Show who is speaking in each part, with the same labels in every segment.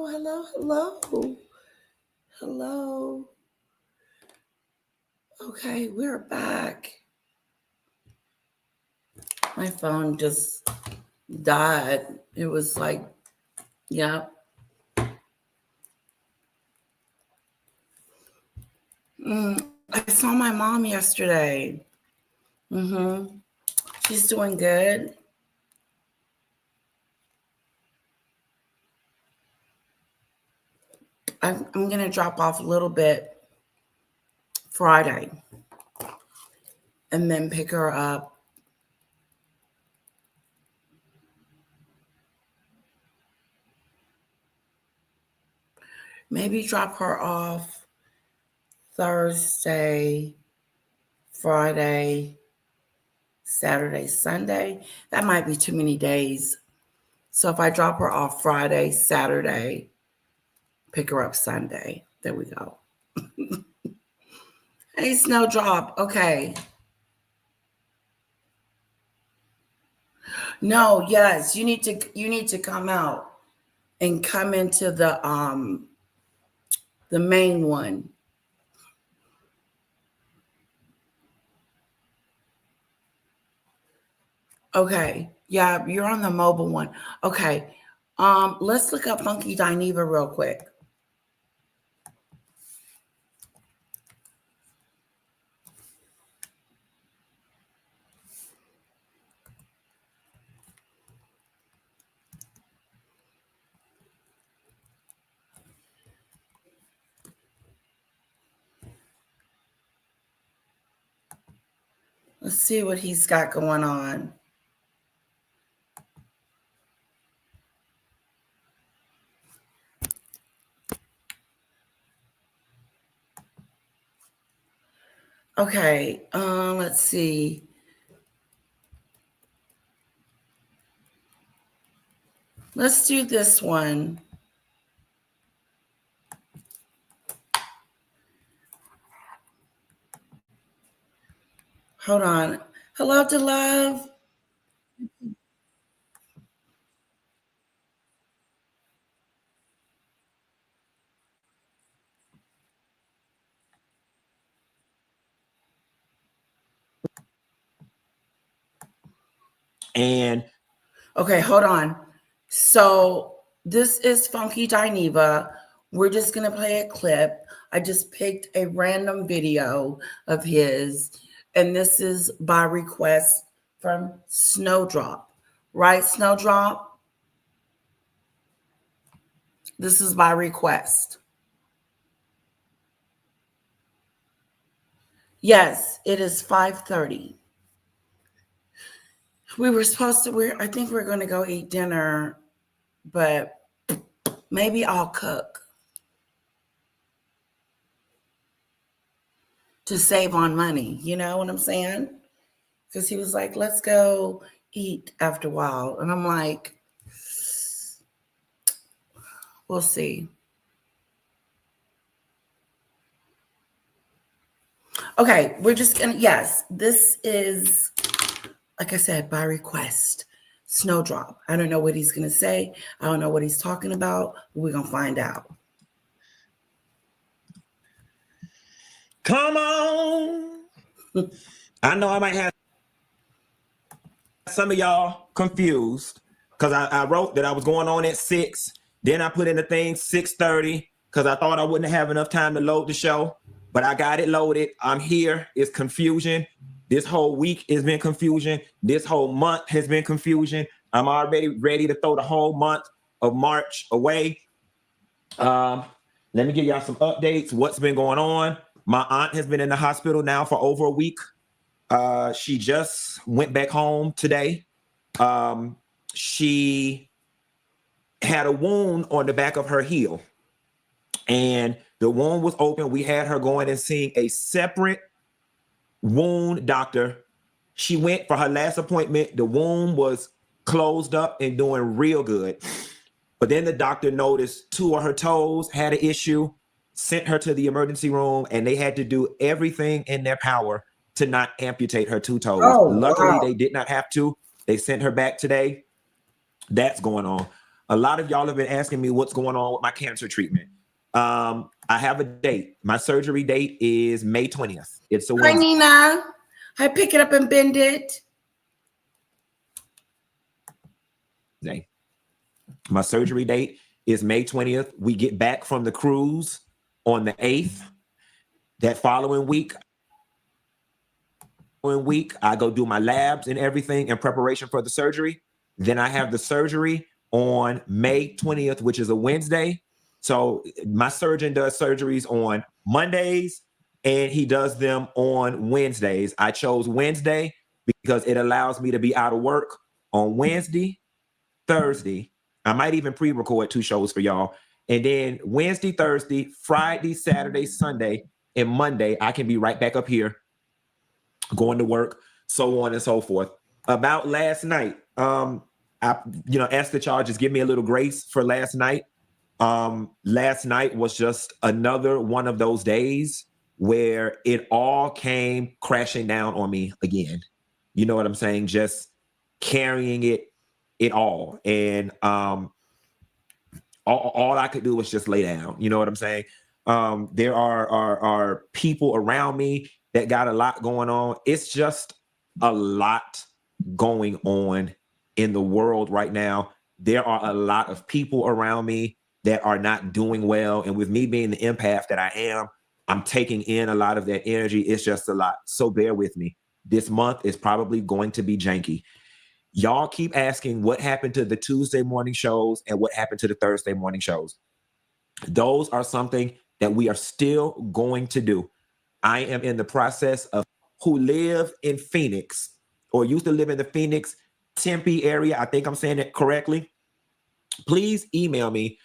Speaker 1: hello. Hello. Okay, we're back. My phone just died. It was like, yeah. I saw my mom yesterday. She's doing good. I'm going to drop off a little bit Friday and then pick her up. Maybe drop her off Thursday, Friday, Saturday, Sunday. That might be too many days. So if I drop her off Friday, Saturday, pick her up Sunday. There we go. Hey, Snowdrop. Okay. No, yes, you need to come out and come into the main one. Okay. Yeah, you're on the mobile one. Okay. Let's look up Funky Dineva real quick. Let's see what he's got going on. Okay, let's see. Let's do this one. Hold on. Hello to love.
Speaker 2: And
Speaker 1: okay, hold on. So this is Funky Dineva. We're just gonna play a clip. I just picked a random video of his, and this is by request from Snowdrop. Right, Snowdrop? This is by request. Yes, it is 5:30. We were supposed to, I think we're going to go eat dinner, but maybe I'll cook to save on money. You know what I'm saying? Because he was like, let's go eat after a while. And I'm like, we'll see. Okay, we're just going to, yes, this is, like I said, by request. Snowdrop. I don't know what he's going to say. I don't know what he's talking about. We're going to find out.
Speaker 2: come on. I know I might have some of y'all confused because I wrote that I was going on at 6. Then I put in the thing 6:30 because I thought I wouldn't have enough time to load the show. But I got it loaded. I'm here. It's confusion. This whole week has been confusion. This whole month has been confusion. I'm already ready to throw the whole month of March away. Let me give y'all some updates. What's been going on? My aunt has been in the hospital now for over a week. She just went back home today. She had a wound on the back of her heel, and the wound was open. We had her going and seeing a separate wound doctor. She went for her last appointment. The wound was closed up and doing real good. But then the doctor noticed 2 of her toes had an issue, sent her to the emergency room, and they had to do everything in their power to not amputate her 2 toes. Luckily, they did not have to. They sent her back today. That's going on. A lot of y'all have been asking me what's going on with my cancer treatment. I have a date. My surgery date is May 20th. It's a
Speaker 1: Hi,
Speaker 2: Wednesday.
Speaker 1: Nina. I pick it up and bend it.
Speaker 2: My surgery date is May 20th. We get back from the cruise on the 8th. That following week, I go do my labs and everything in preparation for the surgery. Then I have the surgery on May 20th, which is a Wednesday. So my surgeon does surgeries on Mondays and he does them on Wednesdays. I chose Wednesday because it allows me to be out of work on Wednesday, Thursday. I might even pre-record 2 shows for y'all. And then Wednesday, Thursday, Friday, Saturday, Sunday, and Monday, I can be right back up here going to work, so on and so forth. About last night, I asked that y'all just give me a little grace for last night. Last night was just another one of those days where it all came crashing down on me again. You know what I'm saying? Just carrying it all. And all I could do was just lay down. You know what I'm saying? There are people around me that got a lot going on. It's just a lot going on in the world right now. There are a lot of people around me that are not doing well. And with me being the empath that I am, I'm taking in a lot of that energy. It's just a lot. So bear with me. This month is probably going to be janky. Y'all keep asking what happened to the Tuesday morning shows and what happened to the Thursday morning shows. Those are something that we are still going to do. I am in the process of who live in Phoenix or used to live in the Phoenix, Tempe area. I think I'm saying it correctly. Please email me.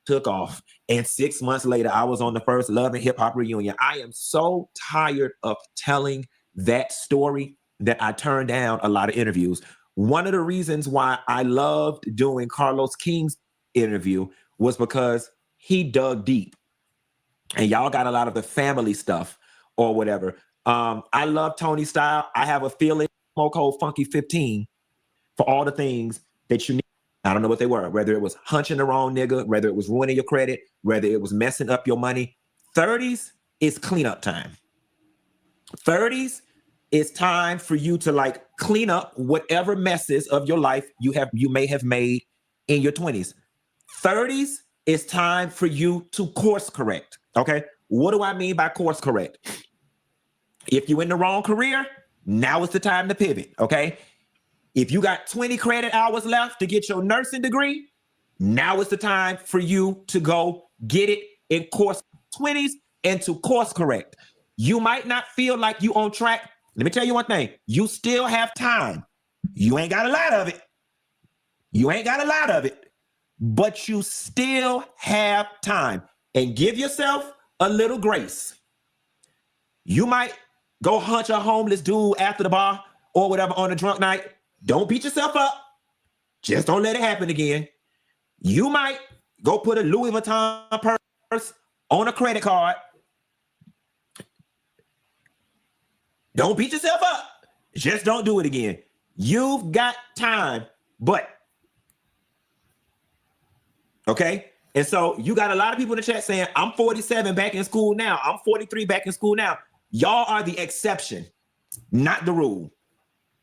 Speaker 2: Took off. And 6 months later, I was on the first Love and Hip Hop reunion. I am so tired of telling that story that I turned down a lot of interviews. One of the reasons why I loved doing Carlos King's interview was because he dug deep. And y'all got a lot of the family stuff or whatever. I love Tony Style. I have a feeling Smoke Hole Funky 15 for all the things that you need. I don't know what they were, whether it was hunching the wrong nigga, whether it was ruining your credit, whether it was messing up your money. 30s is cleanup time. 30s is time for you to like clean up whatever messes of your life you may have made in your 20s. 30s is time for you to course correct. Okay. What do I mean by course correct? If you're in the wrong career, now is the time to pivot. Okay. If you got 20 credit hours left to get your nursing degree, now is the time for you to go get it in course 20s and to course correct. You might not feel like you on track. Let me tell you one thing. You still have time. You ain't got a lot of it. But you still have time. And give yourself a little grace. You might go hunch a homeless dude after the bar or whatever on a drunk night. Don't beat yourself up. Just don't let it happen again. You might go put a Louis Vuitton purse on a credit card. Don't beat yourself up. Just don't do it again. You've got time, but okay. And so you got a lot of people in the chat saying, I'm 47 back in school now. I'm 43 back in school now. Y'all are the exception, not the rule.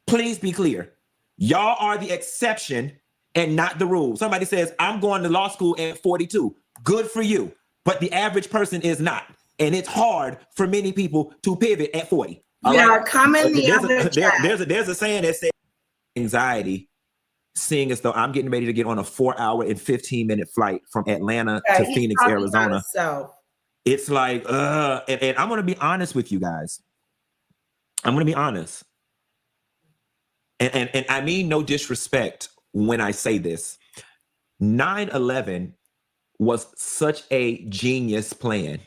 Speaker 2: Please be clear. Y'all are the exception and not the rule. Somebody says, I'm going to law school at 42. Good for you. But the average person is not. And it's hard for many people to pivot at 40.
Speaker 1: Comment the other chat.
Speaker 2: There's a saying that says anxiety, seeing as though I'm getting ready to get on a 4-hour and 15-minute flight from Atlanta to Phoenix, Arizona. It's like, and I'm going to be honest with you guys. I'm going to be honest. And I mean no disrespect when I say this. 9/11 was such a genius plan.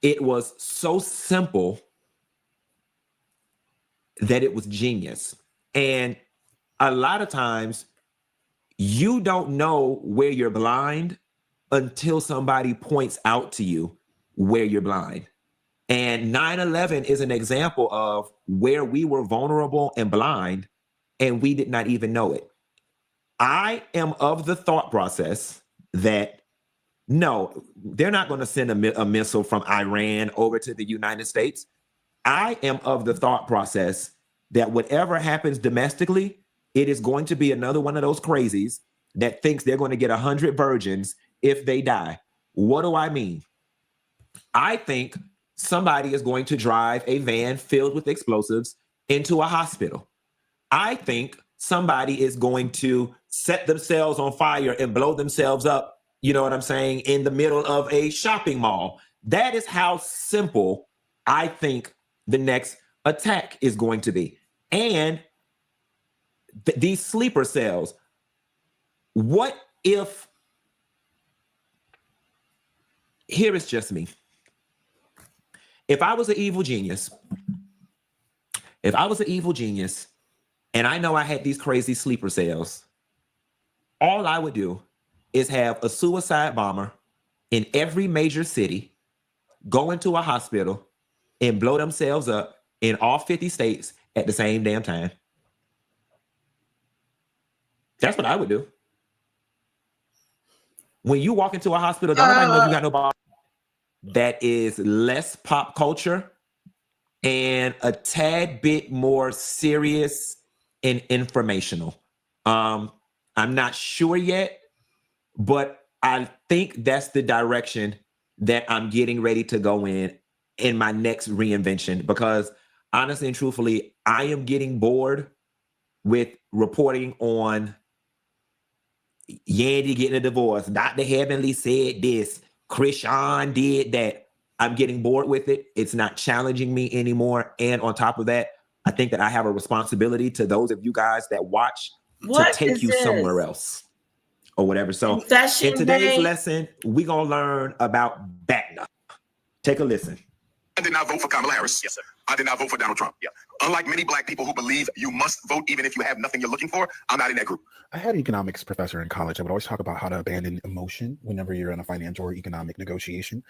Speaker 2: It was so simple that it was genius. And a lot of times you don't know where you're blind until somebody points out to you where you're blind. And 9/11 is an example of where we were vulnerable and blind, and we did not even know it. I am of the thought process that no, they're not going to send a missile from Iran over to the United States. I am of the thought process that whatever happens domestically, it is going to be another one of those crazies that thinks they're going to get 100 virgins if they die. What do I mean? I think somebody is going to drive a van filled with explosives into a hospital. I think somebody is going to set themselves on fire and blow themselves up, you know what I'm saying, in the middle of a shopping mall. That is how simple I think the next attack is going to be. And these sleeper cells, what if, here is just me. If I was an evil genius, and I know I had these crazy sleeper cells, all I would do is have a suicide bomber in every major city go into a hospital and blow themselves up in all 50 states at the same damn time. That's what I would do. When you walk into a hospital, don't nobody know if you got no bomb. That is less pop culture and a tad bit more serious and informational. I'm not sure yet, but I think that's the direction that I'm getting ready to go in my next reinvention, because honestly and truthfully, I am getting bored with reporting on Yandy getting a divorce. Dr. Heavenly said this. Krishan did that. I'm getting bored with it. It's not challenging me anymore. And on top of that, I think that I have a responsibility to those of you guys that watch to take you somewhere else or whatever. So in today's lesson, we're going to learn about BATNA. Take a listen.
Speaker 3: I did not vote for Kamala Harris. Yes, sir. I did not vote for Donald Trump. Yeah. Unlike many black people who believe you must vote even if you have nothing you're looking for, I'm not in that group.
Speaker 4: I had an economics professor in college that would always talk about how to abandon emotion whenever you're in a financial or economic negotiation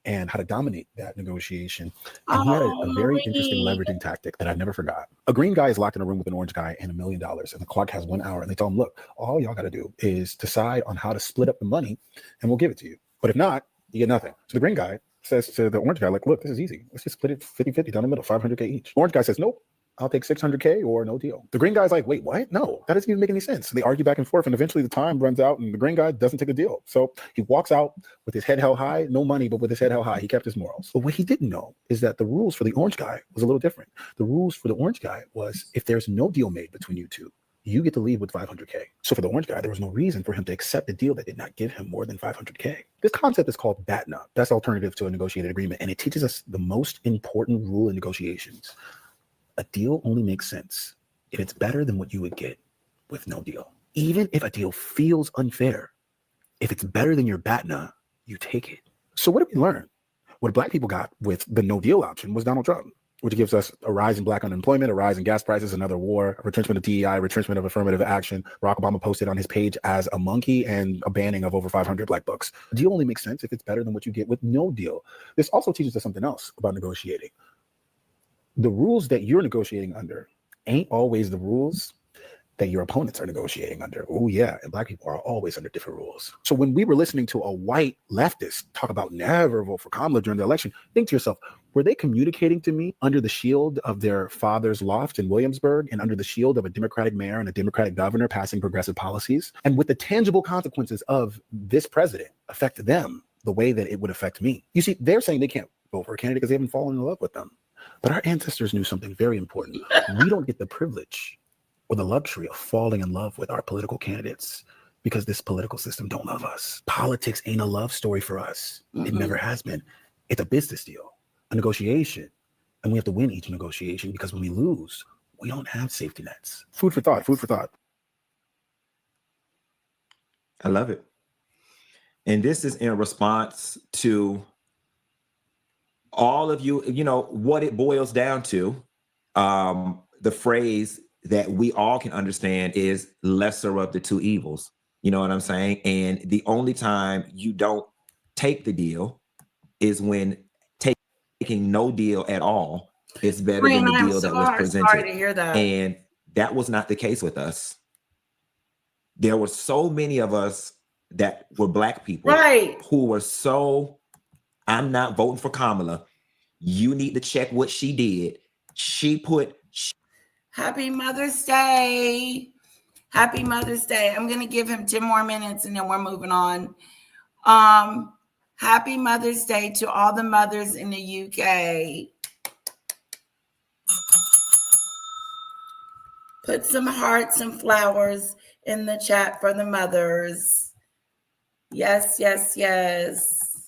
Speaker 4: and how to dominate that negotiation. And he had a very interesting leveraging tactic that I've never forgot. A green guy is locked in a room with an orange guy and $1 million, and the clock has 1 hour. And they tell him, look, all y'all got to do is decide on how to split up the money and we'll give it to you. But if not, you get nothing. So the green guy says to the orange guy, like, look, this is easy. Let's just split it 50-50 down the middle, $500K each. Orange guy says, nope, I'll take $600K or no deal. The green guy's like, wait, what? No, that doesn't even make any sense. So they argue back and forth, and eventually the time runs out and the green guy doesn't take a deal. So he walks out with his head held high, no money, but with his head held high. He kept his morals. But what he didn't know is that the rules for the orange guy was a little different. The rules for the orange guy was if there's no deal made between you two, you get to leave with $500K. So for the orange guy, there was no reason for him to accept a deal that did not give him more than $500K. This concept is called BATNA. That's alternative to a negotiated agreement. And it teaches us the most important rule in negotiations. A deal only makes sense if it's better than what you would get with no deal. Even if a deal feels unfair, if it's better than your BATNA, you take it. So what did we learn? What black people got with the no deal option was Donald Trump, which gives us a rise in black unemployment, a rise in gas prices, another war, a retrenchment of DEI, retrenchment of affirmative action. Barack Obama posted on his page as a monkey, and a banning of over 500 black books. A deal only makes sense if it's better than what you get with no deal. This also teaches us something else about negotiating. The rules that you're negotiating under ain't always the rules that your opponents are negotiating under. Oh yeah, and black people are always under different rules. So when we were listening to a white leftist talk about never vote for Kamala during the election, think to yourself, were they communicating to me under the shield of their father's loft in Williamsburg and under the shield of a Democratic mayor and a Democratic governor passing progressive policies? And with the tangible consequences of this president affect them the way that it would affect me. You see, they're saying they can't vote for a candidate because they haven't fallen in love with them. But our ancestors knew something very important. We don't get the privilege or the luxury of falling in love with our political candidates because this political system don't love us. Politics ain't a love story for us. It never has been. It's a business deal, a negotiation. And we have to win each negotiation because when we lose, we don't have safety nets. Food for thought, food for thought.
Speaker 2: I love it. And this is in response to all of you, you know, what it boils down to. The phrase that we all can understand is lesser of the two evils. You know what I'm saying? And the only time you don't take the deal is when taking no deal at all is better than the deal that was presented.
Speaker 1: Sorry to hear that.
Speaker 2: And that was not the case with us. there were so many of us that were Black people
Speaker 1: Right.
Speaker 2: who were so, I'm not voting for Kamala. You need to check what she did. She put.
Speaker 1: Happy Mother's Day. Happy Mother's Day. I'm going to give him 10 more minutes and then we're moving on. Happy Mother's Day to all the mothers in the UK. Put some hearts and flowers in the chat for the mothers. Yes, yes, yes.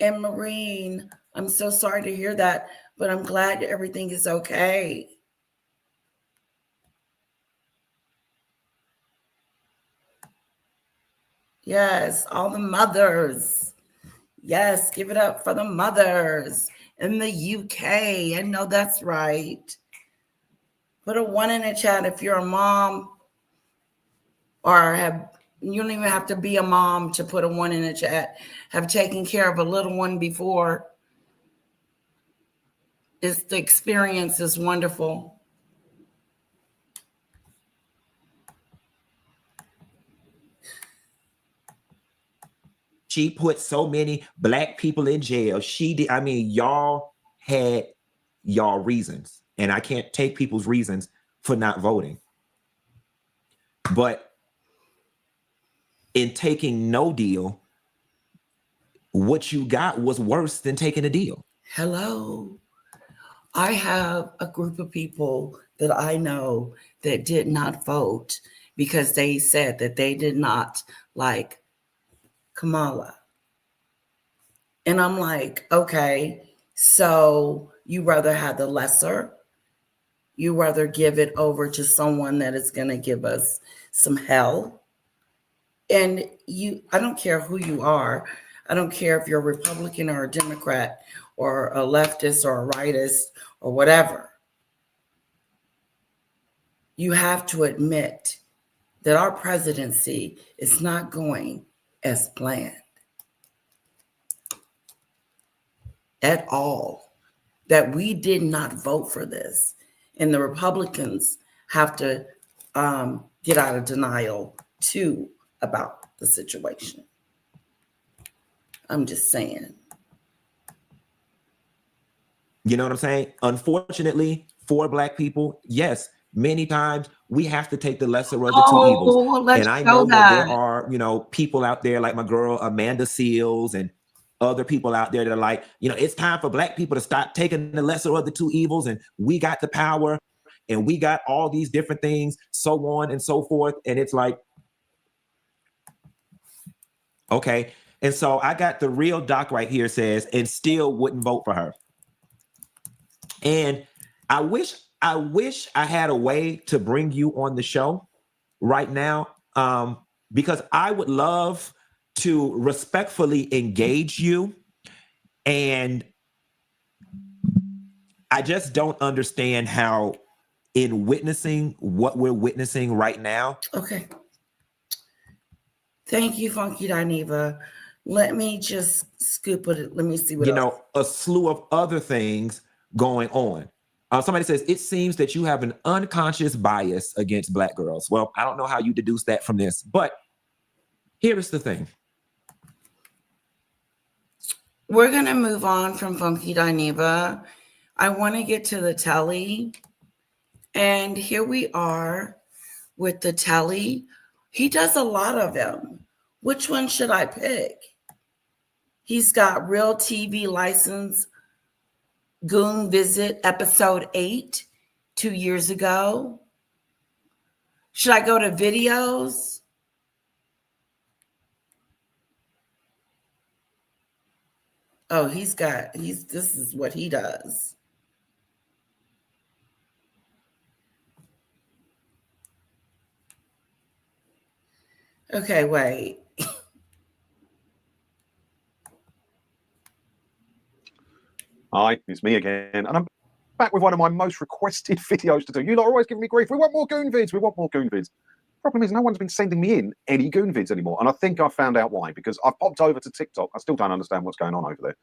Speaker 1: And Maureen, I'm so sorry to hear that, but I'm glad everything is okay. Yes, all the mothers. Yes, give it up for the mothers in the UK. I know that's right. Put a 1 in the chat if you're a mom, or you don't even have to be a mom to put a 1 in the chat. Have taken care of a little one before. The experience is wonderful.
Speaker 2: She put so many Black people in jail. She did. I mean, y'all had y'all reasons, and I can't take people's reasons for not voting. But in taking no deal, what you got was worse than taking a deal.
Speaker 1: Hello. I have a group of people that I know that did not vote because they said that they did not like Kamala. And I'm like, okay, so you rather have the lesser? You rather give it over to someone that is going to give us some hell? And I don't care who you are. I don't care if you're a Republican or a Democrat or a leftist or a rightist or whatever. You have to admit that our presidency is not going as planned at all, that we did not vote for this. And the Republicans have to get out of denial too about the situation. I'm just saying.
Speaker 2: You know what I'm saying? Unfortunately, for Black people, yes, many times we have to take the lesser of the two evils. And I know that there are, people out there like my girl Amanda Seals and other people out there that are like, it's time for Black people to stop taking the lesser of the two evils, and we got the power and we got all these different things, so on and so forth. And it's like, okay. And so I got the real doc right here, says, and still wouldn't vote for her. And I wish I had a way to bring you on the show right now, because I would love to respectfully engage you. And I just don't understand how, in witnessing what we're witnessing right now.
Speaker 1: Okay. Thank you, Funky Dineva. Let me just scoop it. Let me see what else.
Speaker 2: A slew of other things going on. Somebody says, it seems that you have an unconscious bias against Black girls. Well, I don't know how you deduce that from this, but here is the thing.
Speaker 1: We're going to move on from Funky Dineva. I want to get to the Telly. And here we are with the Telly. He does a lot of them. Which one should I pick? He's got Real TV License, Goon Visit, episode 8, 2 years ago. Should I go to videos? Oh, this is what he does. Okay, wait.
Speaker 5: Hi, it's me again, and I'm back with one of my most requested videos to do. You lot are always giving me grief. We want more goon vids. We want more goon vids. Problem is, no one's been sending me in any goon vids anymore, and I think I found out why, because I've popped over to TikTok. I still don't understand what's going on over there,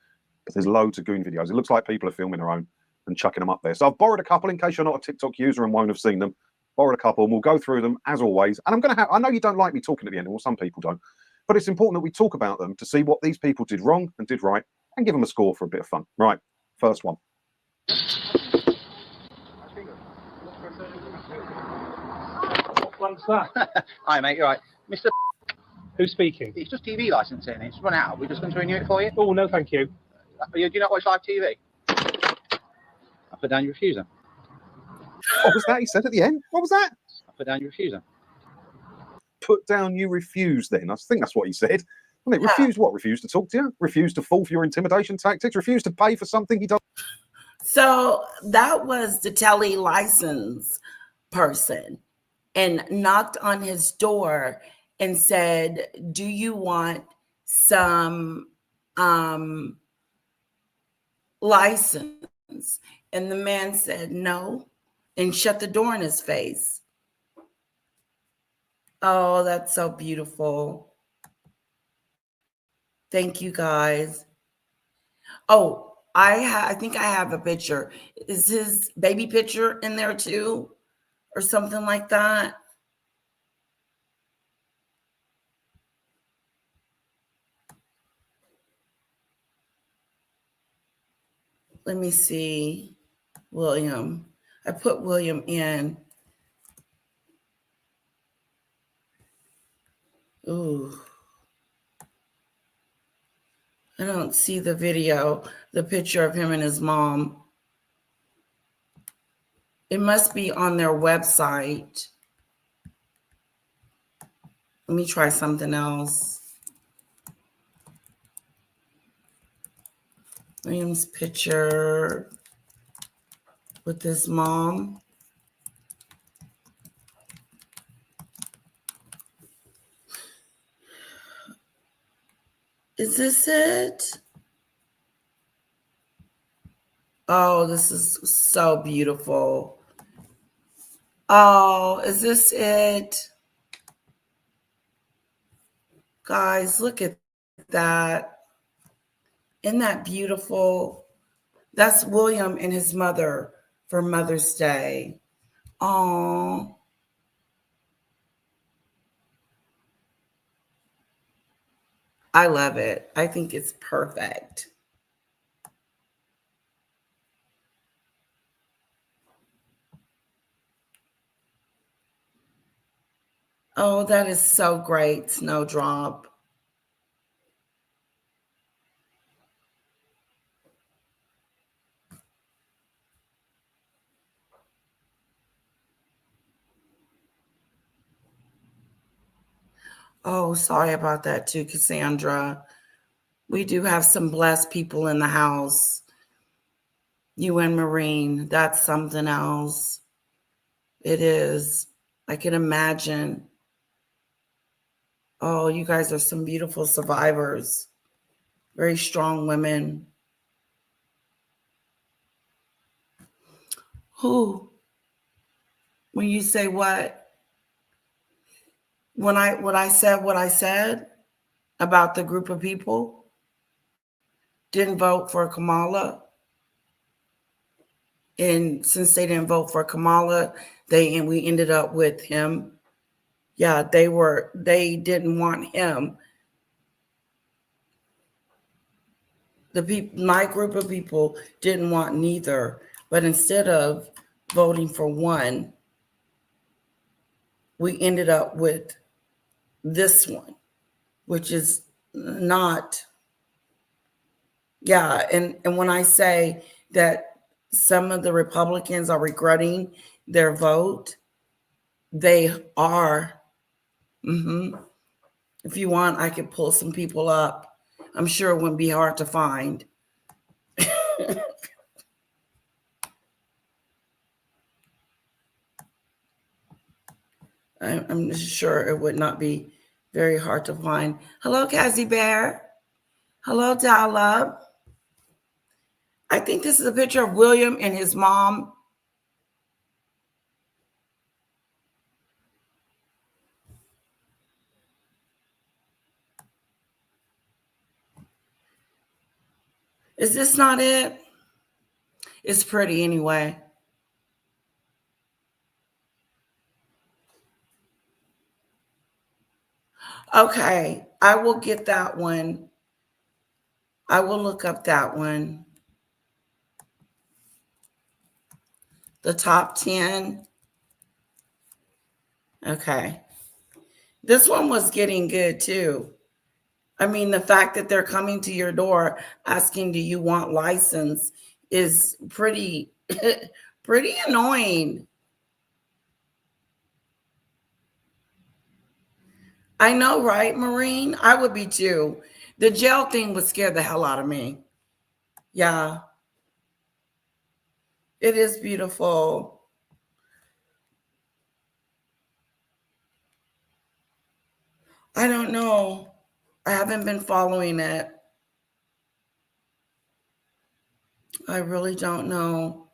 Speaker 5: because there's loads of goon videos. It looks like people are filming their own and chucking them up there. So I've borrowed a couple in case you're not a TikTok user and won't have seen them. Borrowed a couple, and we'll go through them as always. And I'm going to have, I know you don't like me talking at the end, or some people don't, but it's important that we talk about them to see what these people did wrong and did right and give them a score for a bit of fun. Right, first one.
Speaker 6: What's that?
Speaker 7: Hi, mate. You're right. Mr.
Speaker 6: Who's speaking?
Speaker 7: It's just TV licensing. It's run out. We're just going to renew it for you.
Speaker 6: Oh, no, thank you.
Speaker 7: Do you not watch live TV? I put down your refuser.
Speaker 5: What was that he said at the end? What was that?
Speaker 7: I put down your refuser.
Speaker 5: Put down, you refuse then. I think that's what he said. Wasn't it? Refuse what? Refuse to talk to you? Refuse to fall for your intimidation tactics? Refuse to pay for something he doesn't?
Speaker 1: So that was the Telly license person and knocked on his door and said, do you want some license? And the man said no and shut the door in his face. Oh, that's so beautiful. Thank you, guys. Oh, I think I have a picture. Is his baby picture in there too? Or something like that? Let me see. William. I put William in. Ooh. I don't see the video, the picture of him and his mom. It must be on their website. Let me try something else. William's picture with his mom. Is this it? Oh, this is so beautiful. Oh, is this it? Guys, look at that. Isn't that beautiful? That's William and his mother for Mother's Day. Oh. I love it. I think it's perfect. Oh, that is so great, Snowdrop. Oh, sorry about that too, Cassandra. We do have some blessed people in the house. You and Marine, that's something else. It is. I can imagine. Oh, you guys are some beautiful survivors. Very strong women. Who? When you say what? When I said what I said about the group of people, didn't vote for Kamala. And since they didn't vote for Kamala, we ended up with him. Yeah, they didn't want him. My group of people didn't want neither, but instead of voting for one, we ended up with this one, which is not, yeah. And when I say that some of the Republicans are regretting their vote, they are. If you want, I could pull some people up. I'm sure it wouldn't be hard to find. I'm sure it would not be very hard to find. Hello, Cassie Bear. Hello, Dalla. I think this is a picture of William and his mom. Is this not it? It's pretty anyway. Okay, I will get that one. I will look up that one. The top 10. Okay. This one was getting good too. I mean, the fact that they're coming to your door asking, do you want license is pretty, pretty annoying. I know, right, Maureen? I would be too. The jail thing would scare the hell out of me. Yeah. It is beautiful. I don't know. I haven't been following it. I really don't know.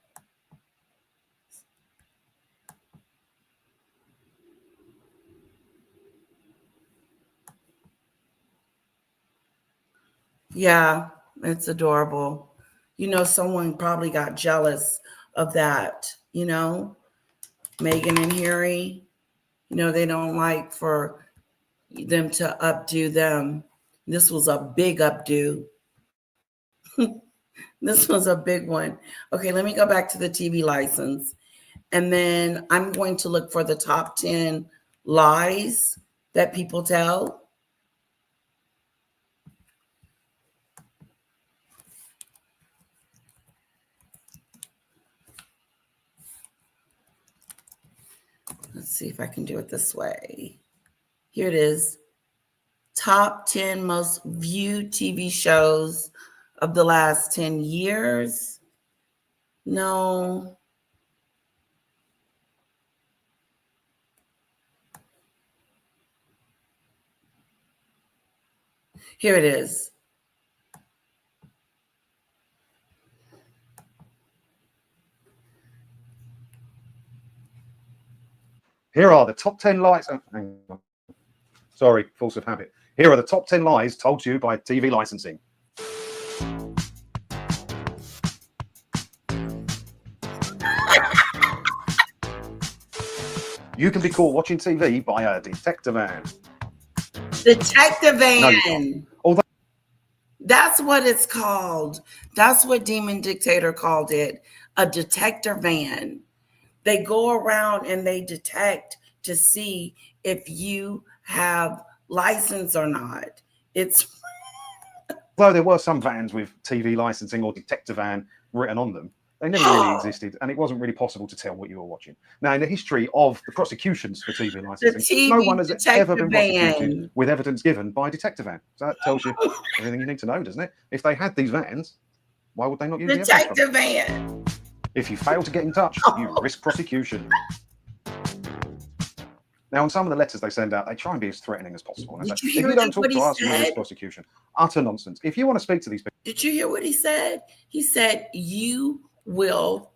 Speaker 1: Yeah, it's adorable. You know, someone probably got jealous of that, you know, Meghan and Harry. You know, they don't like for them to updo them. This was a big updo. This was a big one. Okay, let me go back to the TV license. And then I'm going to look for the top 10 lies that people tell. Let's see if I can do it this way. Here it is. Top 10 most viewed TV shows of the last 10 years. No. Here it is.
Speaker 5: Here are the top 10 lies. Oh, hang on. Sorry, force of habit. Here are the top 10 lies told to you by TV licensing. You can be caught watching TV by a detective van.
Speaker 1: Detective van.
Speaker 5: No, you can't. Although
Speaker 1: that's what it's called. That's what Demon Dictator called it. A detector van. They go around and they detect to see if you have license or not.
Speaker 5: Although there were some vans with TV licensing or detective van written on them, they never really existed, and it wasn't really possible to tell what you were watching. Now, in the history of the prosecutions for TV licensing, no one has ever been prosecuted with evidence given by a detective van. So that tells you everything you need to know, doesn't it? If they had these vans, why would they not use the
Speaker 1: detective van?
Speaker 5: If you fail to get in touch, you risk prosecution. Now, on some of the letters they send out, they try and be as threatening as possible.
Speaker 1: Did you
Speaker 5: if
Speaker 1: hear
Speaker 5: you don't talk
Speaker 1: what
Speaker 5: to
Speaker 1: he
Speaker 5: us, you risk
Speaker 1: said?
Speaker 5: prosecution. Utter nonsense. If you want to speak to these people,
Speaker 1: Did you hear what he said? He said, you will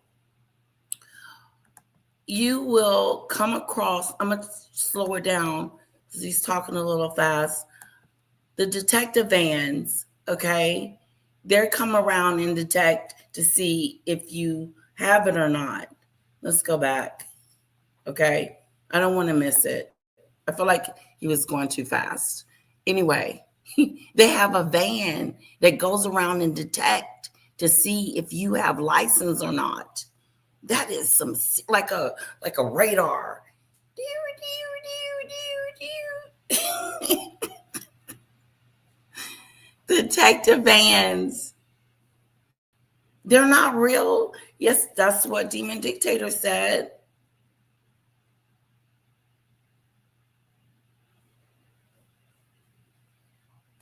Speaker 1: come across, I'm going to slow it down because he's talking a little fast. The detective vans, okay, they're come around and detect to see if you have it or not. Let's go back, okay? I don't want to miss it. I feel like he was going too fast. Anyway, they have a van that goes around and detect to see if you have license or not. That is some like a radar. Detective vans. They're not real. Yes, that's what Demon Dictator said.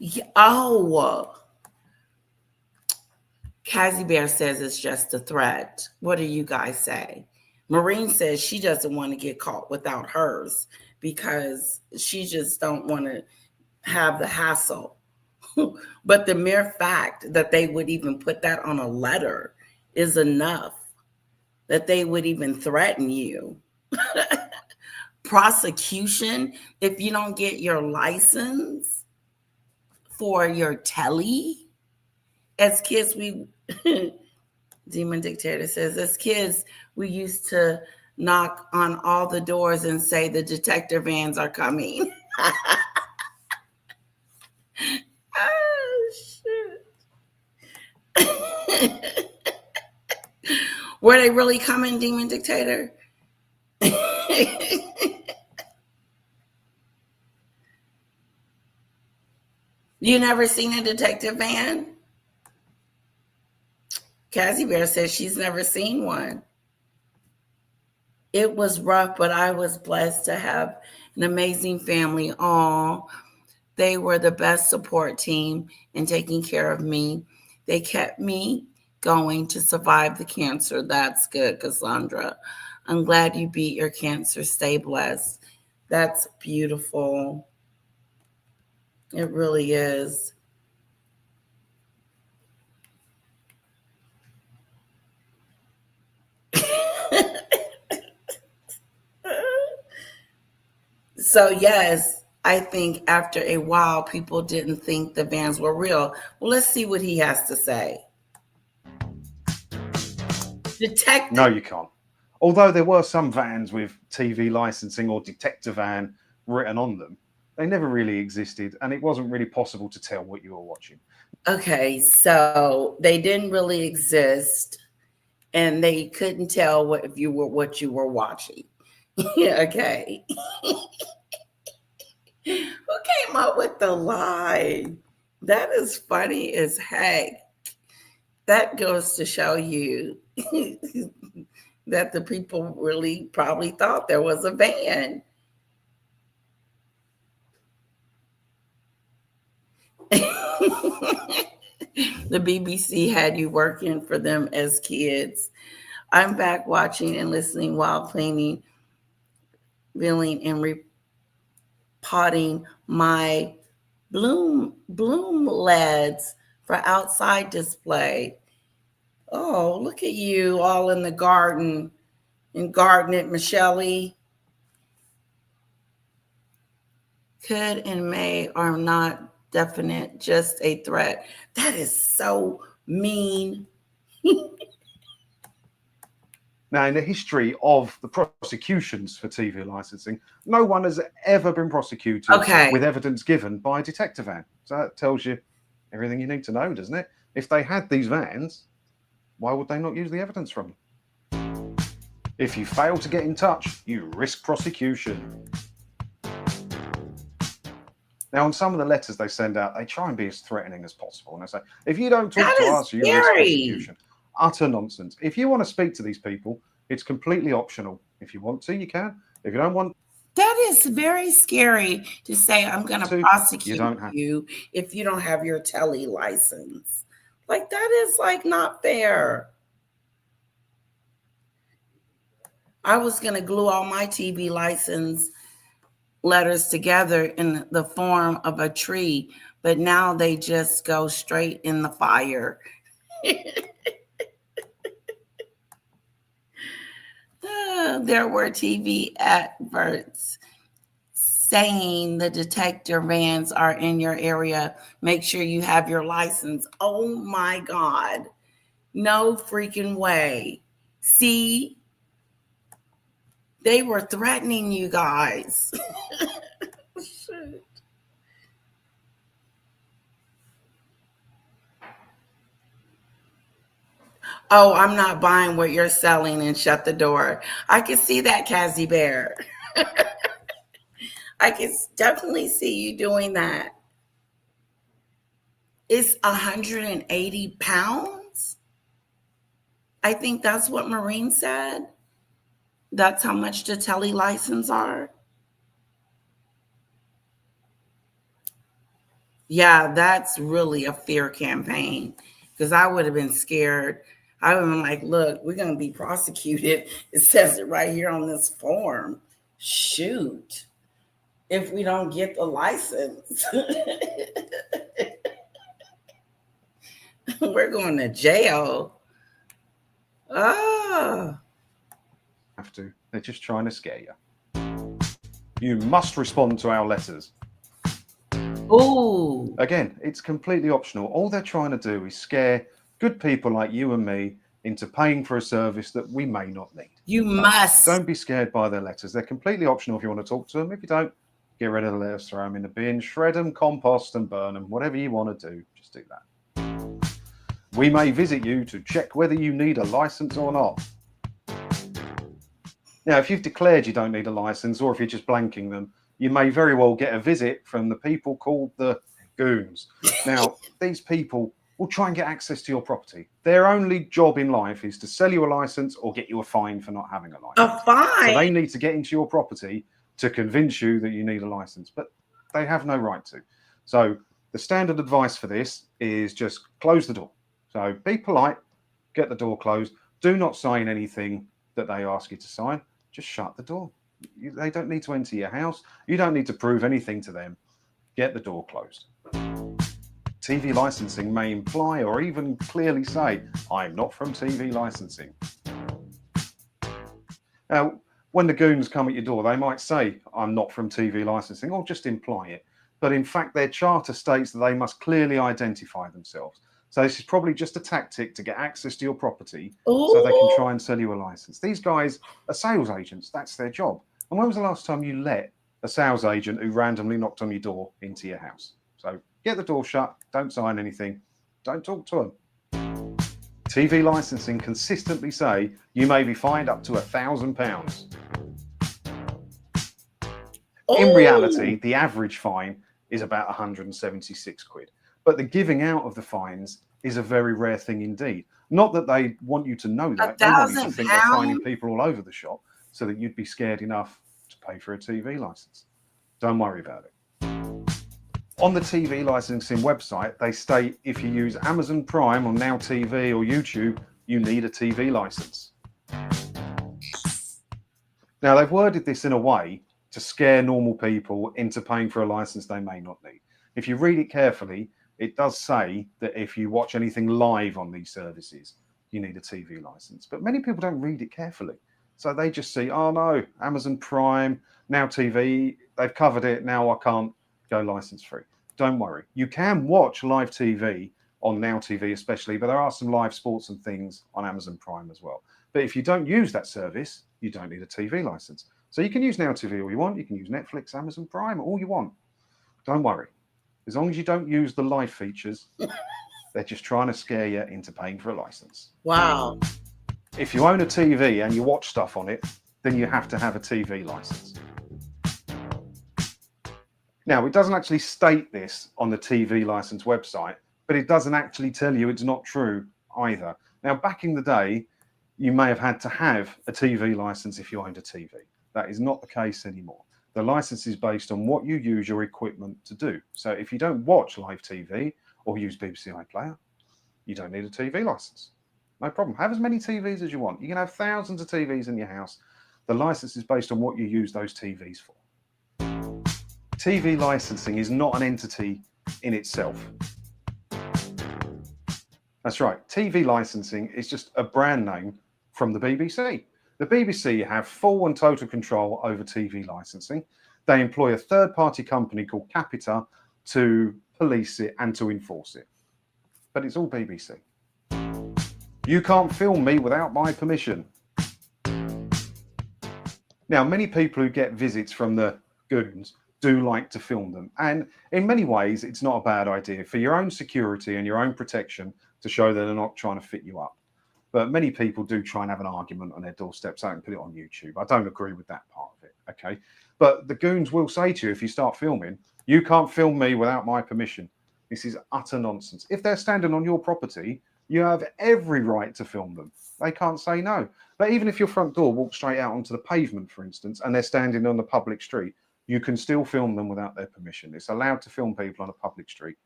Speaker 1: Yeah, oh, Cassie Bear says it's just a threat. What do you guys say? Maureen says she doesn't want to get caught without hers because she just don't want to have the hassle. But the mere fact that they would even put that on a letter is enough, that they would even threaten you. Prosecution, if you don't get your license for your telly. As kids, Demon Dictator says, as kids, we used to knock on all the doors and say the detector vans are coming. Oh, shit. Were they really coming, Demon Dictator? You never seen a detective van? Cassie Bear says she's never seen one. It was rough, but I was blessed to have an amazing family. Oh, they were the best support team in taking care of me. They kept me going to survive the cancer. That's good, Cassandra. I'm glad you beat your cancer. Stay blessed. That's beautiful. It really is. So, yes, I think after a while, people didn't think the vans were real. Well, let's see what he has to say. Detective.
Speaker 5: No, you can't. Although there were some vans with TV licensing or detector van written on them, they never really existed, and it wasn't really possible to tell what you were watching.
Speaker 1: Okay, so they didn't really exist, and they couldn't tell what you were watching. Okay. Who came up with the lie? That is funny as heck. That goes to show you that the people really probably thought there was a van. The BBC had you working for them as kids. I'm back watching and listening while cleaning, reeling, and repotting my bloom lads for outside display. Oh, look at you all in the garden and garden it, Michelle. Could and may are not definite, just a threat. That is so mean.
Speaker 5: Now, in the history of the prosecutions for TV licensing, no one has ever been prosecuted with evidence given by a detector van. So that tells you everything you need to know, doesn't it? If they had these vans, why would they not use the evidence from them? If you fail to get in touch, you risk prosecution. Now, on some of the letters they send out, they try and be as threatening as possible. And they say, if you don't talk to us, you risk prosecution. Utter nonsense. If you want to speak to these people, it's completely optional. If you want to, you can. If you don't want,
Speaker 1: that is very scary to say, I'm going to prosecute you if you don't have your Telly license. Like, that is like not fair. I was going to glue all my TV license letters together in the form of a tree, but now they just go straight in the fire. There were TV adverts saying the detector vans are in your area. Make sure you have your license. Oh my God. No freaking way. See, they were threatening you guys. Shit. Oh, I'm not buying what you're selling, and shut the door. I can see that, Cassie Bear. I can definitely see you doing that. It's 180 pounds. I think that's what Maureen said. That's how much the Telly license are. Yeah, that's really a fear campaign, because I would have been scared. I would have been like, look, we're going to be prosecuted. It says it right here on this form. Shoot. If we don't get the license, we're going to jail. Oh.
Speaker 5: have to. They're just trying to scare you. You must respond to our letters.
Speaker 1: Ooh.
Speaker 5: Again, it's completely optional. All they're trying to do is scare good people like you and me into paying for a service that we may not need.
Speaker 1: You must.
Speaker 5: Don't be scared by their letters. They're completely optional if you want to talk to them. If you don't, get rid of the letters, throw them in the bin, shred them, compost and burn them. Whatever you want to do, just do that. We may visit you to check whether you need a license or not. Now, if you've declared you don't need a license, or if you're just blanking them, you may very well get a visit from the people called the goons. Now, these people will try and get access to your property. Their only job in life is to sell you a license or get you a fine for not having a license.
Speaker 1: A fine?
Speaker 5: So they need to get into your property to convince you that you need a license, but they have no right to. So the standard advice for this is just close the door. So be polite, get the door closed. Do not sign anything that they ask you to sign. Just shut the door. They don't need to enter your house. You don't need to prove anything to them. Get the door closed. TV licensing may imply or even clearly say, I'm not from TV licensing. Now, when the goons come at your door, they might say, I'm not from TV licensing, or just imply it. But in fact, their charter states that they must clearly identify themselves. So this is probably just a tactic to get access to your property so they can try and sell you a license. These guys are sales agents. That's their job. And when was the last time you let a sales agent who randomly knocked on your door into your house? So get the door shut, don't sign anything, don't talk to them. TV licensing consistently say you may be fined up to £1,000. In reality, the average fine is about 176 quid. But the giving out of the fines is a very rare thing indeed. Not that they want you to know that. They want you to think they're fining people all over the shop so that you'd be scared enough to pay for a TV license. Don't worry about it. On the TV licensing website, they state if you use Amazon Prime or Now TV or YouTube, you need a TV license. Now, they've worded this in a way to scare normal people into paying for a license they may not need. If you read it carefully, it does say that if you watch anything live on these services, you need a TV license. But many people don't read it carefully. So they just see, oh no, Amazon Prime, Now TV, they've covered it, now I can't go license free. Don't worry. You can watch live TV on Now TV especially, but there are some live sports and things on Amazon Prime as well. But if you don't use that service, you don't need a TV license. So you can use Now TV all you want. You can use Netflix, Amazon Prime, all you want. Don't worry. As long as you don't use the live features, they're just trying to scare you into paying for a license.
Speaker 1: Wow.
Speaker 5: If you own a TV and you watch stuff on it, then you have to have a TV license. Now, it doesn't actually state this on the TV license website, but it doesn't actually tell you it's not true either. Now, back in the day, you may have had to have a TV license if you owned a TV. That is not the case anymore. The license is based on what you use your equipment to do. So if you don't watch live TV or use BBC iPlayer, you don't need a TV license. No problem. Have as many TVs as you want. You can have thousands of TVs in your house. The license is based on what you use those TVs for. TV licensing is not an entity in itself. That's right. TV licensing is just a brand name from the BBC. The BBC have full and total control over TV licensing. They employ a third-party company called Capita to police it and to enforce it. But it's all BBC. You can't film me without my permission. Now, many people who get visits from the goons do like to film them. And in many ways, it's not a bad idea for your own security and your own protection to show that they're not trying to fit you up. But many people do try and have an argument on their doorstep so they can put it on YouTube. I don't agree with that part of it, okay? But the goons will say to you, if you start filming, you can't film me without my permission. This is utter nonsense. If they're standing on your property, you have every right to film them. They can't say no. But even if your front door walks straight out onto the pavement, for instance, and they're standing on the public street, you can still film them without their permission. It's allowed to film people on a public street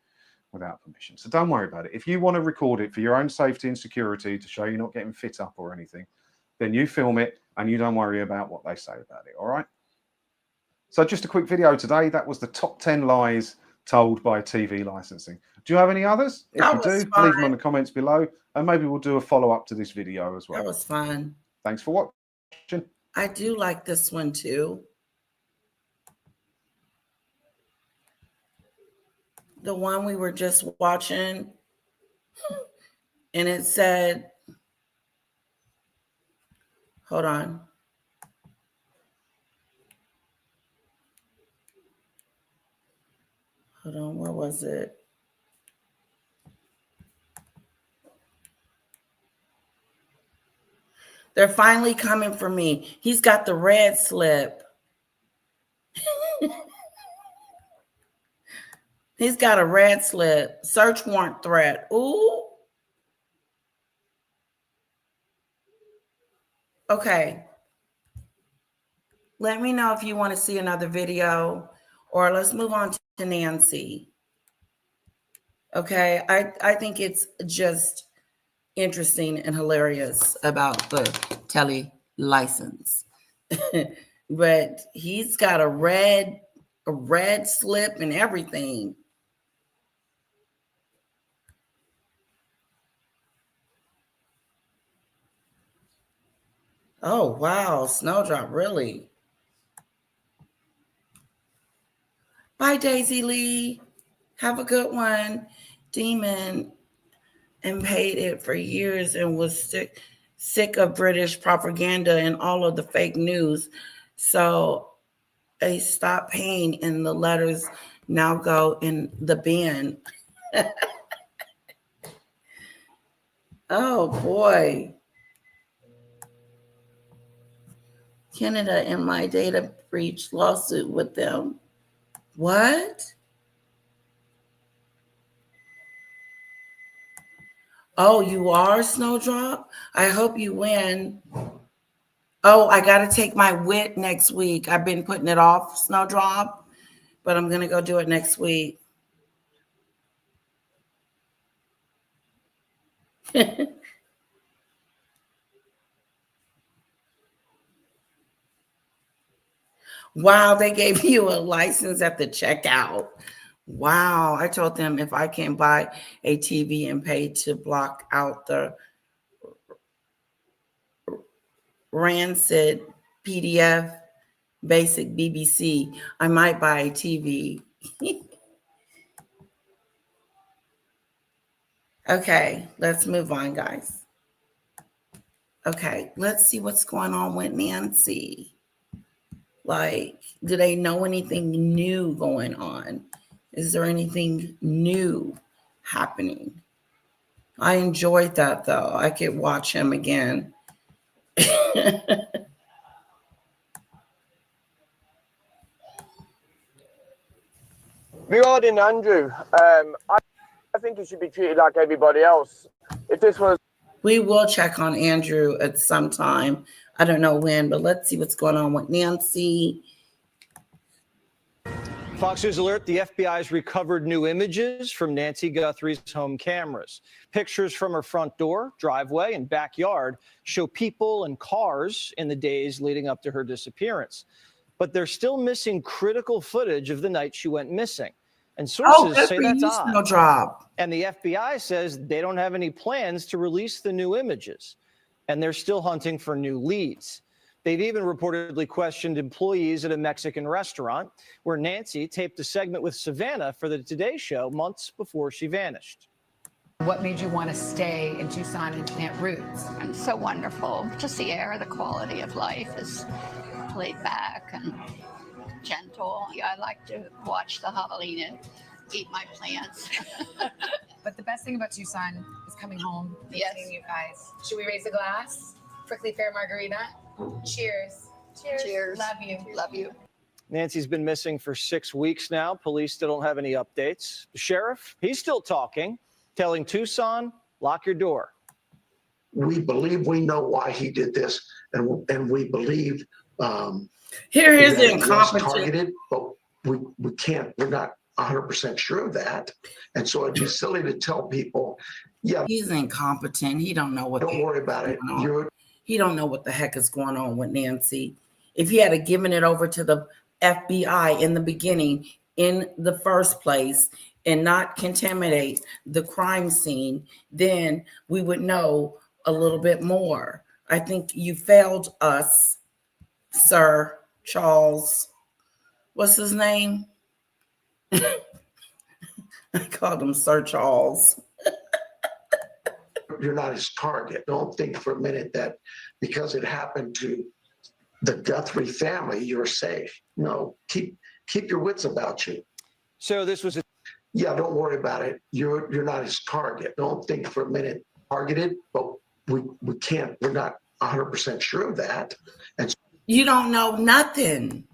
Speaker 5: without permission. So don't worry about it. If you want to record it for your own safety and security to show you're not getting fit up or anything, then you film it and you don't worry about what they say about it, all right? So just a quick video today. That was the top 10 lies told by TV licensing. Do you have any others? If you do, leave them in the comments below and maybe we'll do a follow-up to this video as well.
Speaker 1: That was fun.
Speaker 5: Thanks for watching.
Speaker 1: I do like this one too. The one we were just watching, and it said, Hold on. Hold on, where was it? They're finally coming for me. He's got the red slip. He's got a red slip. Search warrant threat. Ooh. Okay. Let me know if you want to see another video, or let's move on to Nancy. Okay. I think it's just interesting and hilarious about the Telly license. But he's got a red slip and everything. Oh, wow. Snowdrop, really? Bye, Daisy Lee. Have a good one. Demon and paid it for years and was sick of British propaganda and all of the fake news. So they stopped paying and the letters now go in the bin. Oh, boy. Canada and my data breach lawsuit with them. What? Oh, you are, Snowdrop? I hope you win. Oh, I got to take my WIT next week. I've been putting it off, Snowdrop, but I'm going to go do it next week. Wow, they gave you a license at the checkout. Wow, I told them if I can't buy a TV and pay to block out the rancid PDF basic BBC, I might buy a TV. Okay, let's move on, guys. Okay, let's see what's going on with Nancy. Like, do they know anything new going on? Is there anything new happening? I enjoyed that, though. I could watch him again.
Speaker 8: Regarding Andrew, I think he should be treated like everybody else. If this was...
Speaker 1: We will check on Andrew at some time. I don't know when, but let's see what's going on with Nancy.
Speaker 9: Fox News alert, the FBI has recovered new images from Nancy Guthrie's home cameras. Pictures from her front door, driveway, and backyard show people and cars in the days leading up to her disappearance. But they're still missing critical footage of the night she went missing. And sources say that's odd.
Speaker 1: No drop.
Speaker 9: And the FBI says they don't have any plans to release the new images. And they're still hunting for new leads. They've even reportedly questioned employees at a Mexican restaurant where Nancy taped a segment with Savannah for the Today Show months before she vanished.
Speaker 10: What made you want to stay in Tucson and plant roots?
Speaker 11: It's so wonderful. Just the air, the quality of life is laid back and gentle. Yeah, I like to watch the javelina eat my plants.
Speaker 10: But the best thing about Tucson is coming home and
Speaker 11: Yes.
Speaker 10: seeing you guys. Should we raise a glass? Prickly Pear Margarita? Cheers. Cheers.
Speaker 11: Cheers.
Speaker 10: Love you.
Speaker 11: Love you.
Speaker 9: Nancy's been missing for 6 weeks now. Police still don't have any updates. The sheriff, he's still talking, telling Tucson, lock your door.
Speaker 12: We believe we know why he did this, and we believe
Speaker 1: Here is
Speaker 12: that he was
Speaker 1: incompetent.
Speaker 12: targeted, but we can't. We're not 100% sure of that, and so it'd be silly to tell people, yeah,
Speaker 1: He's incompetent. He don't know what.
Speaker 12: don't worry about it.
Speaker 1: He don't know what the heck is going on with Nancy. If he had given it over to the FBI in the beginning, in the first place, and not contaminate the crime scene, then we would know a little bit more. I think you failed us, Sir Charles. What's his name? I called him Sir Charles.
Speaker 12: You're not his target. Don't think for a minute that because it happened to the Guthrie family, you're safe. No, keep your wits about you.
Speaker 9: So this was
Speaker 12: Yeah, don't worry about it. You're not his target. Don't think for a minute targeted, but we can't. We're not 100% sure of that. And
Speaker 1: You don't know nothing.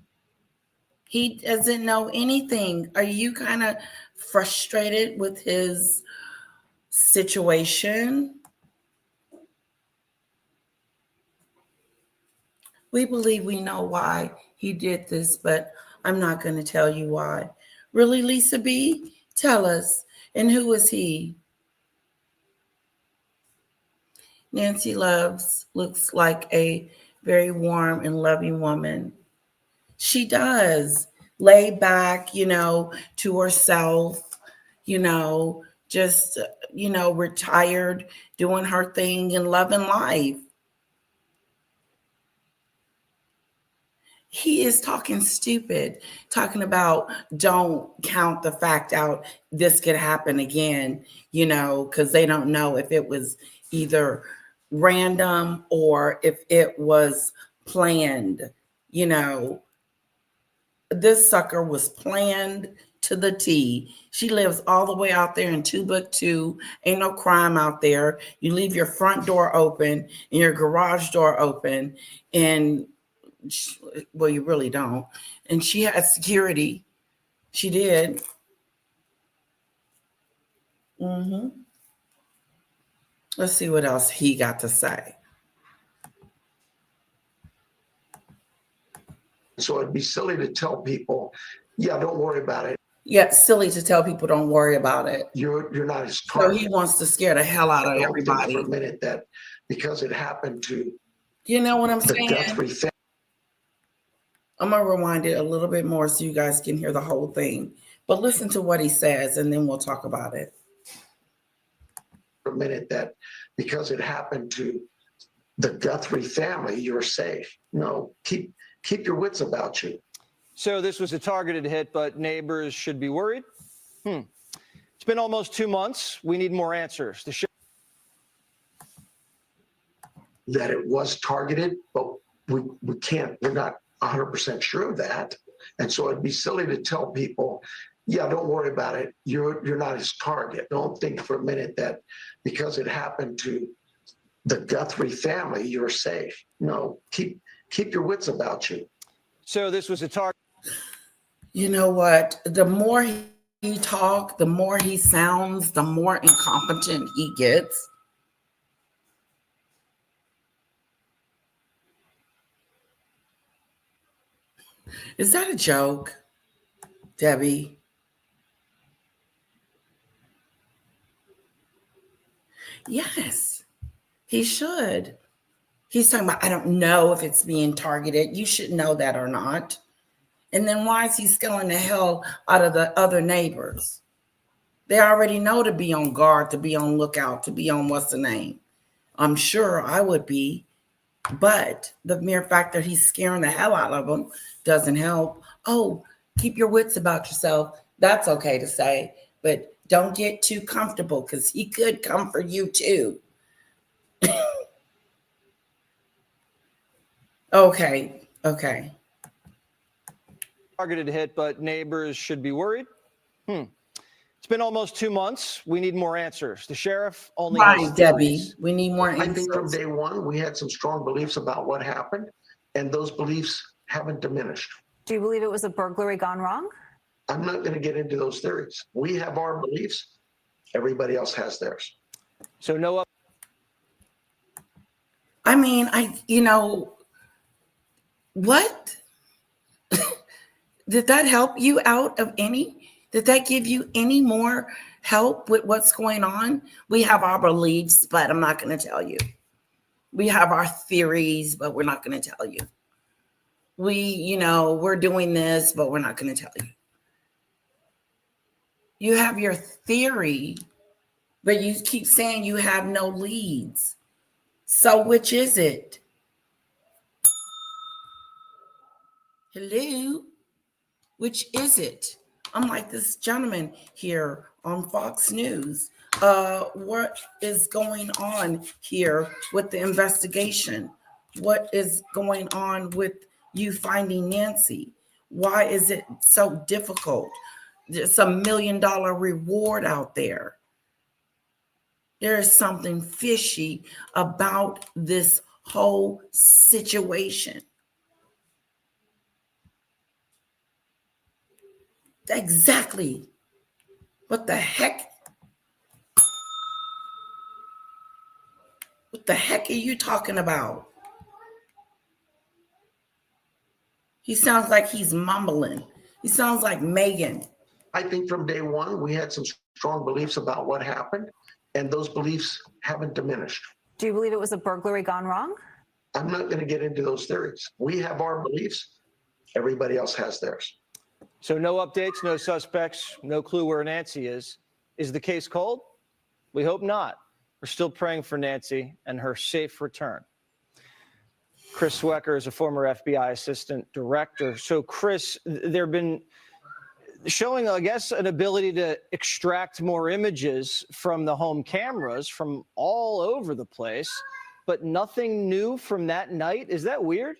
Speaker 1: He doesn't know anything. Are you kind of frustrated with his situation? We believe we know why he did this, but I'm not going to tell you why. Really, Lisa B? Tell us. And who is he? Nancy Loves looks like a very warm and loving woman. She does. Lay back, to herself, just, retired, doing her thing and loving life. He is talking stupid, talking about don't count the fact out. This could happen again, because they don't know if it was either random or if it was planned. This sucker was planned to the T. She lives all the way out there in Timbuktu. Ain't no crime out there. You leave your front door open and your garage door open, and well, you really don't. And she had security. She did. Let's see what else he got to say.
Speaker 12: so it'd be silly to tell people, yeah, don't worry about it.
Speaker 1: Yeah, it's silly to tell people don't worry about it.
Speaker 12: You're not his
Speaker 1: So
Speaker 12: target.
Speaker 1: he wants to scare the hell out of
Speaker 12: Don't
Speaker 1: everybody.
Speaker 12: think for a minute that because it happened to
Speaker 1: You know what I'm
Speaker 12: the
Speaker 1: saying?
Speaker 12: Guthrie family.
Speaker 1: I'm going to rewind it a little bit more so you guys can hear the whole thing. But listen to what he says, and then we'll talk about it.
Speaker 12: For a minute that because it happened to the Guthrie family, you're safe. No, keep your wits about you.
Speaker 9: So this was a targeted hit, but neighbors should be worried? It's been almost 2 months. We need more answers.
Speaker 12: That it was targeted, but we can't. We're not 100% sure of that. And so it'd be silly to tell people, yeah, don't worry about it. You're not his target. Don't think for a minute that because it happened to the Guthrie family, you're safe. No, keep your wits about you.
Speaker 9: So this was a target.
Speaker 1: You know what? The more he talks, the more he sounds, the more incompetent he gets. Is that a joke, Debbie? Yes, he should. He's talking about, I don't know if it's being targeted. You should know that or not. And then why is he scaring the hell out of the other neighbors? They already know to be on guard, to be on lookout, to be on what's the name. I'm sure I would be. But the mere fact that he's scaring the hell out of them doesn't help. Oh, keep your wits about yourself. That's okay to say. But don't get too comfortable because he could come for you too. Okay.
Speaker 9: Targeted hit, but neighbors should be worried? It's been almost 2 months. We need more answers. The sheriff only has
Speaker 1: Right, Debbie. We need more
Speaker 12: I
Speaker 1: answers.
Speaker 12: think from day one, we had some strong beliefs about what happened, and those beliefs haven't diminished.
Speaker 13: Do you believe it was a burglary gone wrong?
Speaker 12: I'm not going to get into those theories. We have our beliefs. Everybody else has theirs.
Speaker 9: So no.
Speaker 1: I mean, what? Did that help you out of any? Did that give you any more help with what's going on? We have our beliefs, but I'm not going to tell you. We have our theories, but we're not going to tell you. We're doing this, but we're not going to tell you. You have your theory, but you keep saying you have no leads. So which is it? Hello? Which is it? I'm like this gentleman here on Fox News. What is going on here with the investigation? what is going on with you finding Nancy? Why is it so difficult? There's a $1 million reward out there. There is something fishy about this whole situation. Exactly. What the heck? What the heck are you talking about? He sounds like he's mumbling. He sounds like Meghan.
Speaker 12: I think from day one, we had some strong beliefs about what happened, and those beliefs haven't diminished.
Speaker 13: Do you believe it was a burglary gone wrong?
Speaker 12: I'm not going to get into those theories. We have our beliefs. Everybody else has theirs.
Speaker 9: So no updates, no suspects, no clue where Nancy is. Is the case cold? We hope not. We're still praying for Nancy and her safe return. Chris Swecker is a former FBI assistant director. So, Chris, they've been showing, I guess, an ability to extract more images from the home cameras from all over the place, but nothing new from that night. Is that weird?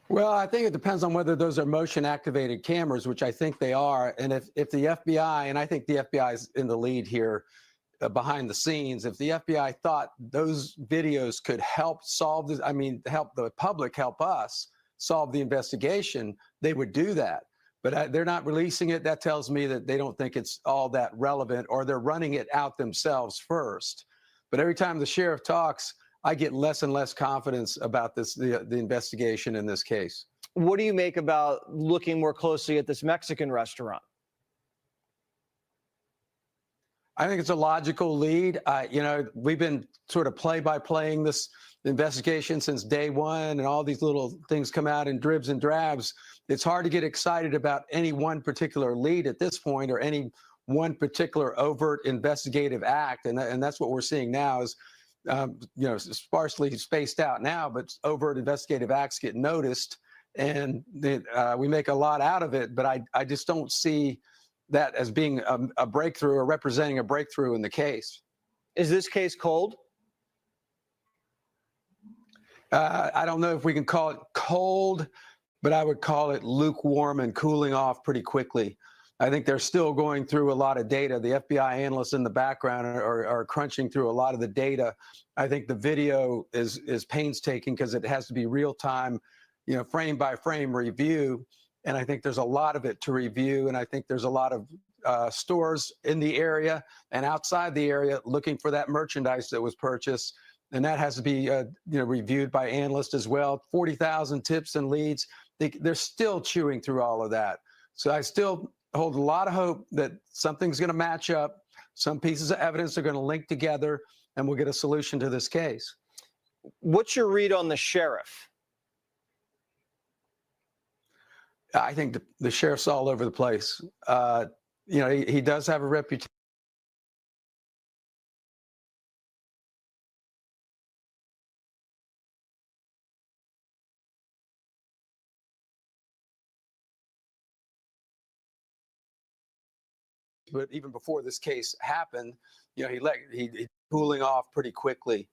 Speaker 14: Well, I think it depends on whether those are motion-activated cameras, which I think they are. And if the FBI, and I think the FBI is in the lead here behind the scenes, if the FBI thought those videos could help solve this, I mean, help the public, help us solve the investigation, they would do that. But they're not releasing it. That tells me that they don't think it's all that relevant, or they're running it out themselves first. But every time the sheriff talks, I get less and less confidence about the investigation in this case.
Speaker 9: What do you make about looking more closely at this Mexican restaurant?
Speaker 14: I think it's a logical lead. You know, we've been sort of play-by-playing this investigation since day one, and all these little things come out in dribs and drabs. It's hard to get excited about any one particular lead at this point, or any one particular overt investigative act, and that's what we're seeing now is, you know, sparsely spaced out now, but overt investigative acts get noticed, and we make a lot out of it. But I just don't see that as being a breakthrough or representing a breakthrough in the case.
Speaker 9: Is this case cold?
Speaker 14: I don't know if we can call it cold, but I would call it lukewarm and cooling off pretty quickly. I think they're still going through a lot of data. The FBI analysts in the background are crunching through a lot of the data. I think the video is painstaking because it has to be real time, you know, frame by frame review. And I think there's a lot of it to review. And I think there's a lot of stores in the area and outside the area looking for that merchandise that was purchased. And that has to be, you know, reviewed by analysts as well. 40,000 tips and leads. They're still chewing through all of that. So I still hold a lot of hope that something's going to match up. Some pieces of evidence are going to link together, and we'll get a solution to this case.
Speaker 9: What's your read on the sheriff?
Speaker 14: I think the sheriff's all over the place. You know, he does have a reputation. But even before this case happened, you know, he's cooling off pretty quickly.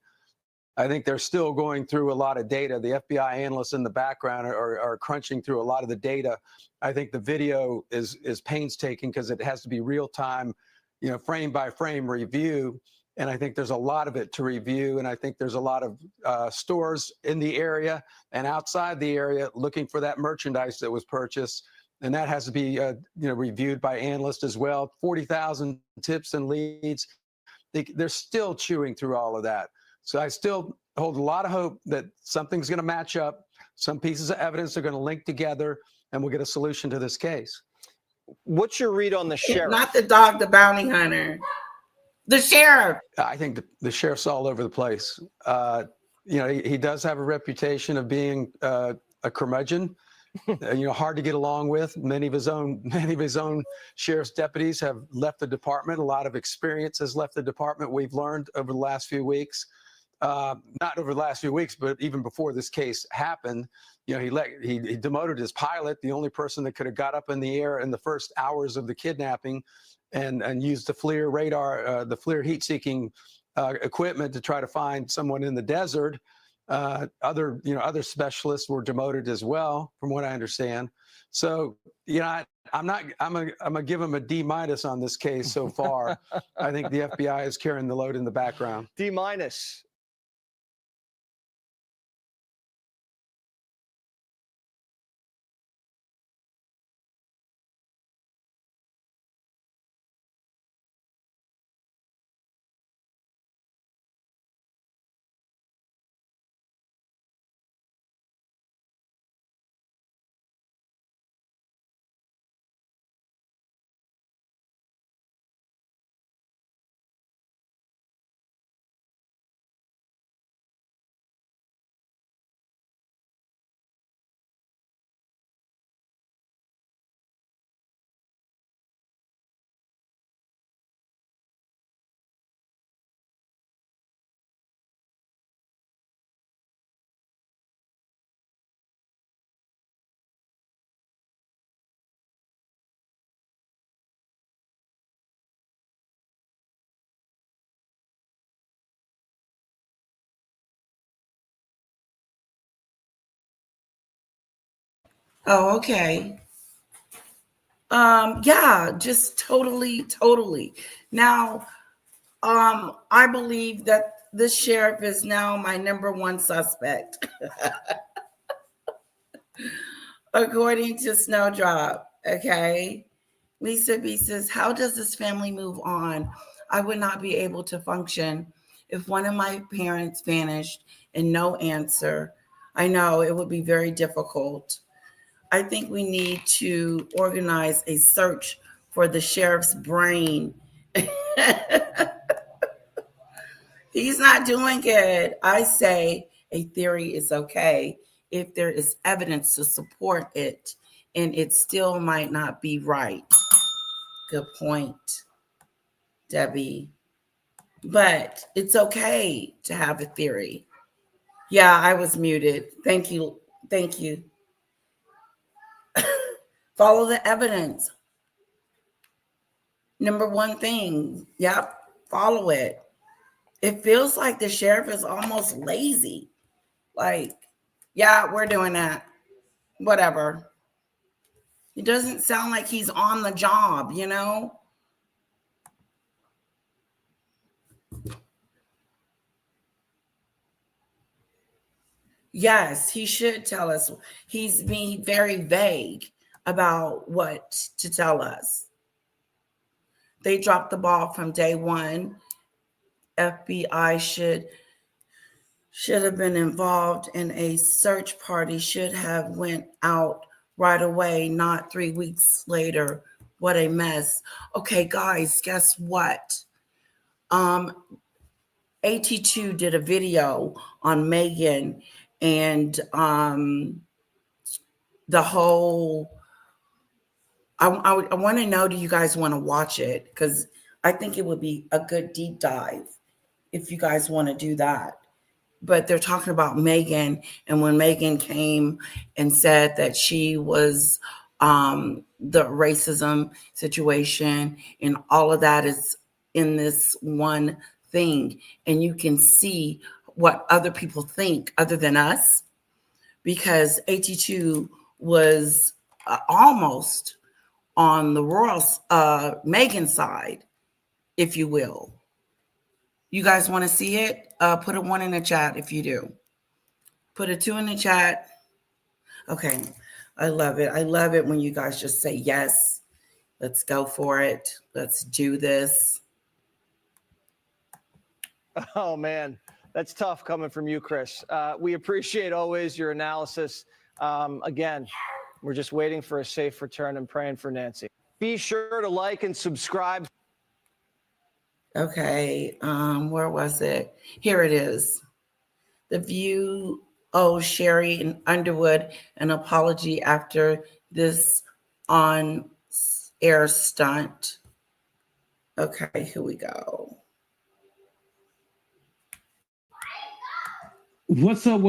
Speaker 14: I think they're still going through a lot of data. The FBI analysts in the background are crunching through a lot of the data. I think the video is painstaking because it has to be real time, you know, frame by frame review. And I think there's a lot of it to review. And I think there's a lot of stores in the area and outside the area looking for that merchandise that was purchased. And that has to be, you know, reviewed by analysts as well. 40,000 tips and leads. They're still chewing through all of that. So I still hold a lot of hope that something's going to match up. Some pieces of evidence are going to link together, and we'll get a solution to this case.
Speaker 9: What's your read on the sheriff?
Speaker 1: Not the dog, the bounty hunter. The sheriff.
Speaker 14: I think the sheriff's all over the place. You know, he does have a reputation of being a curmudgeon. You know, hard to get along with. Many of his own sheriff's deputies have left the department. A lot of experience has left the department. We've learned over the last few weeks, not over the last few weeks, but even before this case happened. You know, he demoted his pilot, the only person that could have got up in the air in the first hours of the kidnapping, and used the FLIR radar, the FLIR heat-seeking equipment to try to find someone in the desert. Other specialists were demoted as well, from what I understand. So, I'm gonna give them a D- on this case so far. I think the FBI is carrying the load in the background.
Speaker 9: D-.
Speaker 1: Oh, okay. Yeah, just totally. Now, I believe that this sheriff is now my number one suspect, according to Snowdrop. Okay. Lisa B says, how does this family move on? I would not be able to function if one of my parents vanished and no answer. I know it would be very difficult. I think we need to organize a search for the sheriff's brain. He's not doing good. I say a theory is okay if there is evidence to support it, and it still might not be right. Good point, Debbie. But it's okay to have a theory. Yeah, I was muted. Thank you. Thank you. Follow the evidence. Number one thing. Yep, follow it. It feels like the sheriff is almost lazy. Like, yeah, we're doing that. Whatever. It doesn't sound like he's on the job, you know? Yes, he should tell us. He's being very vague about what to tell us. They dropped the ball from day one. FBI should have been involved in a search party, should have went out right away, not 3 weeks later. What a mess. Okay, guys, guess what? AT2 did a video on Meghan and the whole. I want to know, do you guys want to watch it? Because I think it would be a good deep dive if you guys want to do that. But they're talking about Meghan, and when Meghan came and said that she was the racism situation, and all of that is in this one thing, and you can see what other people think other than us, because AT2 was almost on the royal Meghan side, if you will. You guys want to see it? Put a 1 in the chat if you do. Put a 2 in the chat. Okay. I love it. I love it when you guys just say yes. Let's go for it. Let's do this.
Speaker 9: Oh, man. That's tough coming from you, Chris. We appreciate always your analysis. Again, we're just waiting for a safe return and praying for Nancy. Be sure to like and subscribe.
Speaker 1: Okay, where was it? Here it is. The View owes Sherry and Underwood an apology after this on-air stunt. Okay, here we go.
Speaker 15: What's up,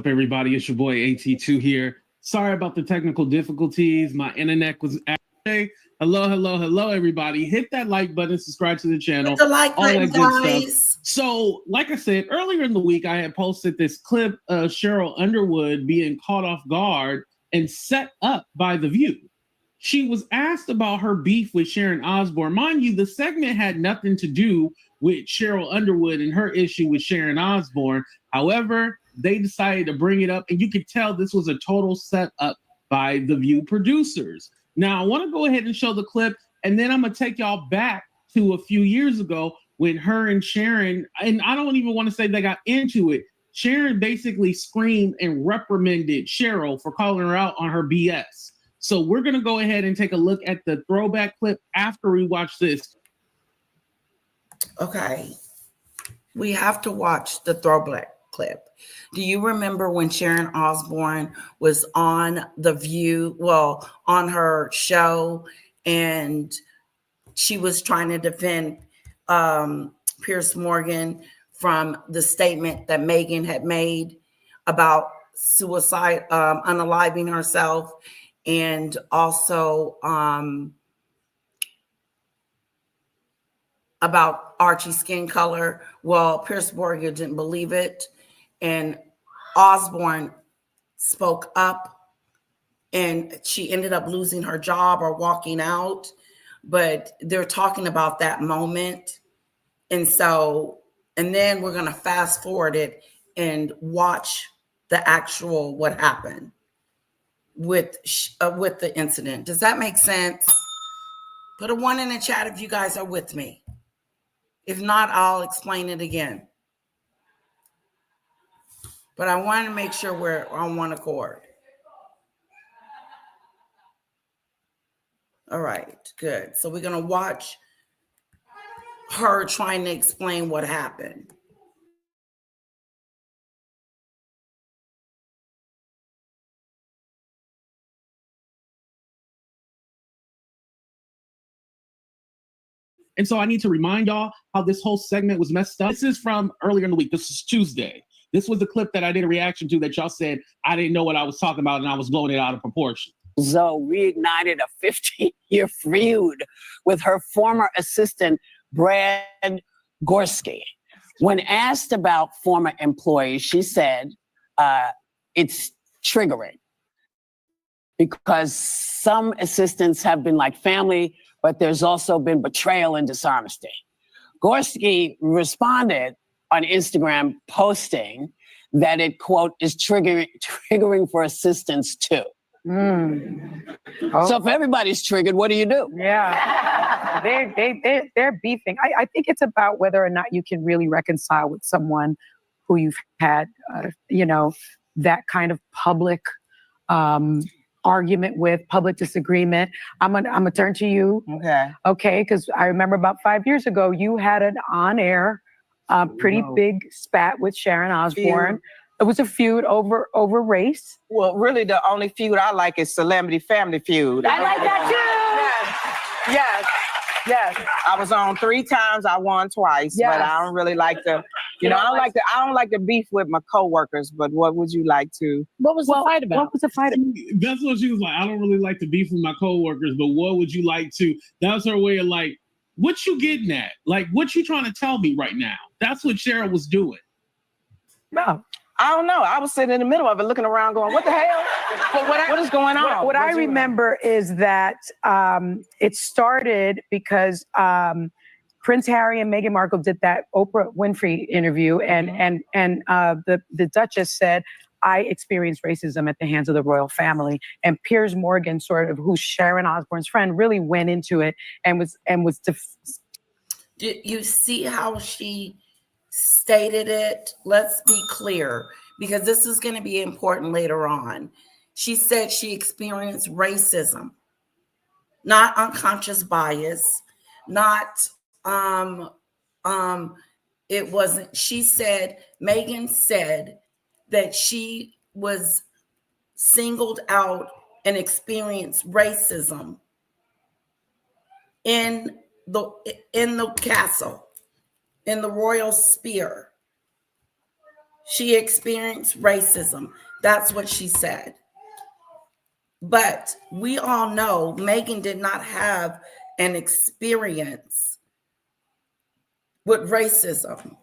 Speaker 15: everybody? It's your boy AT2 here. Sorry about the technical difficulties. My internet was Hello, everybody. Hit that like button, subscribe to the channel.
Speaker 1: Hit the like
Speaker 15: all
Speaker 1: button,
Speaker 15: that good
Speaker 1: guys.
Speaker 15: stuff. So, like I said, earlier in the week, I had posted this clip of Cheryl Underwood being caught off guard and set up by The View. She was asked about her beef with Sharon Osbourne. Mind you, the segment had nothing to do with Cheryl Underwood and her issue with Sharon Osbourne. However, they decided to bring it up, and you could tell this was a total setup by The View producers. Now, I want to go ahead and show the clip, and then I'm going to take y'all back to a few years ago when her and Sharon, and I don't even want to say they got into it. Sharon basically screamed and reprimanded Cheryl for calling her out on her BS. So we're going to go ahead and take a look at the throwback clip after we watch this.
Speaker 1: Okay. We have to watch the throwback clip. Do you remember when Sharon Osbourne was on The View, well, on her show, and she was trying to defend Piers Morgan from the statement that Meghan had made about suicide, unaliving herself, and also about Archie's skin color? Well, Piers Morgan didn't believe it, and Osbourne spoke up, and she ended up losing her job or walking out. But they're talking about that moment. And so, and then we're going to fast forward it and watch the actual what happened with the incident. Does that make sense? Put a 1 in the chat if you guys are with me. If not, I'll explain it again. But I want to make sure we're on one accord. All right, good. So we're going to watch her trying to explain what happened.
Speaker 15: And so I need to remind y'all how this whole segment was messed up. This is from earlier in the week. This is Tuesday. This was the clip that I did a reaction to that y'all said I didn't know what I was talking about and I was blowing it out of proportion.
Speaker 16: Zoe reignited a 15-year feud with her former assistant, Brad Gorski. When asked about former employees, she said it's triggering because some assistants have been like family, but there's also been betrayal and dishonesty. Gorski responded on Instagram posting that it, quote, is triggering for assistants too.
Speaker 17: Oh.
Speaker 16: So if everybody's triggered, what do you do?
Speaker 17: Yeah, they're beefing. I think it's about whether or not you can really reconcile with someone who you've had, that kind of public argument with, public disagreement. I'm gonna turn to you. Okay, because I remember about 5 years ago, you had an on-air, pretty big spat with Sharon Osbourne.
Speaker 18: Feud.
Speaker 17: It was a feud over race.
Speaker 18: Well, really, the only feud I like is Celebrity Family Feud.
Speaker 17: I like that too. Yes.
Speaker 18: I was on 3 times. I won twice, but I don't really like to. I don't like to beef with my coworkers. But what would you like to?
Speaker 17: What was the fight about? What was the fight about?
Speaker 15: That's what she was like. I don't really like to beef with my coworkers, but what would you like to? That was her way of like, what you getting at? Like, what you trying to tell me right now? That's what Cheryl was doing.
Speaker 17: No.
Speaker 18: I don't know. I was sitting in the middle of it looking around going, what the hell? What is going on?
Speaker 17: What I remember is that it started because Prince Harry and Meghan Markle did that Oprah Winfrey interview, and the Duchess said, I experienced racism at the hands of the royal family. And Piers Morgan, sort of, who's Sharon Osbourne's friend, really went into it and was.
Speaker 1: Did you see how she stated it? Let's be clear, because this is going to be important later on. She said she experienced racism, not unconscious bias, not it wasn't. She said, Meghan said that she was singled out and experienced racism in the castle, in the royal sphere. She experienced racism. That's what she said. But we all know Meghan did not have an experience with racism.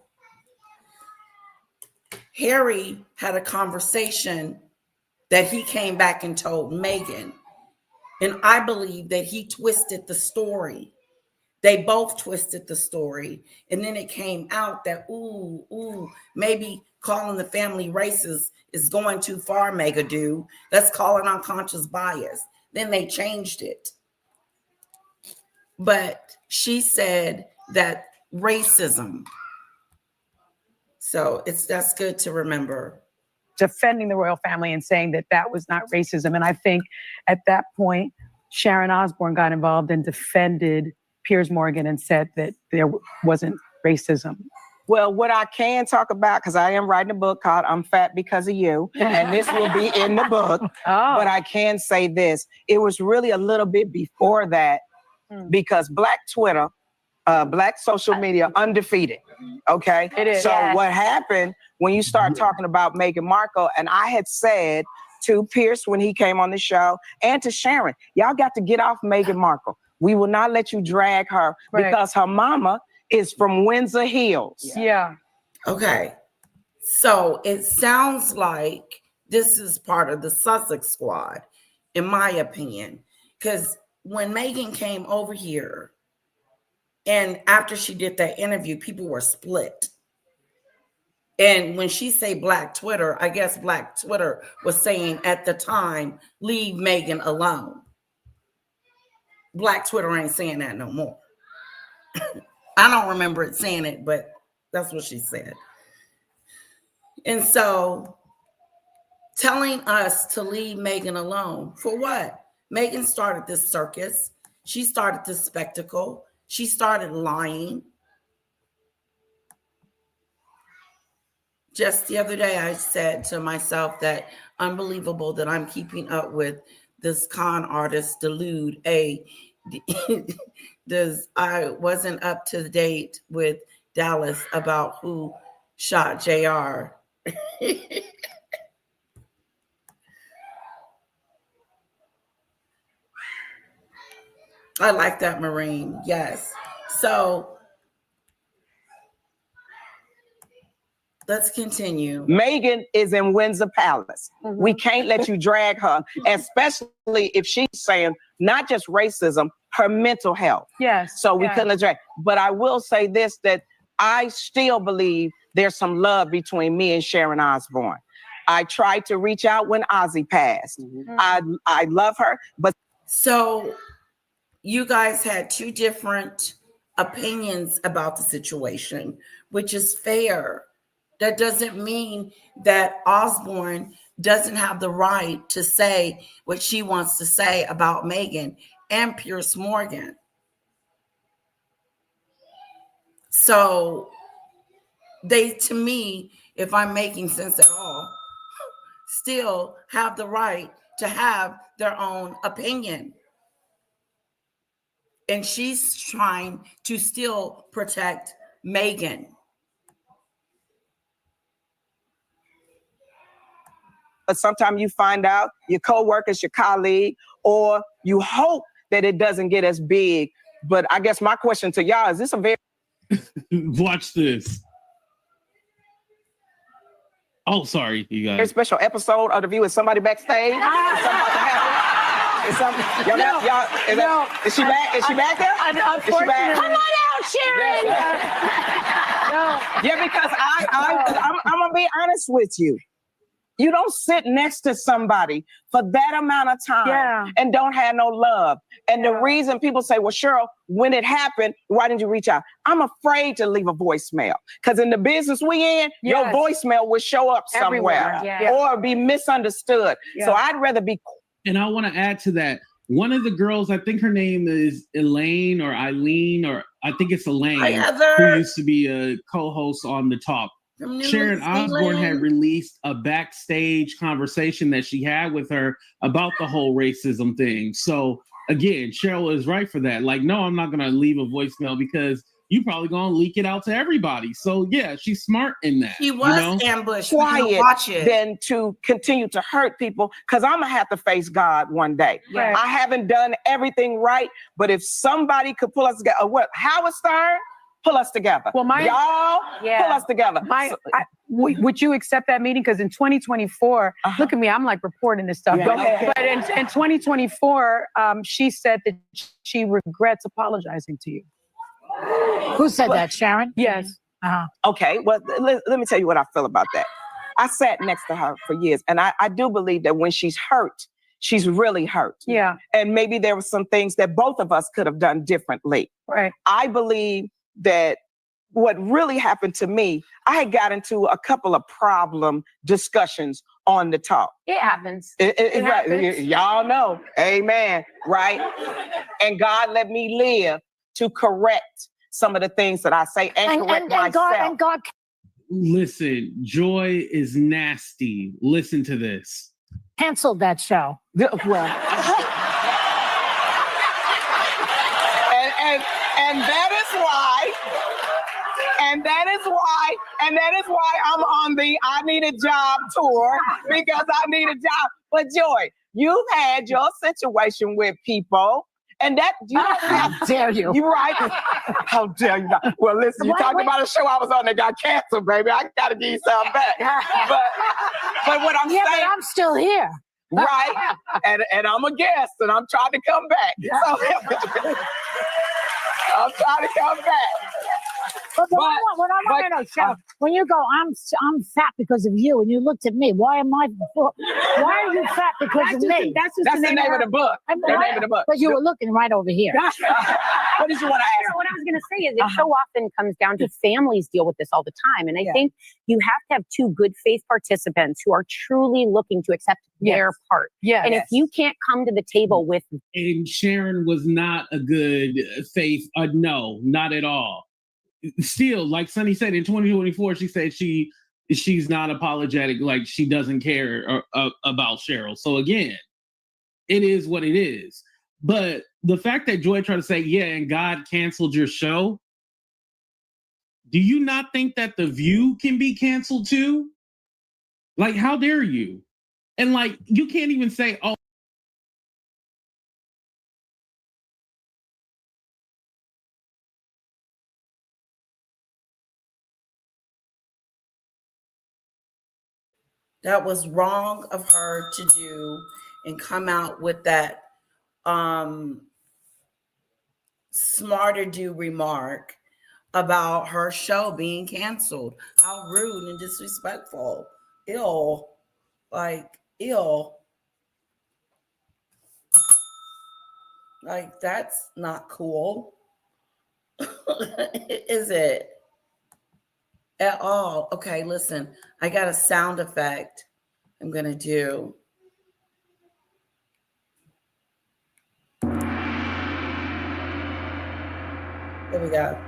Speaker 1: Harry had a conversation that he came back and told Meghan. And I believe that he twisted the story. They both twisted the story. And then it came out that, maybe calling the family racist is going too far, Meghan. Let's call it unconscious bias. Then they changed it. But she said that racism. So that's good to remember.
Speaker 17: Defending the royal family and saying that that was not racism. And I think at that point, Sharon Osbourne got involved and defended Piers Morgan and said that there wasn't racism.
Speaker 18: Well, what I can talk about, because I am writing a book called I'm Fat Because of You, and this will be in the book, but I can say this. It was really a little bit before that, because Black Twitter, Black social media, undefeated, okay?
Speaker 17: It is.
Speaker 18: So
Speaker 17: Yes.
Speaker 18: what happened when you start talking about Meghan Markle, and I had said to Pierce when he came on the show, and to Sharon, y'all got to get off Meghan Markle. We will not let you drag her because her mama is from Windsor Hills.
Speaker 17: Yeah.
Speaker 1: Okay. So it sounds like this is part of the Sussex squad, in my opinion. Because when Meghan came over here, and after she did that interview, people were split. And when she say Black Twitter, I guess Black Twitter was saying at the time, leave Meghan alone. Black Twitter ain't saying that no more. I don't remember it saying it, but that's what she said. And so telling us to leave Meghan alone, for what? Meghan started this circus. She started this spectacle. She started lying. Just the other day, I said to myself that unbelievable that I'm keeping up with this con artist delude. I wasn't up to date with Dallas about who shot JR. I like that, Marine. Yes. So let's continue.
Speaker 18: Meghan is in Windsor Palace. We can't let you drag her, especially if she's saying not just racism, her mental health.
Speaker 17: Yes.
Speaker 18: So we couldn't let drag. But I will say this, that I still believe there's some love between me and Sharon Osbourne. I tried to reach out when Ozzy passed. I love her, but
Speaker 1: so you guys had two different opinions about the situation, which is fair. That doesn't mean that Osbourne doesn't have the right to say what she wants to say about Meghan and Piers Morgan. So they, to me, if I'm making sense at all, still have the right to have their own opinion. And she's trying to still protect Meghan.
Speaker 18: But sometimes you find out your coworkers, your colleague, or you hope that it doesn't get as big. But I guess my question to y'all is this a very
Speaker 15: watch this. Oh, sorry, you guys.
Speaker 18: very special episode of The View? Is somebody backstage? Is something about to happen? Is something? Is she back? Is she back there? Is she back?
Speaker 11: Come on out, Sharon.
Speaker 18: Yeah, because I'm gonna be honest with you. You don't sit next to somebody for that amount of time and don't have no love. And the reason people say, well, Cheryl, when it happened, why didn't you reach out? I'm afraid to leave a voicemail because in the business we in, your voicemail will show up somewhere or be misunderstood. So I'd rather be.
Speaker 15: And I want to add to that. One of the girls, I think her name is Elaine or Eileen, or I think it's Elaine, who used to be a co-host on The Talk. Sharon Osbourne had released a backstage conversation that she had with her about the whole racism thing. So again, Cheryl is right for that. Like, no, I'm not going to leave a voicemail because you probably gonna leak it out to everybody. So yeah, she's smart in that.
Speaker 1: He was ambushed. We
Speaker 18: Quiet
Speaker 1: can watch it.
Speaker 18: than to continue to hurt people, because I'm gonna have to face God one day.
Speaker 17: Right.
Speaker 18: I haven't done everything right, but if somebody could pull us together, what Howard Stern, pull us together.
Speaker 17: Well,
Speaker 18: y'all pull us together.
Speaker 17: Would you accept that meeting? Because in 2024, look at me, I'm like reporting this stuff.
Speaker 18: Yeah. Go ahead.
Speaker 17: But in 2024, she said that she regrets apologizing to you.
Speaker 19: Who said that, Sharon?
Speaker 17: Yes.
Speaker 18: Okay, well, let me tell you what I feel about that. I sat next to her for years, and I do believe that when she's hurt, she's really hurt.
Speaker 17: Yeah.
Speaker 18: And maybe there were some things that both of us could have done differently.
Speaker 17: Right.
Speaker 18: I believe that what really happened to me, I had got into a couple of problem discussions on the talk.
Speaker 19: It happens.
Speaker 18: It
Speaker 19: happens.
Speaker 18: Right. Y'all know. Amen. Right? And God let me live to correct some of the things that I say and correct myself.
Speaker 19: God.
Speaker 15: Listen, Joy is nasty. Listen to this.
Speaker 19: Canceled that show.
Speaker 18: Well, and that is why I'm on the I Need a Job tour, because I need a job. But Joy, you've had your situation with people, and that you don't have.
Speaker 19: How dare you?
Speaker 18: You're right. How dare you not? Well, listen, you talked about a show I was on that got canceled, baby. I got to give you something back. But what I'm saying,
Speaker 19: but I'm still here.
Speaker 18: Right? And I'm a guest, and I'm trying to come back. So, I'm trying to come back.
Speaker 19: But what I want to know, Cheryl, when you go, I'm fat because of you, and you looked at me, why are you fat because of me?
Speaker 18: That's the name of the book. The name of the book.
Speaker 19: But you were looking right over here.
Speaker 18: What did you want to ask?
Speaker 20: What I was going to say is it so often comes down to families deal with this all the time. And I think you have to have two good faith participants who are truly looking to accept their part.
Speaker 17: Yeah.
Speaker 20: And if you can't come to the table with...
Speaker 15: And Sharon was not a good faith. No, not at all. Still, like Sunny said, in 2024, she said she's not apologetic, like she doesn't care about Cheryl. So again, it is what it is. But the fact that Joy tried to say, yeah, and God canceled your show, do you not think that The View can be canceled too? Like, how dare you? And like, you can't even say, oh,
Speaker 1: that was wrong of her to do and come out with that smarter do remark about her show being canceled. How rude and disrespectful. Ill. Like, ill. Like, that's not cool. Is it? At all. Okay, listen, I got a sound effect I'm going to do. There we go.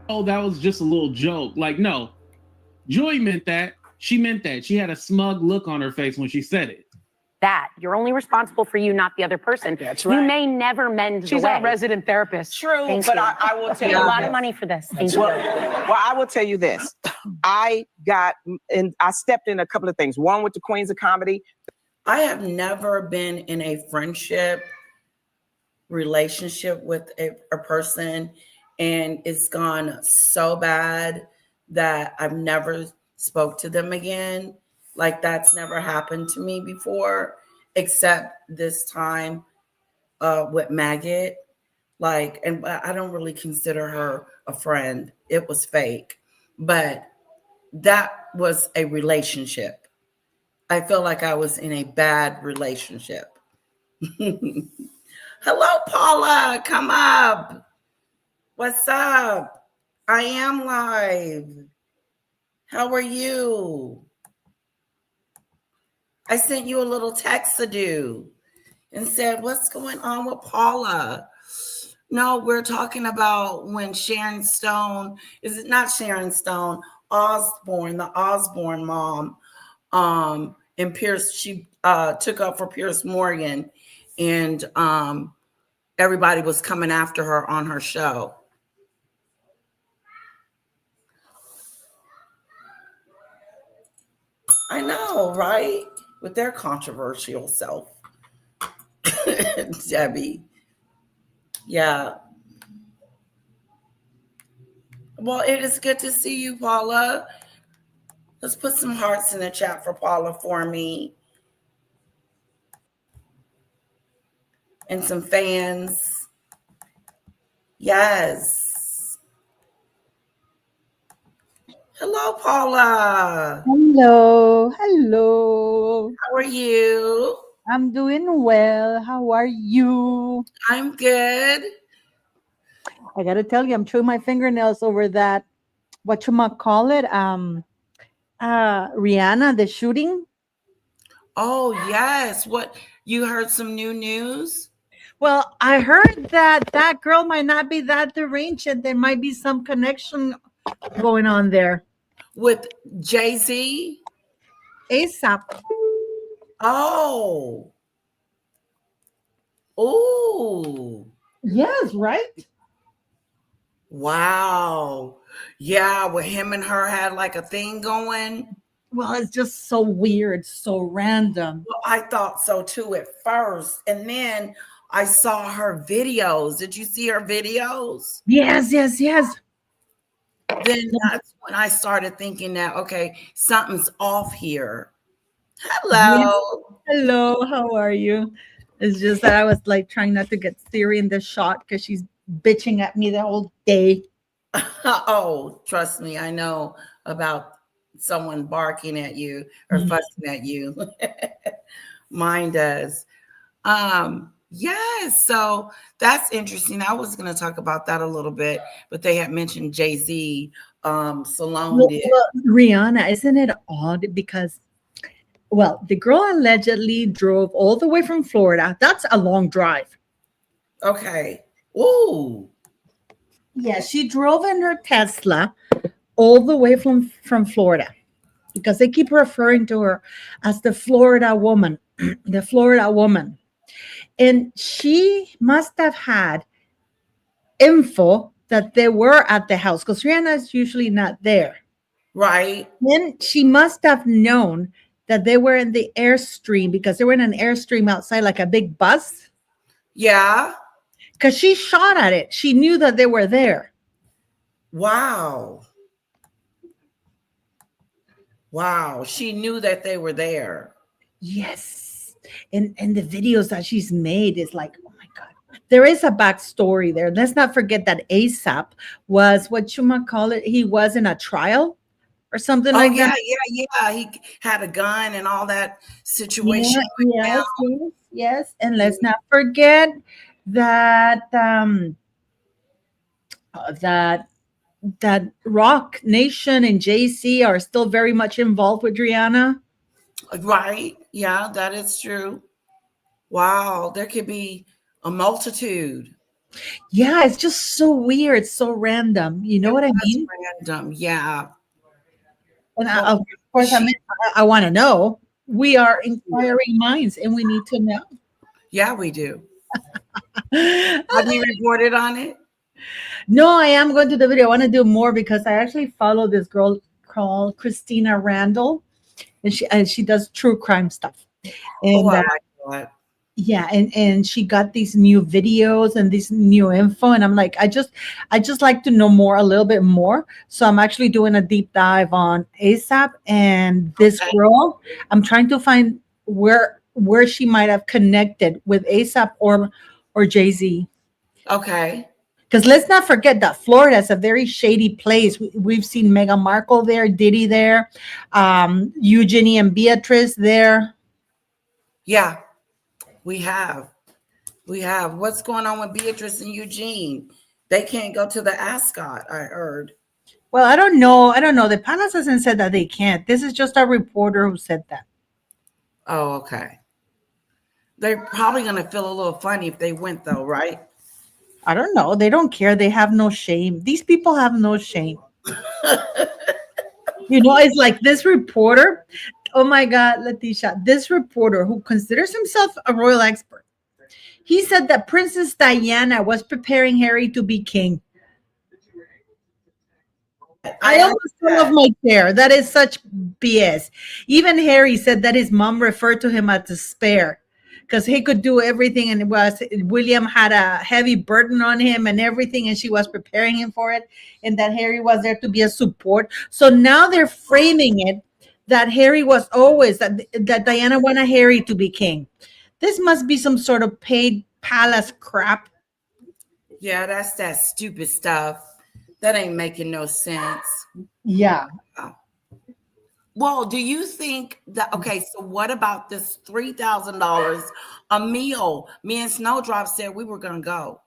Speaker 15: Oh, that was just a little joke. Like, no, Joy meant that. She meant that. She had a smug look on her face when she said it.
Speaker 20: That you're only responsible for you, not the other person.
Speaker 18: That's right.
Speaker 20: You may never mend
Speaker 17: She's
Speaker 20: the way.
Speaker 17: our resident therapist.
Speaker 18: True,
Speaker 20: Thank
Speaker 18: but
Speaker 20: you.
Speaker 18: I will tell
Speaker 20: Paid
Speaker 18: you
Speaker 20: a lot
Speaker 18: this.
Speaker 20: of money for this. Thank you.
Speaker 18: Well, I will tell you this. I stepped in a couple of things. One with the Queens of Comedy.
Speaker 1: I have never been in a friendship relationship with a person, and it's gone so bad that I've never spoke to them again. Like, that's never happened to me before, except this time with Maggot. Like, and I don't really consider her a friend. It was fake. But that was a relationship. I feel like I was in a bad relationship. Hello, Paula. Come up. What's up? I am live. How are you? I sent you a little text to do and said, what's going on with Paula? No, we're talking about when Sharon Stone, is it not Sharon Stone, Osborne, the Osborne mom, and Pierce, she took up for Pierce Morgan. And everybody was coming after her on her show. I know, right? With their controversial self. Debbie. Yeah. Well, it is good to see you, Paula. Let's put some hearts in the chat for Paula for me. And some fans. Yes. Hello, Paula.
Speaker 21: Hello. Hello.
Speaker 1: How are you?
Speaker 21: I'm doing well. How are you?
Speaker 1: I'm good.
Speaker 21: I got to tell you, I'm chewing my fingernails over that, whatchamacallit, Rihanna, the shooting.
Speaker 1: Oh, yes. What, you heard some new news?
Speaker 21: Well, I heard that that girl might not be that deranged and there might be some connection going on there.
Speaker 1: With Jay-Z?
Speaker 21: ASAP.
Speaker 1: Oh. Oh.
Speaker 21: Yes, right?
Speaker 1: Wow. Yeah, with him and her had like a thing going.
Speaker 21: Well, it's just so weird, so random.
Speaker 1: Well, I thought so too at first. And then I saw her videos. Did you see her videos?
Speaker 21: Yes, yes, yes.
Speaker 1: Then that's when I started thinking that, okay, something's off here. Hello.
Speaker 21: Yes. Hello, how are you? It's just that I was like trying not to get Siri in the shot because she's bitching at me the whole day.
Speaker 1: Oh, trust me, I know about someone barking at you or fussing at you. Mine does. Yes, so that's interesting. I was going to talk about that a little bit, but they had mentioned Jay-Z. Salone did.
Speaker 21: Well, Rihanna, isn't it odd? Because, well, the girl allegedly drove all the way from Florida. That's a long drive.
Speaker 1: Okay. Ooh.
Speaker 21: Yeah, she drove in her Tesla all the way from Florida because they keep referring to her as the Florida woman, the Florida woman. And she must have had info that they were at the house because Rihanna is usually not there.
Speaker 1: Right.
Speaker 21: Then she must have known that they were in the Airstream because they were in an Airstream outside, like a big bus.
Speaker 1: Yeah.
Speaker 21: Because she shot at it. She knew that they were there.
Speaker 1: Wow. Wow. She knew that they were there.
Speaker 21: Yes. And the videos that she's made is like, oh my God. There is a backstory there. Let's not forget that ASAP was he was in a trial or something like that.
Speaker 1: Yeah. He had a gun and all that situation.
Speaker 21: Yes. And let's not forget that that Rock Nation and Jay-Z are still very much involved with Rihanna.
Speaker 1: Right. Yeah, that is true. Wow. There could be a multitude.
Speaker 21: Yeah, it's just so weird, so random. You know what I mean?
Speaker 1: Random. Yeah.
Speaker 21: And of course, I want to know. We are inquiring minds and we need to know.
Speaker 1: Yeah, we do. Have you reported on it?
Speaker 21: No, I am going to the video. I want to do more because I actually follow this girl called Christina Randall, and she does true crime stuff. And
Speaker 1: I like that.
Speaker 21: yeah, and she got these new videos and this new info, and I'm like, I just like to know more, a little bit more. So I'm actually doing a deep dive on ASAP and this girl. I'm trying to find where she might have connected with ASAP or Jay-Z.
Speaker 1: Okay.
Speaker 21: Because let's not forget that Florida is a very shady place. We've seen Meghan Markle there, Diddy there, Eugenie and Beatrice there.
Speaker 1: Yeah, we have. What's going on with Beatrice and Eugene? They can't go to the Ascot, I heard.
Speaker 21: Well, I don't know. The palace hasn't said that they can't. This is just a reporter who said that.
Speaker 1: Oh, okay. They're probably going to feel a little funny if they went, though, right?
Speaker 21: I don't know. They don't care. They have no shame. These people have no shame. It's like this reporter. Oh my God, Leticia, this reporter who considers himself a royal expert. He said that Princess Diana was preparing Harry to be king. I almost fell off my chair. That is such BS. Even Harry said that his mom referred to him as a spare because he could do everything, and William had a heavy burden on him and everything, and she was preparing him for it, and that Harry was there to be a support. So now they're framing it that Harry was always that Diana wanted Harry to be king. This must be some sort of paid palace crap.
Speaker 1: Yeah, that's that stupid stuff. That ain't making no sense.
Speaker 21: Yeah.
Speaker 1: Well, do you think that, okay, so what about this $3,000 a meal? Me and Snowdrop said we were going to go.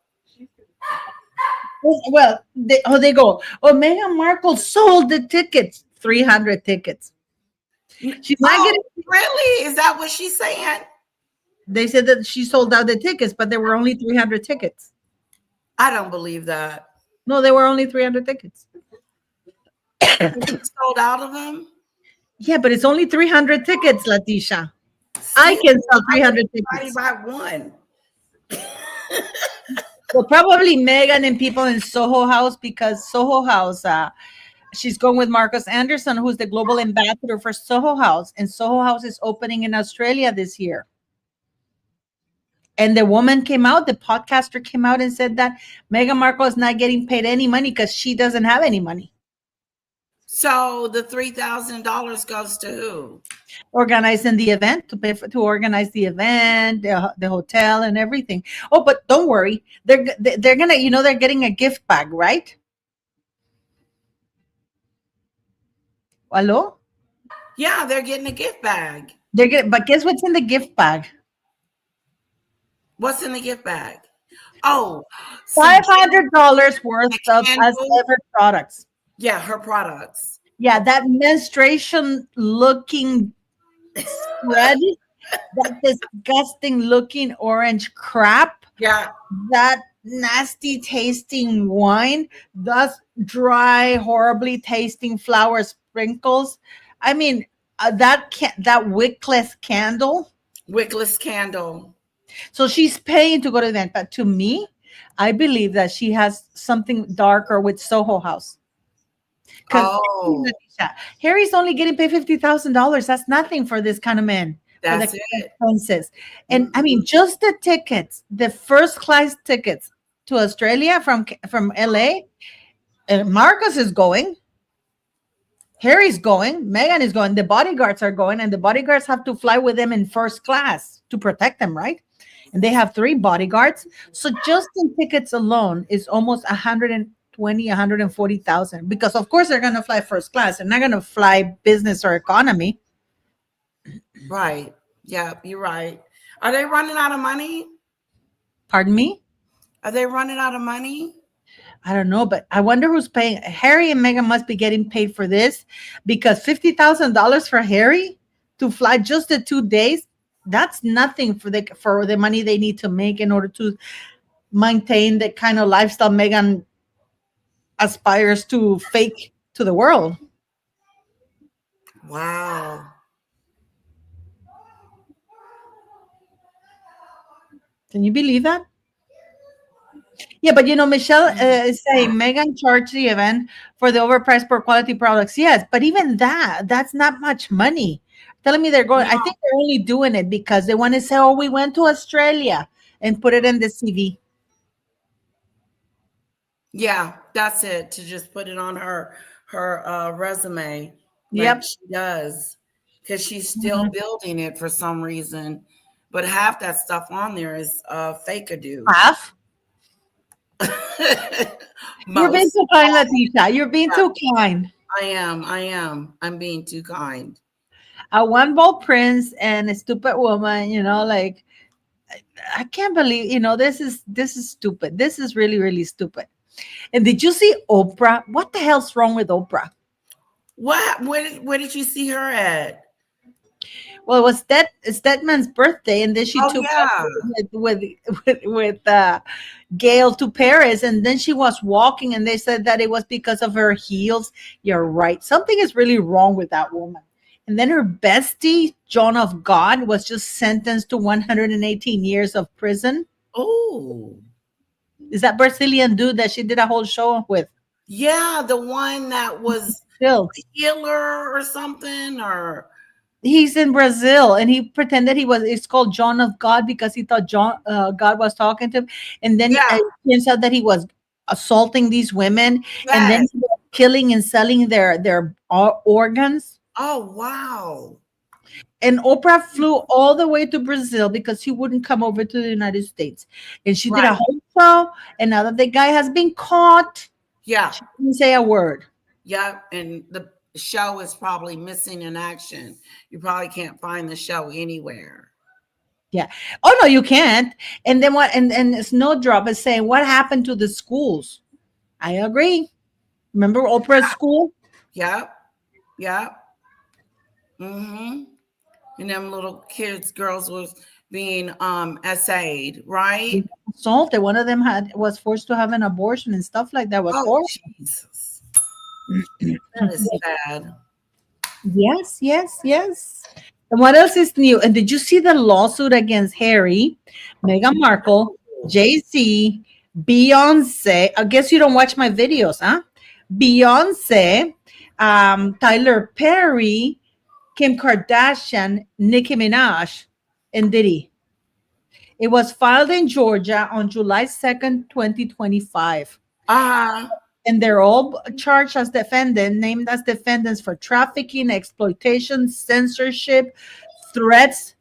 Speaker 21: Well, they go, oh, Meghan Markle sold the tickets, 300 tickets. She's not getting.
Speaker 1: Really? Is that what she's saying?
Speaker 21: They said that she sold out the tickets, but there were only 300 tickets.
Speaker 1: I don't believe that.
Speaker 21: No, there were only 300 tickets.
Speaker 1: Sold out of them?
Speaker 21: Yeah, but it's only 300 tickets, Leticia. I can sell 300 tickets.
Speaker 1: By one.
Speaker 21: Well, probably Meghan and people in Soho House, because Soho House, she's going with Marcus Anderson, who's the global ambassador for Soho House. And Soho House is opening in Australia this year. And the woman came out, the podcaster came out and said that Meghan Markle is not getting paid any money because she doesn't have any money.
Speaker 1: So the $3,000 goes to who?
Speaker 21: Organizing the event, to organize the event, the hotel and everything. Oh, but don't worry. They're gonna, they're getting a gift bag, right? Hello?
Speaker 1: Yeah, they're getting a gift bag.
Speaker 21: But guess what's in the gift bag?
Speaker 1: What's in the gift bag? Oh,
Speaker 21: $500 worth of as ever products.
Speaker 1: Yeah, her products.
Speaker 21: Yeah, that menstruation looking spread, that disgusting looking orange crap.
Speaker 1: Yeah.
Speaker 21: That nasty tasting wine, those dry, horribly tasting flower sprinkles. I mean, that wickless candle.
Speaker 1: Wickless candle.
Speaker 21: So she's paying to go to the event. But to me, I believe that she has something darker with Soho House.
Speaker 1: Oh.
Speaker 21: Harry's only getting paid $50,000. That's nothing for this kind of man.
Speaker 1: That's
Speaker 21: it.
Speaker 1: Expenses.
Speaker 21: And I mean, just the tickets, the first class tickets to Australia from LA. Marcus is going. Harry's going. Meghan is going. The bodyguards are going, and the bodyguards have to fly with them in first class to protect them, right? And they have 3 bodyguards. So just in tickets alone is almost 140,000, because of course they're going to fly first class. They're not going to fly business or economy.
Speaker 1: Right. Yeah, you're right. Are they running out of money?
Speaker 21: Pardon me?
Speaker 1: Are they running out of money?
Speaker 21: I don't know, but I wonder who's paying. Harry and Meghan must be getting paid for this, because $50,000 for Harry to fly just the 2 days, that's nothing for the money they need to make in order to maintain the kind of lifestyle Meghan aspires to fake to the world.
Speaker 1: Wow.
Speaker 21: Can you believe that? Yeah, but Michelle is saying Meghan charged the event for the overpriced poor quality products. Yes, but even that's not much money. Telling me they're going, I think they're only doing it because they want to say, oh, we went to Australia and put it in the CV.
Speaker 1: Yeah, that's it. To just put it on her resume.
Speaker 21: Yep.
Speaker 1: Like she does. Because she's still building it for some reason. But half that stuff on there is fake-a-do.
Speaker 21: Half? You're being too kind, Leticia. You're being too kind.
Speaker 1: I am. I'm being too kind.
Speaker 21: A one-ball prince and a stupid woman, like, I can't believe, this is stupid. This is really, really stupid. And did you see Oprah? What the hell's wrong with Oprah?
Speaker 1: What? Where did you see her at?
Speaker 21: Well, it was Stedman's birthday, and then she took with Gail to Paris, and then she was walking, and they said that it was because of her heels. You're right. Something is really wrong with that woman. And then her bestie, John of God, was just sentenced to 118 years of prison.
Speaker 1: Oh,
Speaker 21: Is that Brazilian dude that she did a whole show with?
Speaker 1: yeah, the one that was
Speaker 21: Still,
Speaker 1: a healer or something, or
Speaker 21: he's in Brazil and he pretended he was. It's called John of God because he thought God was talking to him, and then
Speaker 1: yeah,
Speaker 21: it turns out that he was assaulting these women, and then
Speaker 1: yes.
Speaker 21: he was killing and selling their organs.
Speaker 1: Oh, wow.
Speaker 21: And Oprah flew all the way to Brazil because he wouldn't come over to the United States. And she did a
Speaker 1: Right.
Speaker 21: whole show. And now that the guy has been caught,
Speaker 1: Yeah,
Speaker 21: she didn't say a word.
Speaker 1: yeah, and the show is probably missing in action. You probably can't find the show anywhere.
Speaker 21: Yeah. Oh no, you can't. And then what? And Snowdrop is saying, what happened to the schools? I agree. Remember Oprah's school?
Speaker 1: Yep, yep. Mm-hmm. And them little kids, girls was being essayed, right?
Speaker 21: Assaulted. One of them was forced to have an abortion and stuff like that. Was
Speaker 1: Oh,
Speaker 21: horrible.
Speaker 1: Jesus. That is sad.
Speaker 21: Yes, yes, yes. And what else is new? And did you see the lawsuit against Harry, Meghan Markle, Jay-Z, Beyonce? I guess you don't watch my videos, huh? Beyonce, Tyler Perry, Kim Kardashian, Nicki Minaj, and Diddy. It was filed in Georgia on July 2nd, 2025. And they're all charged as named as defendants for trafficking, exploitation, censorship, threats.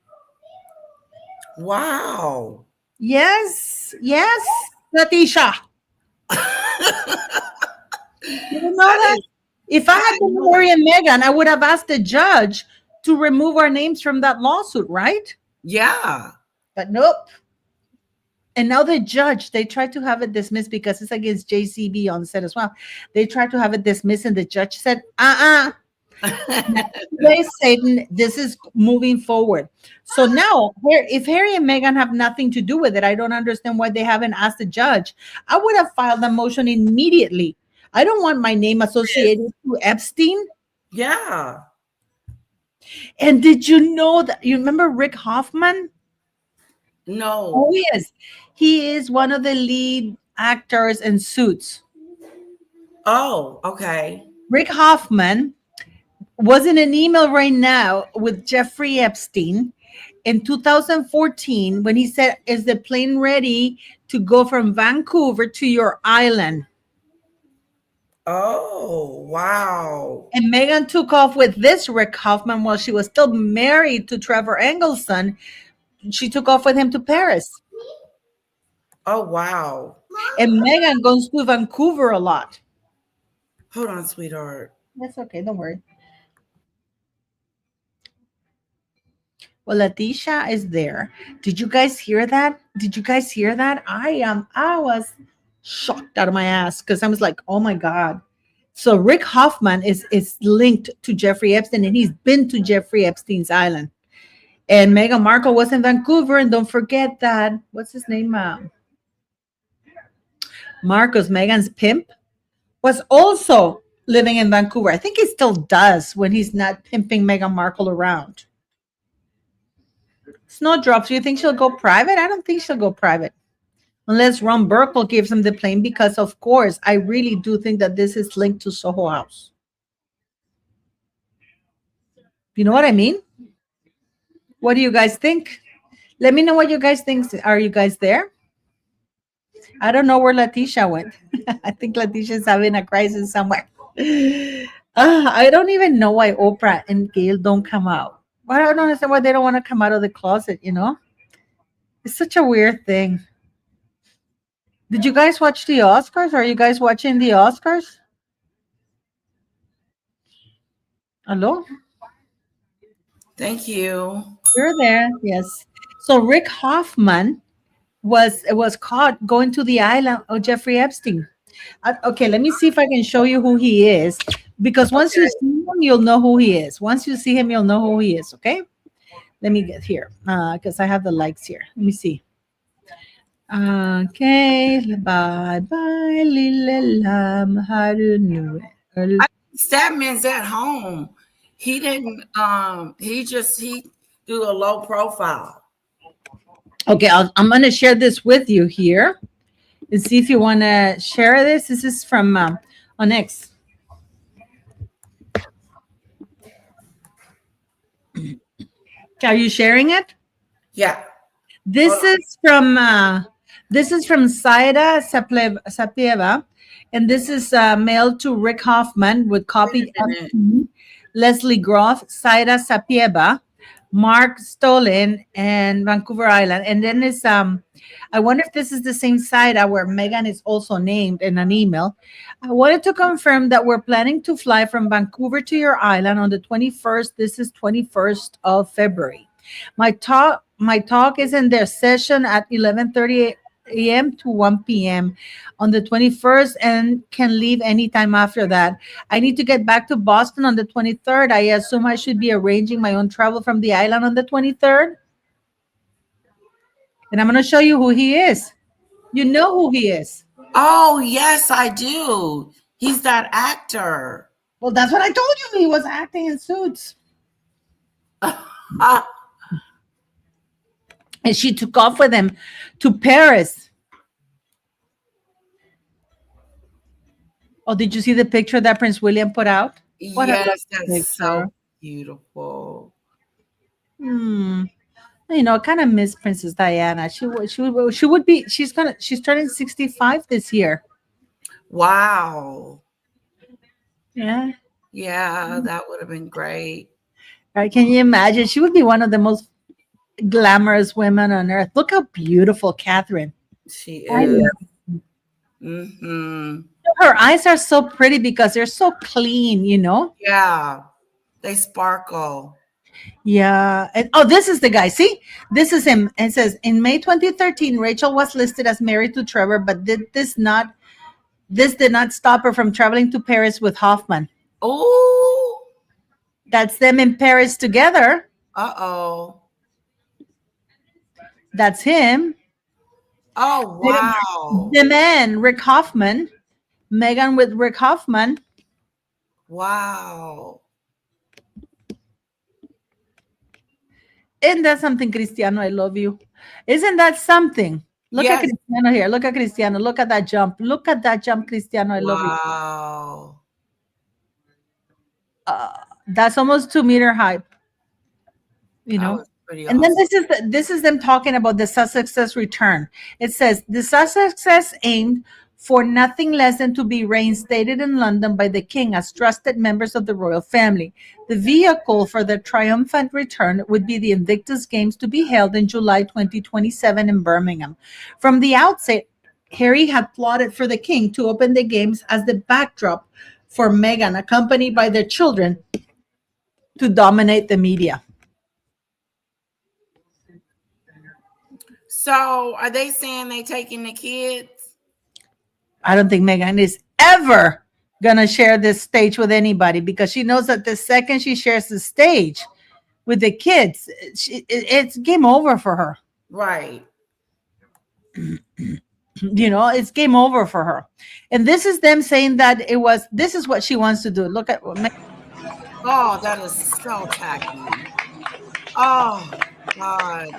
Speaker 1: Wow.
Speaker 21: Yes, yes, Latisha. You know that? If I had been Harry and Meghan, I would have asked the judge to remove our names from that lawsuit, right?
Speaker 1: Yeah.
Speaker 21: But nope. And now the judge, they tried to have it dismissed because it's against JCB on set as well. They tried to have it dismissed, and the judge said, Satan, this is moving forward. So now, if Harry and Meghan have nothing to do with it, I don't understand why they haven't asked the judge. I would have filed a motion immediately. I don't want my name associated to Epstein.
Speaker 1: Yeah.
Speaker 21: And did you know that? You remember Rick Hoffman?
Speaker 1: No.
Speaker 21: Oh, yes. He is one of the lead actors in Suits.
Speaker 1: Oh, okay.
Speaker 21: Rick Hoffman was in an email right now with Jeffrey Epstein in 2014 when he said, is the plane ready to go from Vancouver to your island?
Speaker 1: Oh, wow.
Speaker 21: And Meghan took off with this Rick Hoffman while she was still married to Trevor Engelson. She took off with him to Paris.
Speaker 1: Oh, wow.
Speaker 21: And Meghan goes to Vancouver a lot.
Speaker 1: Hold on, sweetheart.
Speaker 21: That's okay. Don't worry. Well, Leticia is there. Did you guys hear that? Did you guys hear that? I was shocked out of my ass because I was like, oh my God. So Rick Hoffman is linked to Jeffrey Epstein, and he's been to Jeffrey Epstein's island. And Meghan Markle was in Vancouver, and don't forget that, what's his name? Marcus, Meghan's pimp, was also living in Vancouver. I think he still does when he's not pimping Meghan Markle around. Snowdrops, do you think she'll go private? I don't think she'll go private. Unless Ron Burkle gives him the plane, because of course, I really do think that this is linked to Soho House. You know what I mean? What do you guys think? Let me know what you guys think. Are you guys there? I don't know where Leticia went. I think Leticia's having a crisis somewhere. I don't even know why Oprah and Gayle don't come out. I don't understand why they don't want to come out of the closet, you know? It's such a weird thing. Did you guys watch the Oscars? Are you guys watching the Oscars? Hello?
Speaker 1: Thank you.
Speaker 21: You're there, yes. So Rick Hoffman was caught going to the island of Jeffrey Epstein. Okay, let me see if I can show you who he is, because once you see him, you'll know who he is. Once you see him, you'll know who he is. Okay, let me get here because I have the likes here. Let me see. Okay, bye bye, little lamb. How do you know it?
Speaker 1: Statman's at home. He didn't. He do a low profile.
Speaker 21: Okay, I'm going to share this with you here and see if you want to share this. This is from on X. Are you sharing it?
Speaker 1: Yeah.
Speaker 21: This is from Saida Sapieva, and this is mailed to Rick Hoffman with copied Leslie Groff, Saida Sapieva, Mark Stolin, and Vancouver Island. And then it's I wonder if this is the same Saida where Meghan is also named in an email. I wanted to confirm that we're planning to fly from Vancouver to your island on the 21st. This is 21st of February. My talk is in their session at 11:30 a.m. to 1 p.m. on the 21st and can leave anytime after that. I need to get back to Boston on the 23rd. I assume I should be arranging my own travel from the island on the 23rd. And I'm going to show you who he is. You know who he is.
Speaker 1: Oh, yes, I do. He's that actor.
Speaker 21: Well, that's what I told you. He was acting in Suits. And she took off with him to Paris. Oh, did you see the picture that Prince William put out? What
Speaker 1: Yes, that's so beautiful.
Speaker 21: You know, I kind of miss Princess Diana. She's turning 65 this year.
Speaker 1: Wow.
Speaker 21: Yeah.
Speaker 1: Yeah, that would have been great.
Speaker 21: Right? Can you imagine? She would be one of the most glamorous women on earth. Look how beautiful Catherine.
Speaker 1: She is.
Speaker 21: Her eyes are so pretty because they're so clean, you know?
Speaker 1: Yeah. They sparkle.
Speaker 21: Yeah. And this is the guy. See, this is him. It says in May 2013, Rachel was listed as married to Trevor, but this did not stop her from traveling to Paris with Hoffman.
Speaker 1: Oh.
Speaker 21: That's them in Paris together.
Speaker 1: Uh-oh.
Speaker 21: That's him.
Speaker 1: Oh, wow.
Speaker 21: The man, Rick Hoffman. Meghan with Rick Hoffman.
Speaker 1: Wow.
Speaker 21: Isn't that something, Cristiano? I love you. Isn't that something? Look at Cristiano here. Look at Cristiano. Look at that jump. Look at that jump, Cristiano. I love you.
Speaker 1: Wow.
Speaker 21: That's almost 2-meter high. You know? And then this is them talking about the Sussex's return. It says the Sussexes aimed for nothing less than to be reinstated in London by the king as trusted members of the royal family. The vehicle for the triumphant return would be the Invictus Games to be held in July 2027 in Birmingham. From the outset, Harry had plotted for the king to open the games as the backdrop for Meghan, accompanied by their children, to dominate the media.
Speaker 1: So are they saying they taking the kids?
Speaker 21: I don't think Meghan is ever gonna share this stage with anybody because she knows that the second she shares the stage with the kids, it's game over for her.
Speaker 1: Right.
Speaker 21: You know, it's game over for her. And this is them saying that this is what she wants to do. Look at
Speaker 1: Oh, that is so tacky. Oh, God.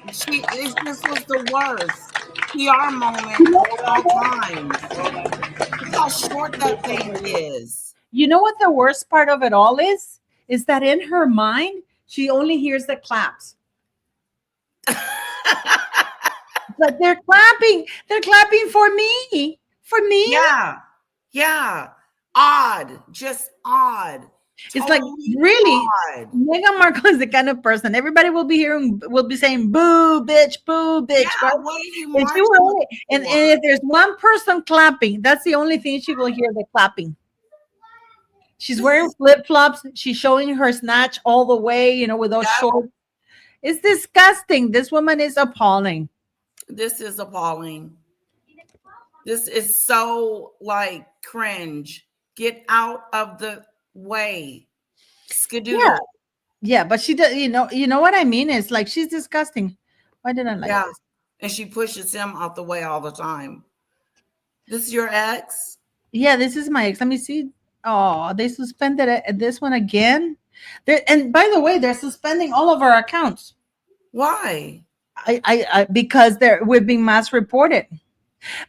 Speaker 1: This was the worst PR moment of all time. Look how short that thing is.
Speaker 21: You know what the worst part of it all is? Is that in her mind, she only hears the claps. But they're clapping. They're clapping for me. For me.
Speaker 1: Yeah. Yeah. Odd. Just odd.
Speaker 21: It's like, really, Meghan Markle is the kind of person everybody will be saying, boo, bitch,
Speaker 1: Yeah,
Speaker 21: right?
Speaker 1: what are you
Speaker 21: And if there's one person clapping, that's the only thing she will hear, the clapping. She's wearing flip-flops. She's showing her snatch all the way, you know, with those shorts. It's disgusting. This woman is appalling.
Speaker 1: This is appalling. This is so like cringe. Get out of the way. Skadoodle.
Speaker 21: Yeah, but she does, you know what I mean? It's like she's disgusting. Why did I like this?
Speaker 1: And she pushes him out the way all the time. This is your ex?
Speaker 21: Yeah, this is my ex. Let me see. Oh, they suspended this one again. And by the way, they're suspending all of our accounts.
Speaker 1: Why?
Speaker 21: I because we're being mass reported.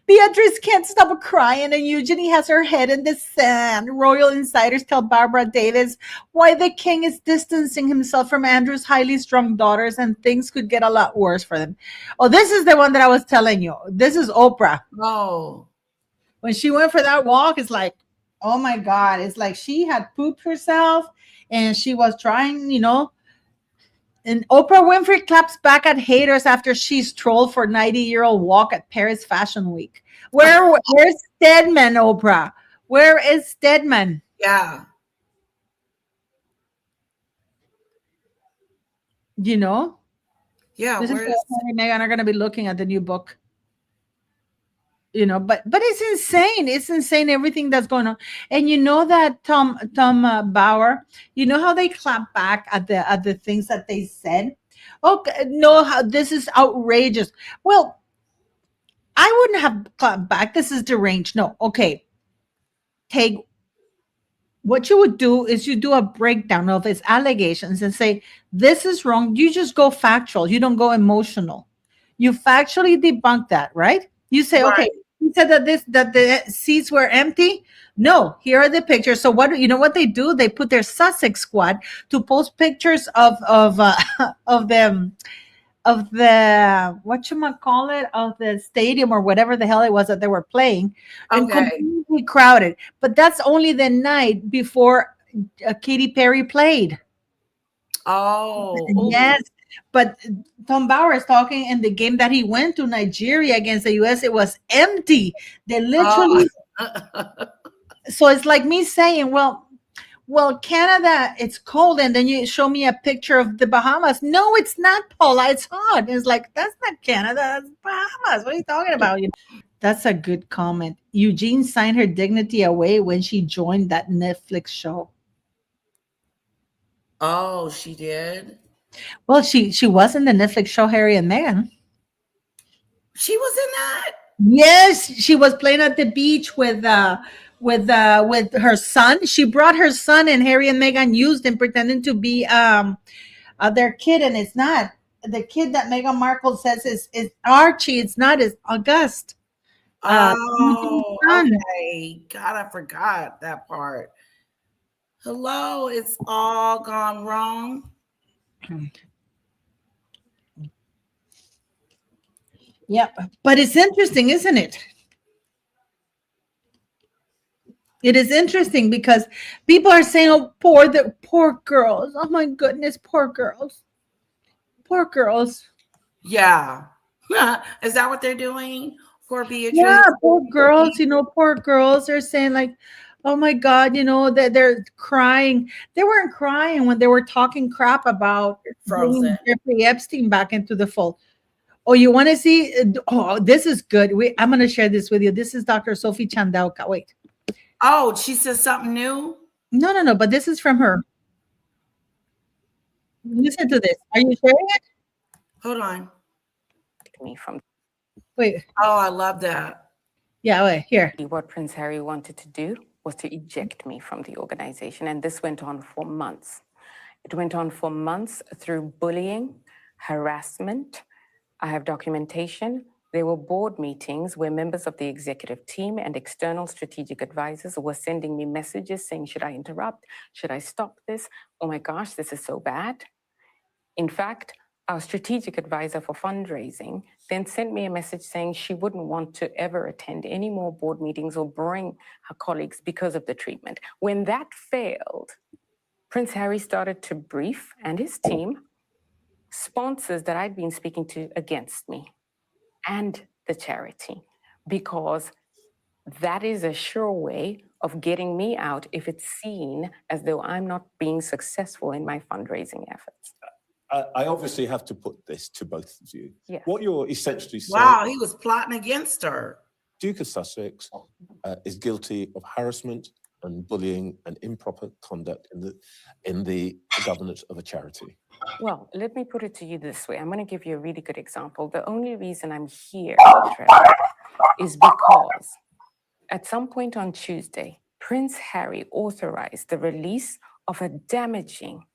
Speaker 21: Beatrice can't stop crying, and Eugenie has her head in the sand. Royal insiders tell Barbara Davis why the king is distancing himself from Andrew's highly strung daughters, and things could get a lot worse for them. Oh, this is the one that I was telling you. This is Oprah.
Speaker 1: Oh.
Speaker 21: When she went for that walk, it's like, oh my God. It's like she had pooped herself and she was trying, And Oprah Winfrey claps back at haters after she's trolled for 90-year-old walk at Paris Fashion Week. Where's Stedman, Oprah? Where is Stedman?
Speaker 1: Yeah. Yeah,
Speaker 21: This is
Speaker 1: where is
Speaker 21: what Harry and Meghan are going to be looking at the new book. But it's insane. It's insane everything that's going on. And you know that Tom Bauer, you know how they clap back at the things that they said? Okay, no, how this is outrageous. Well, I wouldn't have clapped back. This is deranged. No, okay. Take what you would do is you do a breakdown of his allegations and say, this is wrong. You just go factual. You don't go emotional. You factually debunk that, right? You say, okay, he said that the seats were empty. No, here are the pictures. So what what they do? They put their Sussex squad to post pictures of the whatchamacallit of the stadium or whatever the hell it was that they were playing, and completely crowded. But that's only the night before Katy Perry played.
Speaker 1: Oh,
Speaker 21: yes. But Tom Bauer is talking in the game that he went to Nigeria against the US. It was empty. They literally. So it's like me saying, well, Canada, it's cold, and then you show me a picture of the Bahamas. No, it's not, Paula. It's hot. It's like, that's not Canada. That's Bahamas. What are you talking about? That's a good comment. Eugene signed her dignity away when she joined that Netflix show.
Speaker 1: Oh, she did?
Speaker 21: Well, she was in the Netflix show Harry and Meghan.
Speaker 1: She was in that?
Speaker 21: Yes, she was playing at the beach with her son. She brought her son, and Harry and Meghan used him pretending to be their kid, and it's not. The kid that Meghan Markle says is Archie. It's not. It's August.
Speaker 1: Oh, okay. God, I forgot that part. Hello, it's all gone wrong.
Speaker 21: Yep, but it's interesting, isn't it? It is interesting because people are saying, "Oh, poor girls! Oh my goodness, poor girls, poor girls."
Speaker 1: Yeah, is that what they're doing? Poor Beatrice.
Speaker 21: Yeah, poor girls. Poor girls. They're saying like, "Oh my God," that they're crying. They weren't crying when they were talking crap about bringing Jeffrey Epstein back into the fold. Oh, you want to see? Oh, this is good. I'm going to share this with you. This is Dr. Sophie Chandauka. Wait.
Speaker 1: Oh, she said something new?
Speaker 21: No, but this is from her. Listen to this. Are you sharing it?
Speaker 1: Hold on.
Speaker 21: Wait.
Speaker 1: Oh, I love that.
Speaker 21: Yeah, wait, here.
Speaker 3: What Prince Harry wanted to do was to eject me from the organization, and this went on for months. It went on for months through bullying, harassment. I have documentation. There were board meetings where members of the executive team and external strategic advisors were sending me messages saying, should I interrupt? Should I stop this? Oh my gosh, this is so bad. In fact, our strategic advisor for fundraising then sent me a message saying she wouldn't want to ever attend any more board meetings or bring her colleagues because of the treatment. When that failed, Prince Harry started to brief, and his team, sponsors that I'd been speaking to against me and the charity, because that is a sure way of getting me out if it's seen as though I'm not being successful in my fundraising efforts.
Speaker 22: I obviously have to put this to both of you.
Speaker 3: Yes.
Speaker 22: What you're essentially saying...
Speaker 1: Wow, he was plotting against her.
Speaker 22: Duke of Sussex is guilty of harassment and bullying and improper conduct in the governance of a charity.
Speaker 3: Well, let me put it to you this way. I'm going to give you a really good example. The only reason I'm here, Trevor, is because at some point on Tuesday, Prince Harry authorized the release of a damaging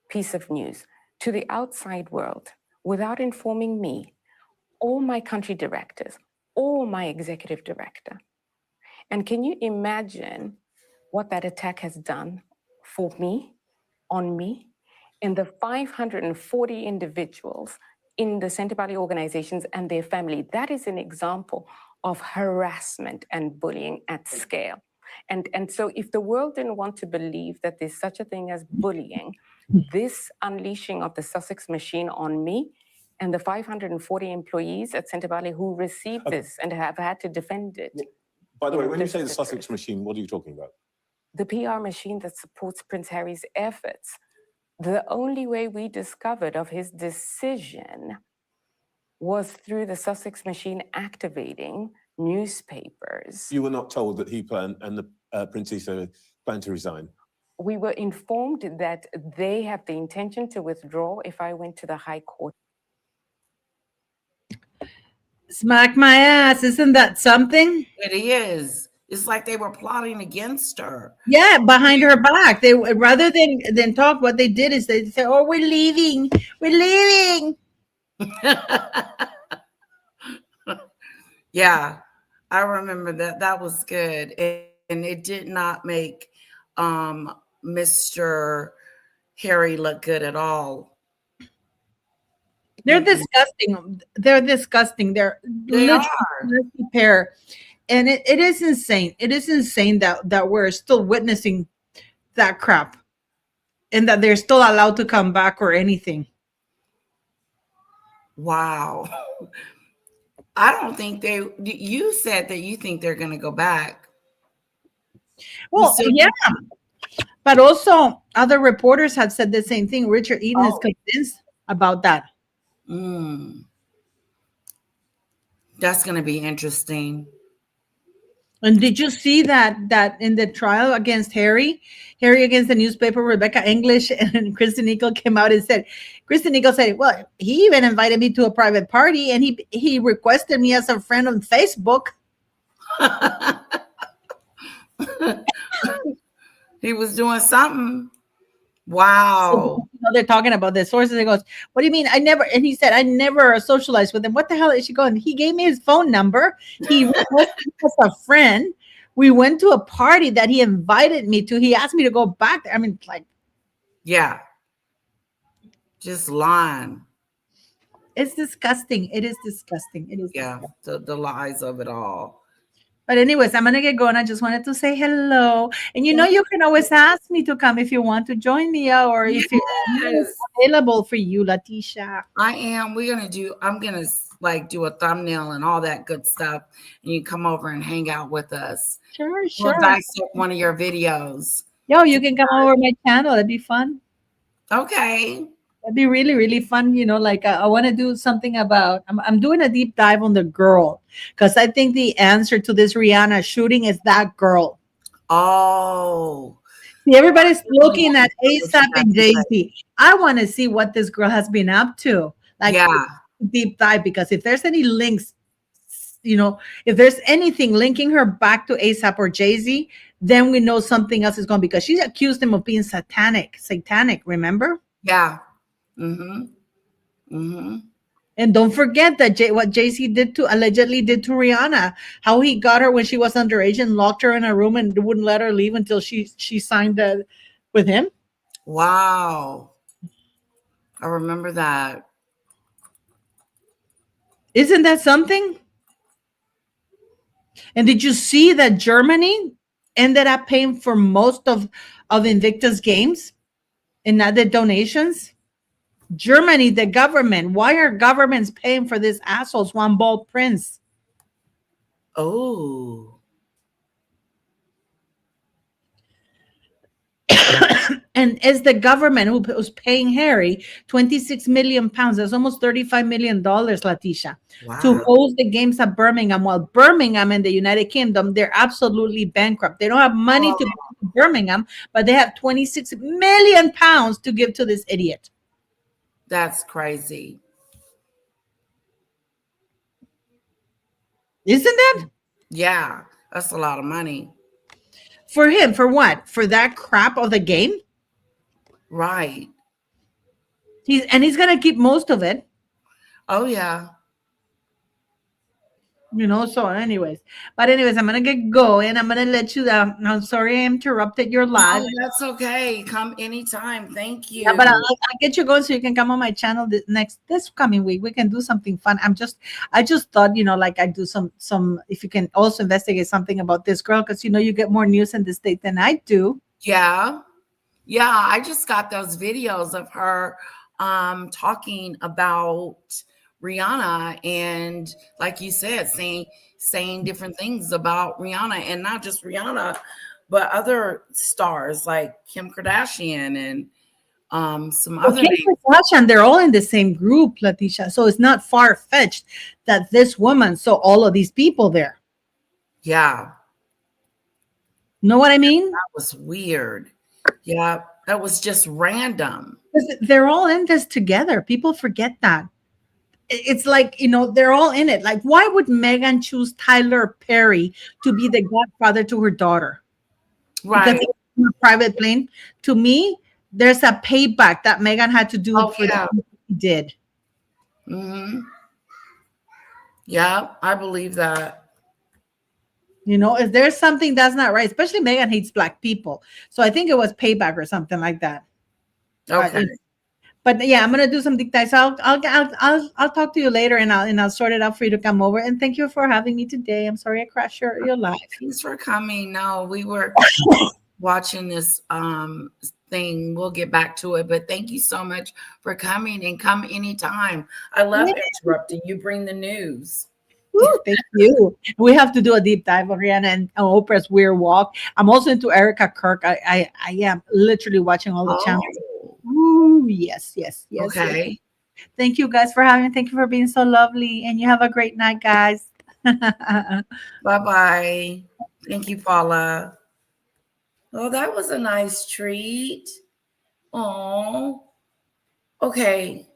Speaker 3: piece of news to the outside world, without informing me, or my country directors, or my executive director. And can you imagine what that attack has done for me, on me, and the 540 individuals in the Centre Valley organizations and their family? That is an example of harassment and bullying at scale. And so if the world didn't want to believe that there's such a thing as bullying, this unleashing of the Sussex machine on me and the 540 employees at Centre Valley who received this and have had to defend it.
Speaker 22: By the way, when you say the Sussex machine, what are you talking about?
Speaker 3: The PR machine that supports Prince Harry's efforts. The only way we discovered of his decision was through the Sussex machine activating newspapers.
Speaker 22: You were not told that he planned and the Princesa planned to resign.
Speaker 3: We were informed that they have the intention to withdraw if I went to the High Court.
Speaker 21: Smack my ass. Isn't that something?
Speaker 1: It is. It's like they were plotting against her.
Speaker 21: Yeah, behind her back. They rather than talk, what they did is they said, "Oh, we're leaving. We're leaving."
Speaker 1: Yeah, I remember that. That was good. And it did not make Mr. Harry look good at all.
Speaker 21: They're disgusting. They're disgusting. They're
Speaker 1: They
Speaker 21: literally
Speaker 1: are.
Speaker 21: a nasty pair. And it is insane. It is insane that we're still witnessing that crap and that they're still allowed to come back or anything.
Speaker 1: Wow. I don't think you said that you think they're going to go back.
Speaker 21: Well, yeah. But also other reporters have said the same thing. Richard Eden is convinced about that.
Speaker 1: That's going to be interesting.
Speaker 21: And did you see that in the trial against Harry against the newspaper, Rebecca English and Kristen Nichol came out and said, Kristen Nichol said, well, he even invited me to a private party and he requested me as a friend on Facebook.
Speaker 1: He was doing something. Wow.
Speaker 21: So, they're talking about the sources. He goes, what do you mean? And he said, I never socialized with him. What the hell is she going? He gave me his phone number. He was a friend. We went to a party that he invited me to. He asked me to go back there. I mean, like,
Speaker 1: yeah. Just lying.
Speaker 21: It's disgusting. It is disgusting. It is.
Speaker 1: Yeah. The lies of it all.
Speaker 21: But anyways, I'm going to get going. I just wanted to say hello. And you know, you can always ask me to come if you want to join me or if it's available for you, Leticia.
Speaker 1: I am. I'm going to like do a thumbnail and all that good stuff. And you come over and hang out with us.
Speaker 21: Sure.
Speaker 1: We'll dissect one of your videos.
Speaker 21: Yo, you can come over my channel. It'd be fun.
Speaker 1: Okay.
Speaker 21: That'd be really, really fun. You know, like I want to do something about, I'm doing a deep dive on the girl because I think the answer to this Rihanna shooting is that girl.
Speaker 1: Oh.
Speaker 21: See, everybody's looking at ASAP and Jay-Z. I want to see what this girl has been up to. Like, deep dive, because if there's any links, you know, if there's anything linking her back to ASAP or Jay-Z, then we know something else is going, because she accused him of being satanic, remember?
Speaker 1: Yeah.
Speaker 21: And don't forget that what Jay-Z allegedly did to Rihanna, how he got her when she was underage and locked her in a room and wouldn't let her leave until she signed with him.
Speaker 1: Wow. I remember that.
Speaker 21: Isn't that something? And did you see that Germany ended up paying for most of Invicta's games and not the donations? Germany, the government. Why are governments paying for this asshole's one bald prince?
Speaker 1: Oh.
Speaker 21: And it's the government who was paying Harry 26 million pounds. That's almost $35 million, Leticia, to host the games at Birmingham. While Birmingham in the United Kingdom, they're absolutely bankrupt. They don't have money to go to Birmingham, but they have 26 million pounds to give to this idiot.
Speaker 1: That's crazy.
Speaker 21: Isn't that?
Speaker 1: Yeah, that's a lot of money.
Speaker 21: For him, for what? For that crap of the game?
Speaker 1: Right.
Speaker 21: He's going to keep most of it.
Speaker 1: Oh yeah.
Speaker 21: You know, so anyways, I'm gonna get going. I'm gonna let you down. I'm sorry I interrupted your live.
Speaker 1: No, that's okay. Come anytime. Thank you.
Speaker 21: Yeah, but I'll get you going so you can come on my channel this coming week. We can do something fun. I just thought, you know, like I do some if you can also investigate something about this girl, because you know you get more news in the state than I do.
Speaker 1: Yeah. Yeah, I just got those videos of her talking about Rihanna, and like you said, saying different things about Rihanna, and not just Rihanna, but other stars like Kim Kardashian and some other
Speaker 21: Kim
Speaker 1: names.
Speaker 21: Kardashian, they're all in the same group, Leticia. So it's not far-fetched that this woman saw all of these people there.
Speaker 1: Yeah.
Speaker 21: Know what I mean?
Speaker 1: That was weird. Yeah, that was just random.
Speaker 21: They're all in this together. People forget that. It's like, you know, they're all in it. Like, why would Meghan choose Tyler Perry to be the godfather to her daughter?
Speaker 1: Right.
Speaker 21: Because it's a private plane. To me, there's a payback that Meghan had to do for
Speaker 1: yeah.
Speaker 21: what she did.
Speaker 1: Mm-hmm. Yeah, I believe that.
Speaker 21: You know, if there's something that's not right, especially Meghan hates Black people. So I think it was payback or something like that.
Speaker 1: Okay.
Speaker 21: But yeah, I'm gonna do some deep dives. So I'll talk to you later, and I'll sort it out for you to come over. And thank you for having me today. I'm sorry I crashed your live.
Speaker 1: Thanks for coming. No, we were watching this thing. We'll get back to it, but thank you so much for coming, and come anytime. I love interrupting. You bring the news.
Speaker 21: Ooh, thank you. We have to do a deep dive on Rihanna and Oprah's Weird Walk. I'm also into Erica Kirk. I am literally watching all the channels. Ooh, yes.
Speaker 1: Okay.
Speaker 21: Yes. Thank you guys for having me. Thank you for being so lovely. And you have a great night, guys.
Speaker 1: Bye-bye. Thank you, Paula. Oh, that was a nice treat. Oh. Okay.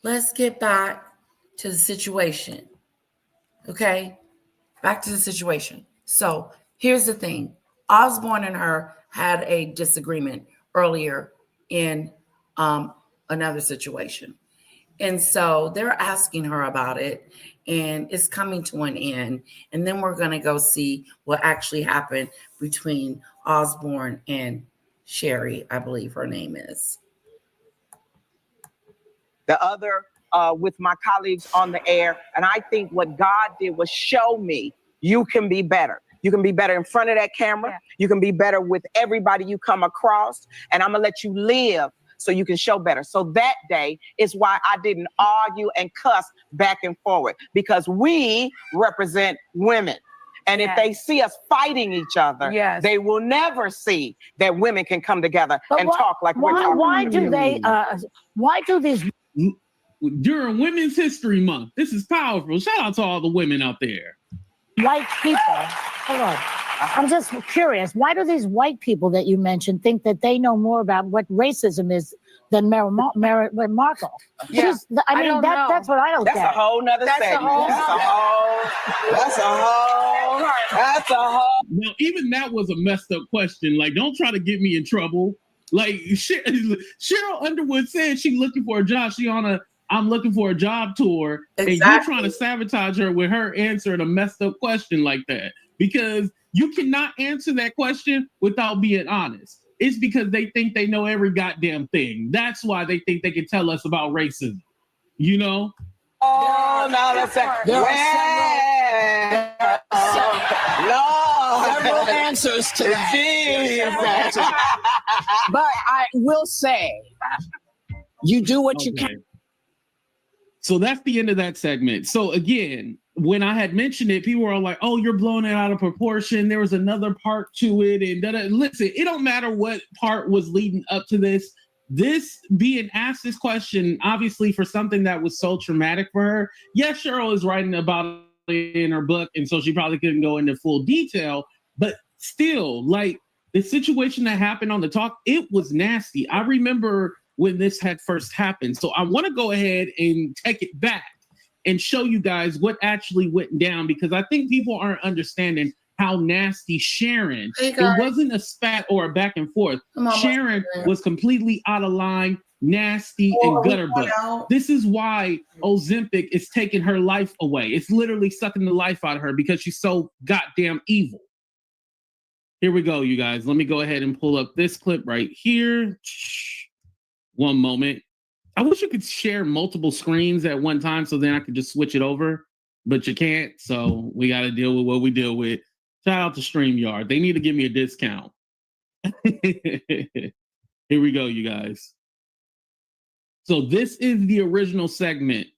Speaker 1: Let's get back to the situation. Okay? Back to the situation. So here's the thing. Osborne and her had a disagreement earlier in another situation. And so they're asking her about it, and it's coming to an end. And then we're going to go see what actually happened between Osborne and Sherry, I believe her name is.
Speaker 18: The other with my colleagues on the air. And I think what God did was show me you can be better. You can be better in front of that camera. Yeah. You can be better with everybody you come across. And I'm going to let you live so you can show better. So that day is why I didn't argue and cuss back and forward, because we represent women. And if they see us fighting each other, they will never see that women can come together and talk like we're talking.
Speaker 19: Why do these
Speaker 15: during Women's History Month? This is powerful. Shout out to all the women out there.
Speaker 19: White people. Hold on. I'm just curious. Why do these white people that you mentioned think that they know more about what racism is than Meghan Markle?
Speaker 18: Yeah.
Speaker 19: I mean, that's what I don't get.
Speaker 18: That's a whole nother segment. That's a whole.
Speaker 15: Now, even that was a messed up question. Like, don't try to get me in trouble. Like, Cheryl Underwood said she's looking for a job. She on a I'm looking for a job tour. Exactly. And you're trying to sabotage her with her answering a messed up question like that. Because you cannot answer that question without being honest. It's because they think they know every goddamn thing. That's why they think they can tell us about racism. You know?
Speaker 18: Oh, no, that's several answers to that. But I will say, you do what you can.
Speaker 15: So that's the end of that segment. So again, when I had mentioned it, people were all like, oh, you're blowing it out of proportion. There was another part to it. And listen, it don't matter what part was leading up to this. This being asked this question, obviously for something that was so traumatic for her. Yes, Cheryl is writing about it in her book, and so she probably couldn't go into full detail. But still, like the situation that happened on the talk, it was nasty. I remember when this had first happened. So I want to go ahead and take it back and show you guys what actually went down, because I think people aren't understanding how nasty Sharon. It wasn't a spat or a back and forth. Sharon was completely out of line. nasty, and gutter butt. This is why Ozempic is taking her life away. It's literally sucking the life out of her because she's so goddamn evil. Here we go, you guys. Let me go ahead and pull up this clip right here. One moment. I wish you could share multiple screens at one time so then I could just switch it over, but you can't. So we got to deal with what we deal with. Shout out to StreamYard. They need to give me a discount. Here we go, you guys. So this is the original segment.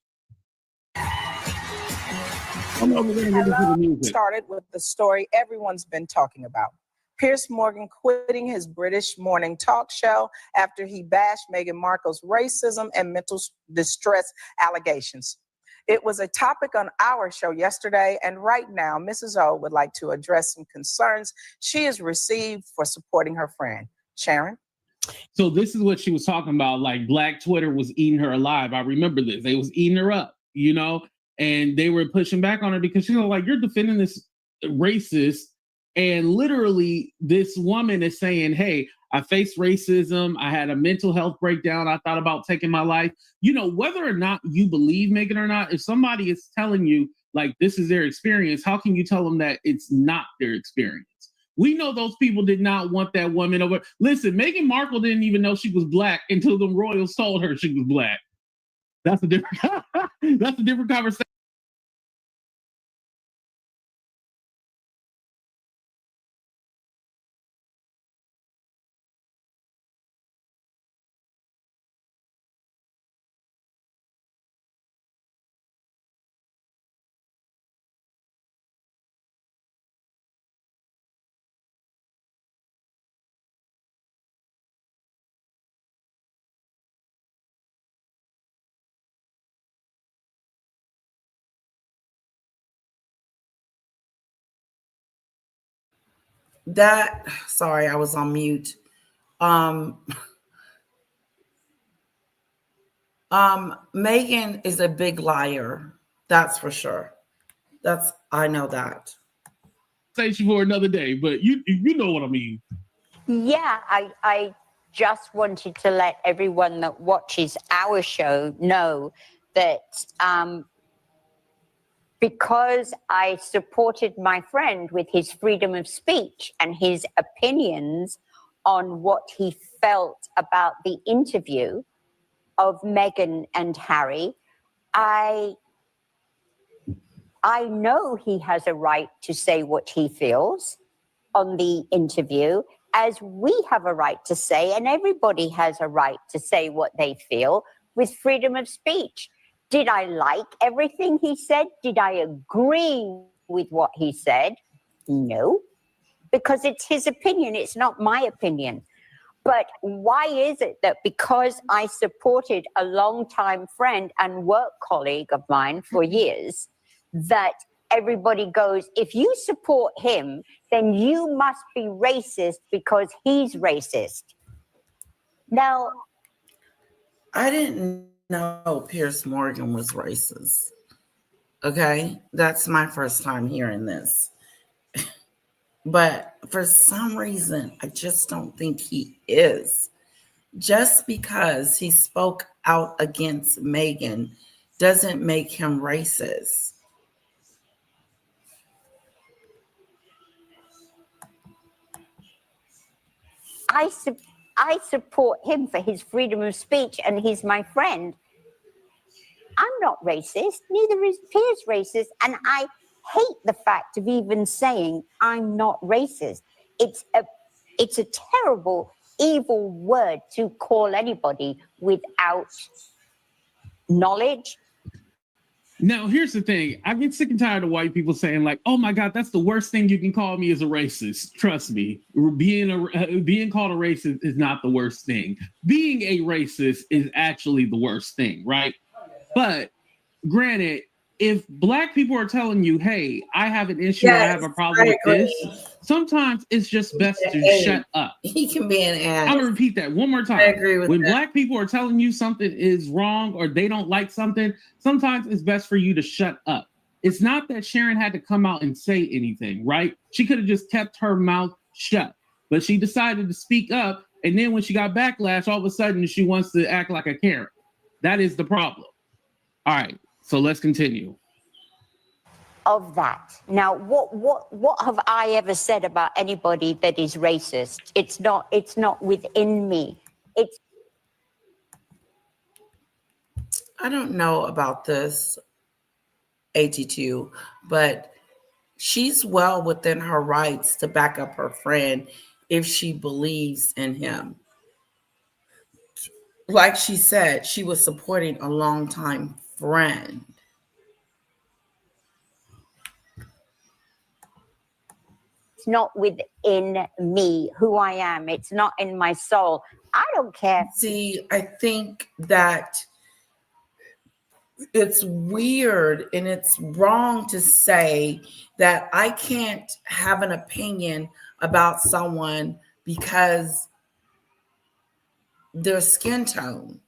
Speaker 18: Started with the story everyone's been talking about. Piers Morgan quitting his British morning talk show after he bashed Meghan Markle's racism and mental distress allegations. It was a topic on our show yesterday, and right now, Mrs. O would like to address some concerns she has received for supporting her friend. Sharon?
Speaker 15: So this is what she was talking about, like Black Twitter was eating her alive. I remember this. They was eating her up, you know, and they were pushing back on her because she was like, you're defending this racist. And literally this woman is saying, hey, I faced racism. I had a mental health breakdown. I thought about taking my life. You know, whether or not you believe Meghan or not, if somebody is telling you like this is their experience, how can you tell them that it's not their experience? We know those people did not want that woman over. Listen, Meghan Markle didn't even know she was Black until the royals told her she was Black. That's a different, that's a different conversation.
Speaker 1: Sorry, I was on mute. Meghan is a big liar. That's for sure. I know that.
Speaker 15: Conversation for another day, but you know what I mean.
Speaker 2: Yeah, I just wanted to let everyone that watches our show know that because I supported my friend with his freedom of speech and his opinions on what he felt about the interview of Meghan and Harry, I know he has a right to say what he feels on the interview, as we have a right to say, and everybody has a right to say what they feel with freedom of speech. Did I like everything he said? Did I agree with what he said? No, because it's his opinion. It's not my opinion. But why is it that because I supported a longtime friend and work colleague of mine for years, that everybody goes, if you support him, then you must be racist because he's racist? Now,
Speaker 1: I didn't know Piers Morgan was racist. Okay, that's my first time hearing this. But for some reason, I just don't think he is. Just because he spoke out against Meghan doesn't make him racist.
Speaker 2: I support him for his freedom of speech and he's my friend. I'm not racist, neither is Piers racist, and I hate the fact of even saying I'm not racist. It's a terrible, evil word to call anybody without knowledge.
Speaker 15: Now, here's the thing. I get sick and tired of white people saying like, oh my God, that's the worst thing you can call me is a racist. Trust me, being called a racist is not the worst thing. Being a racist is actually the worst thing, right? But granted, if Black people are telling you, hey, I have an issue, I have a problem with this, sometimes it's just best to shut up.
Speaker 1: He can be an ass.
Speaker 15: I'm gonna repeat that one more time.
Speaker 1: I agree with
Speaker 15: when
Speaker 1: that.
Speaker 15: Black people are telling you something is wrong or they don't like something, sometimes it's best for you to shut up. It's not that Sharon had to come out and say anything, right? She could have just kept her mouth shut, but she decided to speak up And then when she got backlash, all of a sudden she wants to act like a Karen. That is the problem. All right, so let's continue.
Speaker 2: Of that. Now, what have I ever said about anybody that is racist? It's not within me. It's
Speaker 1: I don't know about this, 82, but she's well within her rights to back up her friend if she believes in him. Like she said, she was supporting a longtime friend.
Speaker 2: It's not within me who I am. It's not in my soul. I don't care.
Speaker 1: See, I think that it's weird and it's wrong to say that I can't have an opinion about someone because their skin tone.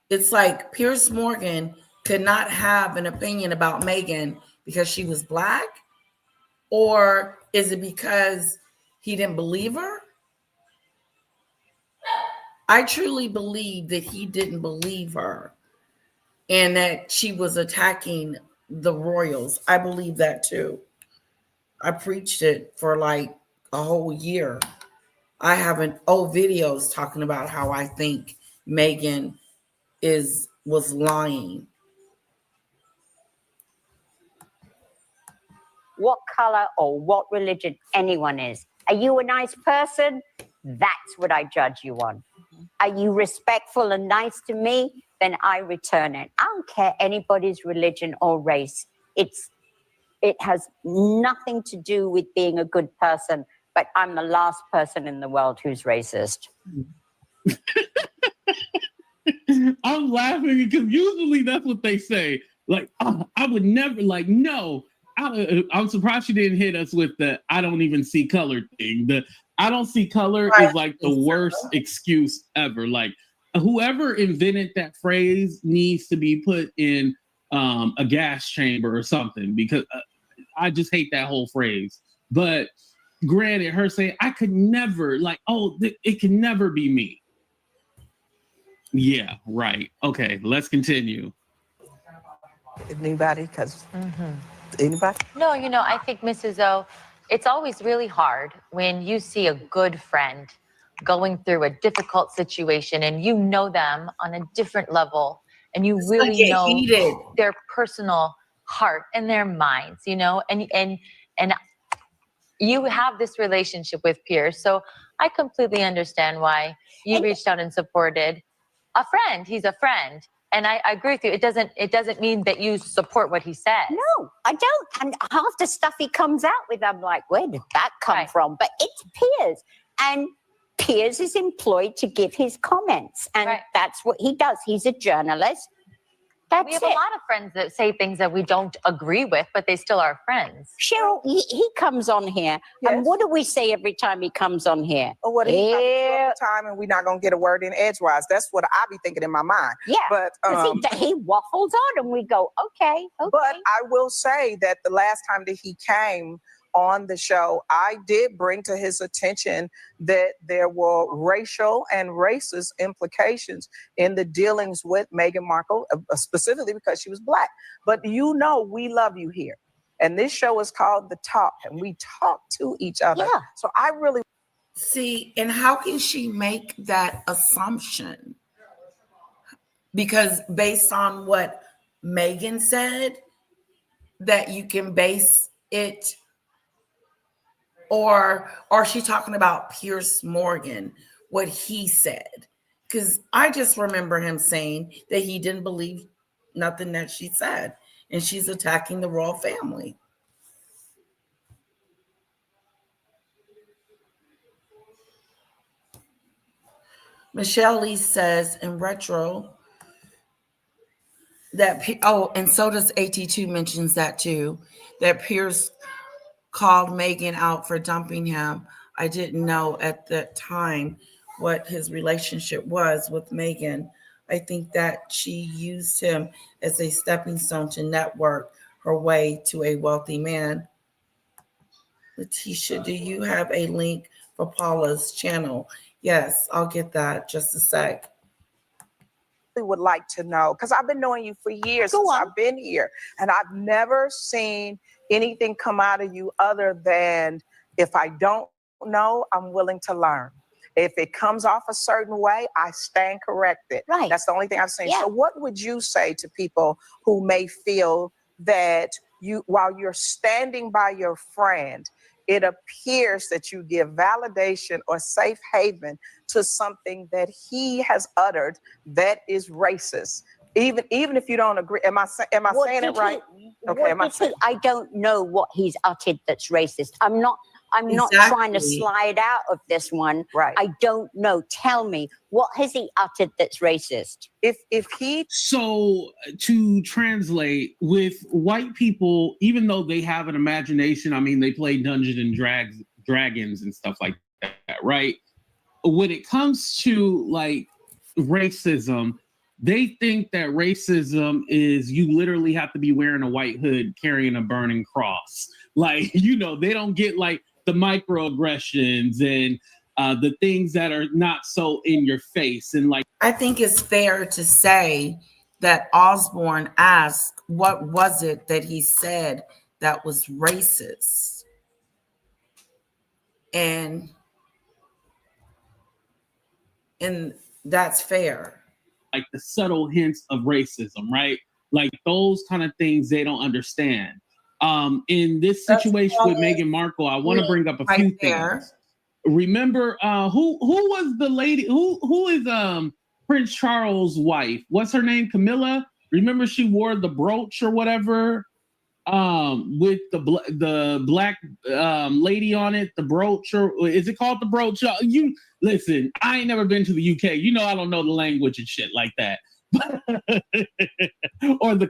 Speaker 1: It's like Piers Morgan could not have an opinion about Meghan because she was Black? Or is it because he didn't believe her? I truly believe that he didn't believe her and that she was attacking the royals. I believe that too. I preached it for like a whole year. I have old videos talking about how I think Meghan was lying.
Speaker 2: What color or what religion anyone is. Are you a nice person? That's what I judge you on. Are you respectful and nice to me? Then I return it. I don't care anybody's religion or race. It has nothing to do with being a good person, but I'm the last person in the world who's racist.
Speaker 15: I'm laughing because usually that's what they say. Like, I would never, like, no. I'm surprised she didn't hit us with the I don't even see color thing. The I don't see color is like the worst excuse ever. Like, whoever invented that phrase needs to be put in a gas chamber or something, because I just hate that whole phrase. But granted, her saying, I could never, like, it can never be me. Yeah, right. Okay, let's continue.
Speaker 4: Anybody? Because anybody?
Speaker 6: No, I think, Mrs. O, it's always really hard when you see a good friend going through a difficult situation and you know them on a different level and you really know their personal heart and their minds, and you have this relationship with Piers. So I completely understand why you reached out and supported a friend. He's a friend. And I agree with you. It doesn't mean that you support what he said.
Speaker 2: No, I don't. And half the stuff he comes out with, I'm like, where did that come from? But it's Piers. And Piers is employed to give his comments. And that's what he does. He's a journalist.
Speaker 6: We have a lot of friends that say things that we don't agree with, but they still are friends.
Speaker 2: Cheryl, he comes on here. Yes. And what do we say every time he comes on here?
Speaker 18: Oh, what he comes all the time, and we're not going to get a word in edgewise. That's what I be thinking in my mind.
Speaker 2: Yeah,
Speaker 18: but
Speaker 2: he waffles on, and we go, okay.
Speaker 18: But I will say that the last time that he came on the show, I did bring to his attention that there were racial and racist implications in the dealings with Meghan Markle, specifically because she was Black. But we love you here. And this show is called The Talk, and we talk to each other.
Speaker 2: Yeah.
Speaker 18: So I really
Speaker 1: see, and how can she make that assumption? Because based on what Meghan said, that you can base it. Or is she talking about Piers Morgan, what he said? Because I just remember him saying that he didn't believe nothing that she said, and she's attacking the royal family. Michelle Lee says in retro that, and so does AT2 mentions that too, that Piers called Meghan out for dumping him. I didn't know at that time what his relationship was with Meghan. I think that she used him as a stepping stone to network her way to a wealthy man. Letitia, do you have a link for Paula's channel? Yes, I'll get that. Just a sec.
Speaker 18: Would like to know, because I've been knowing you for years since I've been here, and I've never seen anything come out of you other than, if I don't know, I'm willing to learn. If it comes off a certain way, I stand corrected.
Speaker 2: Right.
Speaker 18: That's the only thing I've seen.
Speaker 2: Yeah.
Speaker 18: So what would you say to people who may feel that you, while you're standing by your friend, it appears that you give validation or safe haven to something that he has uttered that is racist, even if you don't agree? Am I saying it right? Okay,
Speaker 2: I don't know what he's uttered that's racist. I'm not trying to slide out of this one.
Speaker 18: Right.
Speaker 2: I don't know. Tell me, what has he uttered that's racist?
Speaker 18: If he
Speaker 15: So to translate, with white people, even though they have an imagination, I mean, they play Dungeons and Dragons and stuff like that, right? When it comes to like racism, they think that racism is you literally have to be wearing a white hood, carrying a burning cross. Like, they don't get like the microaggressions and the things that are not so in your face. And like,
Speaker 1: I think it's fair to say that Osborne asked, what was it that he said that was racist? And that's fair.
Speaker 15: Like the subtle hints of racism, right? Like those kind of things they don't understand. In this situation with Meghan Markle, I want to bring up a few things. Remember, who was the lady? Who is Prince Charles' wife? What's her name? Camilla. Remember, she wore the brooch or whatever, with the black lady on it. The brooch, or is it called the brooch? You listen. I ain't never been to the UK. I don't know the language and shit like that. Or the.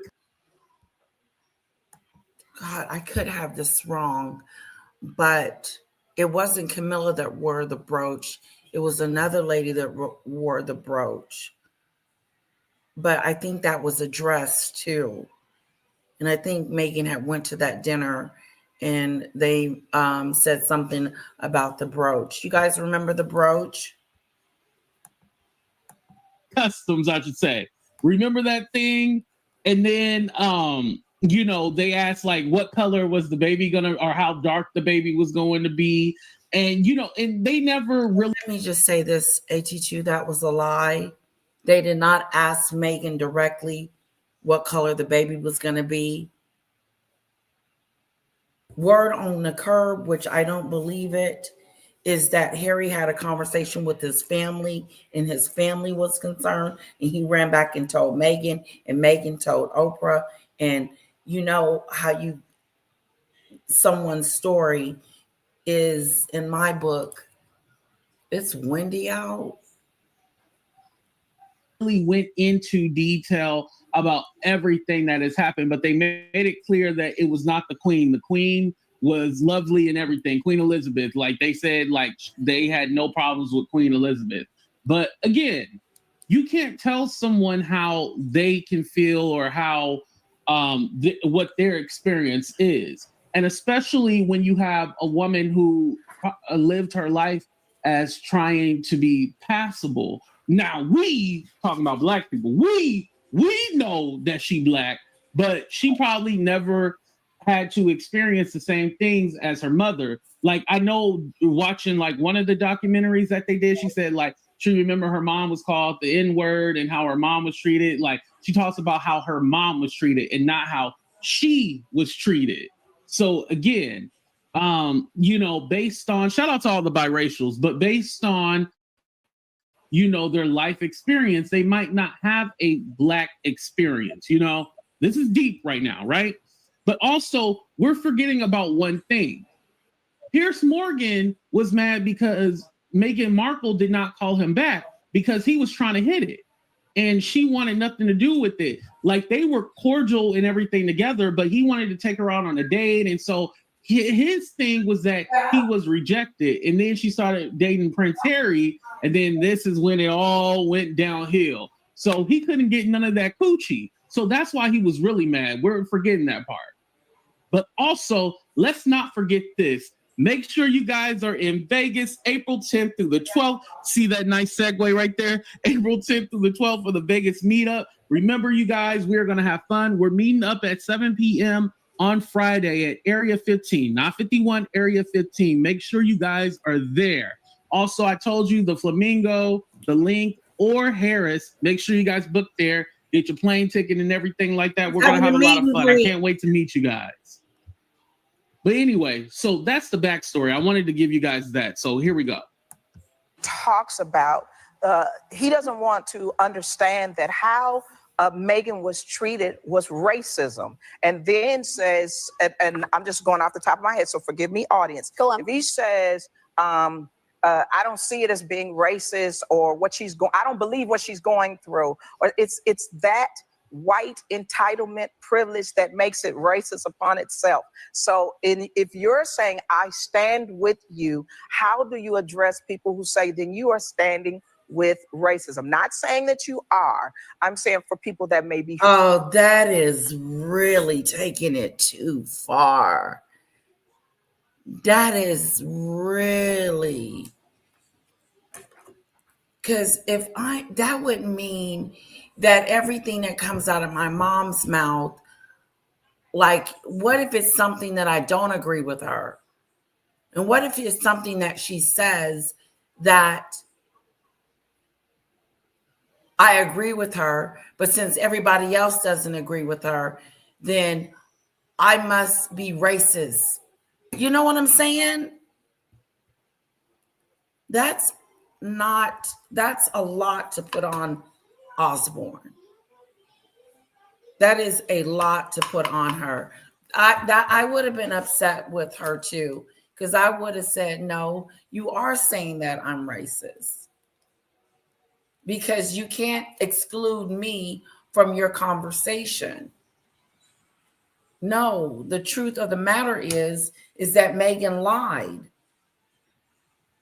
Speaker 1: God, I could have this wrong, but it wasn't Camilla that wore the brooch. It was another lady that wore the brooch. But I think that was a dress too. And I think Meghan had went to that dinner and they said something about the brooch. You guys remember the brooch?
Speaker 15: Customs, I should say. Remember that thing? And then they asked like what color was the baby gonna, or how dark the baby was going to be. And and they never really.
Speaker 1: Let me just say this, AT2, that was a lie. They did not ask Meghan directly what color the baby was going to be. Word on the curb, which I don't believe it, is that Harry had a conversation with his family and his family was concerned, and he ran back and told Meghan, and Meghan told Oprah. And you know how someone's story is, in my book, it's windy out.
Speaker 15: Really went into detail about everything that has happened, but they made it clear that it was not the Queen. The Queen was lovely and everything. Queen Elizabeth, like they said, like they had no problems with Queen Elizabeth. But again, you can't tell someone how they can feel or how what their experience is. And especially when you have a woman who lived her life as trying to be passable. Now we talking about black people. We know that she black, but she probably never had to experience the same things as her mother. Like I know watching like one of the documentaries that they did, she said like she remember her mom was called the N-word and how her mom was treated. Like she talks about how her mom was treated and not how she was treated. So again, based on, shout out to all the biracials, but based on, their life experience, they might not have a black experience. This is deep right now, right? But also, we're forgetting about one thing. Piers Morgan was mad because Meghan Markle did not call him back because he was trying to hit it. And she wanted nothing to do with it. Like they were cordial and everything together, but he wanted to take her out on a date. And so his thing was that he was rejected. And then she started dating Prince Harry. And then this is when it all went downhill. So he couldn't get none of that coochie. So that's why he was really mad. We're forgetting that part. But also, let's not forget this. Make sure you guys are in Vegas, April 10th through the 12th. See that nice segue right there? April 10th through the 12th for the Vegas meetup. Remember, you guys, we're going to have fun. We're meeting up at 7 p.m. on Friday at Area 15, not 51, Area 15. Make sure you guys are there. Also, I told you the Flamingo, the Link, or Harris. Make sure you guys book there. Get your plane ticket and everything like that. We're going to have a lot of fun. I can't wait to meet you guys. But anyway, so that's the backstory. I wanted to give you guys that. So here we go.
Speaker 18: Talks about he doesn't want to understand that how Meghan was treated was racism, and then says, and I'm just going off the top of my head, so forgive me, audience. If he says, I don't see it as being racist, or what she's going, I don't believe what she's going through, or it's that white entitlement privilege that makes it racist upon itself. So if you're saying I stand with you, how do you address people who say then you are standing with racism? Not saying that you are. I'm saying for people that may be.
Speaker 1: Oh, that is really taking it too far. That is really, because that would mean that everything that comes out of my mom's mouth, like, what if it's something that I don't agree with her? And what if it's something that she says that I agree with her, but since everybody else doesn't agree with her, then I must be racist. You know what I'm saying? That's a lot to put on Osborne. That is a lot to put on her. I would have been upset with her too, because I would have said, no, you are saying that I'm racist, because you can't exclude me from your conversation. No, the truth of the matter is that Meghan lied.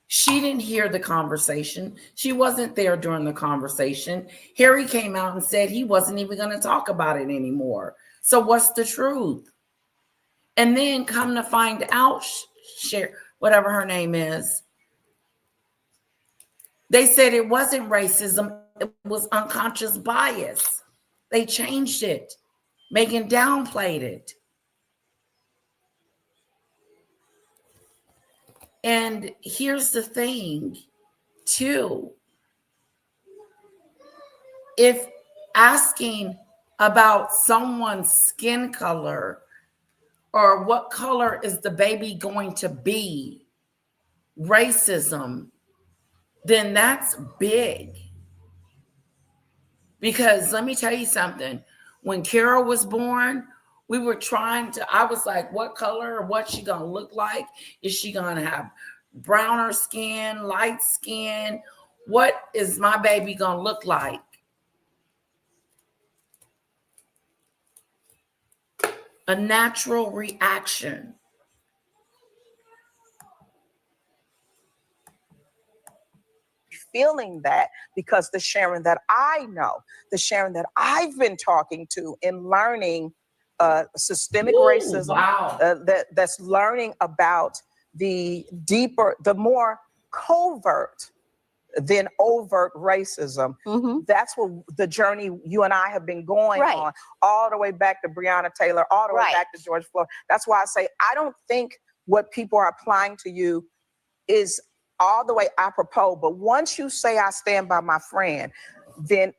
Speaker 1: She didn't hear the conversation. She wasn't there during the conversation. Harry came out and said he wasn't even going to talk about it anymore. So what's the truth? And then come to find out, whatever her name is, they said it wasn't racism. It was unconscious bias. They changed it. Meghan downplayed it. And here's the thing, too. If asking about someone's skin color or what color is the baby going to be racism, then that's big. Because let me tell you something. When Carol was born, we were I was like, what color or what's she going to look like? Is she going to have browner skin, light skin? What is my baby going to look like? A natural reaction.
Speaker 18: Feeling that because the Sharon that I know, the Sharon that I've been talking to in learning systemic racism, that's learning about the deeper, the more covert than overt racism. That's what the journey you and I have been going on, all the way back to Breonna Taylor, all the way back to George Floyd. That's why I say I don't think what people are applying to you is all the way apropos. But once you say I stand by my friend, then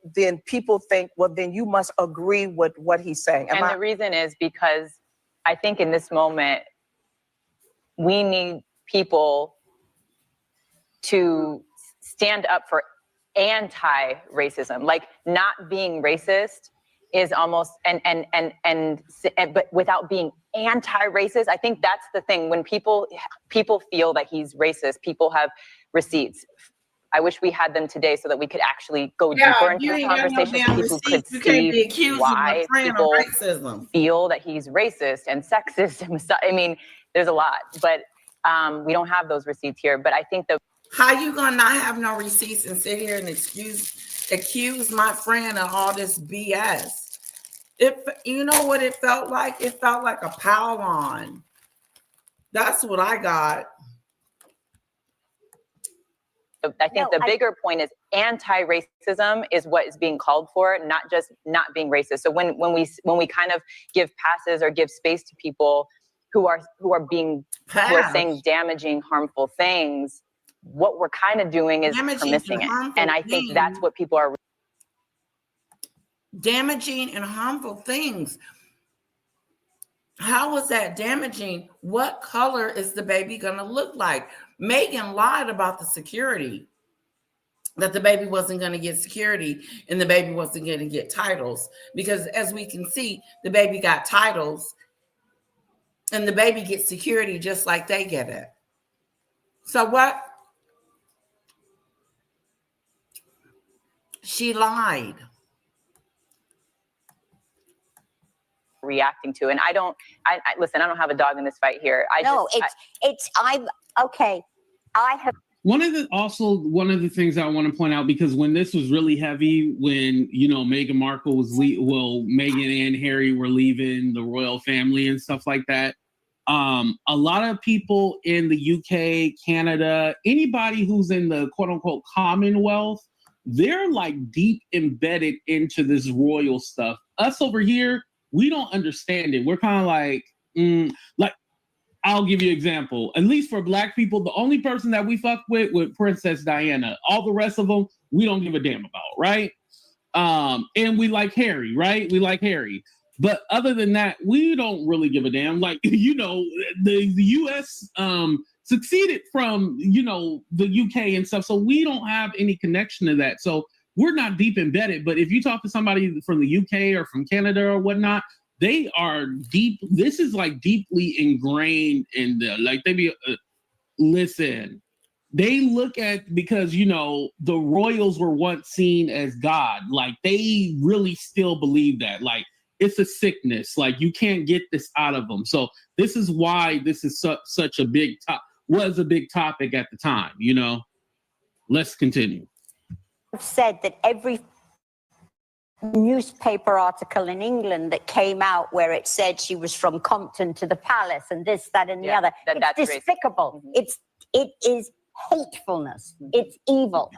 Speaker 18: people think, well, then you must agree with what he's saying.
Speaker 5: And the reason is because I think in this moment, we need people to stand up for anti-racism. Like, not being racist is almost, but without being anti-racist, I think that's the thing. When people feel that he's racist, people have receipts. I wish we had them today so that we could actually go deeper into the conversation, so people could see why people feel that he's racist and sexist and stuff. I mean, there's a lot, but we don't have those receipts here. But I think that
Speaker 1: how you gonna not have no receipts and sit here and accuse my friend of all this BS? You know what it felt like? It felt like a PaulaM. That's what I got.
Speaker 5: I think the bigger point is anti-racism is what is being called for, not just not being racist. So when we kind of give passes or give space to people who are saying damaging, harmful things, what we're kind of doing is permitting it. And I think that's what people are
Speaker 1: damaging and harmful things. How is that damaging? What color is the baby going to look like? Meghan lied about the security, that the baby wasn't going to get security and the baby wasn't going to get titles, because as we can see, the baby got titles and the baby gets security just like they get it. So what? She lied.
Speaker 5: reacting to. And I listen, I don't have a dog in this fight here. I have
Speaker 15: one of the things I want to point out, because when this was really heavy, when Meghan Markle was Meghan and Harry were leaving the royal family and stuff like that, a lot of people in the UK, Canada, anybody who's in the quote unquote Commonwealth, they're like deep embedded into this royal stuff. Us over here, we don't understand it. We're kind of like I'll give you an example. At least for Black people, the only person that we fuck with Princess Diana. All the rest of them, we don't give a damn about, right? And we like Harry, right? We like Harry. But other than that, we don't really give a damn. Like, the U.S. Succeeded from, the UK and stuff. So we don't have any connection to that. So we're not deep embedded. But if you talk to somebody from the UK or from Canada or whatnot, they are deep. This is like deeply ingrained in them. Like listen, they look at, because, the royals were once seen as God. Like they really still believe that. Like it's a sickness. Like you can't get this out of them. So this is why this is such a big was a big topic at the time, Let's continue.
Speaker 2: I've said that every newspaper article in England that came out where it said she was from Compton to the palace and this, that, and the other. It's despicable. It is hatefulness. It's evil.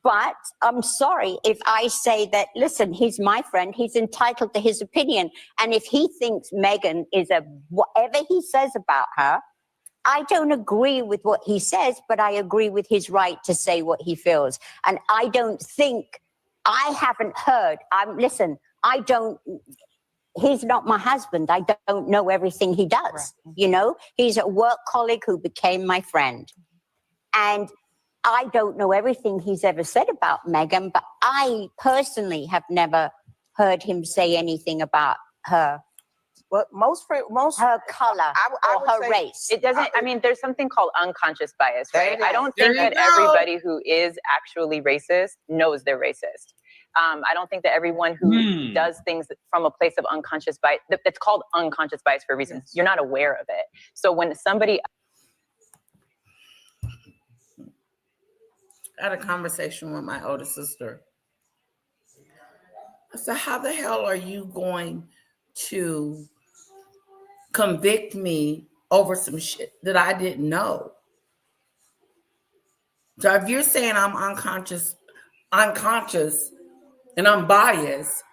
Speaker 2: But I'm sorry if I say that, listen, he's my friend. He's entitled to his opinion. And if he thinks Meghan is whatever he says about her, I don't agree with what he says, but I agree with his right to say what he feels. And I don't think, I haven't heard, he's not my husband. I don't know everything he does. Right. He's a work colleague who became my friend. And I don't know everything he's ever said about Meghan, but I personally have never heard him say anything about her.
Speaker 18: Well, most
Speaker 2: her color or her race.
Speaker 5: It doesn't. There's something called unconscious bias, right? I don't think that everybody who is actually racist knows they're racist. I don't think that everyone who does things from a place of unconscious bias, it's called unconscious bias for a reason. Yes. You're not aware of it. So when somebody,
Speaker 1: I had a conversation with my older sister. I said, how the hell are you going to convict me over some shit that I didn't know? So if you're saying I'm unconscious and I'm biased,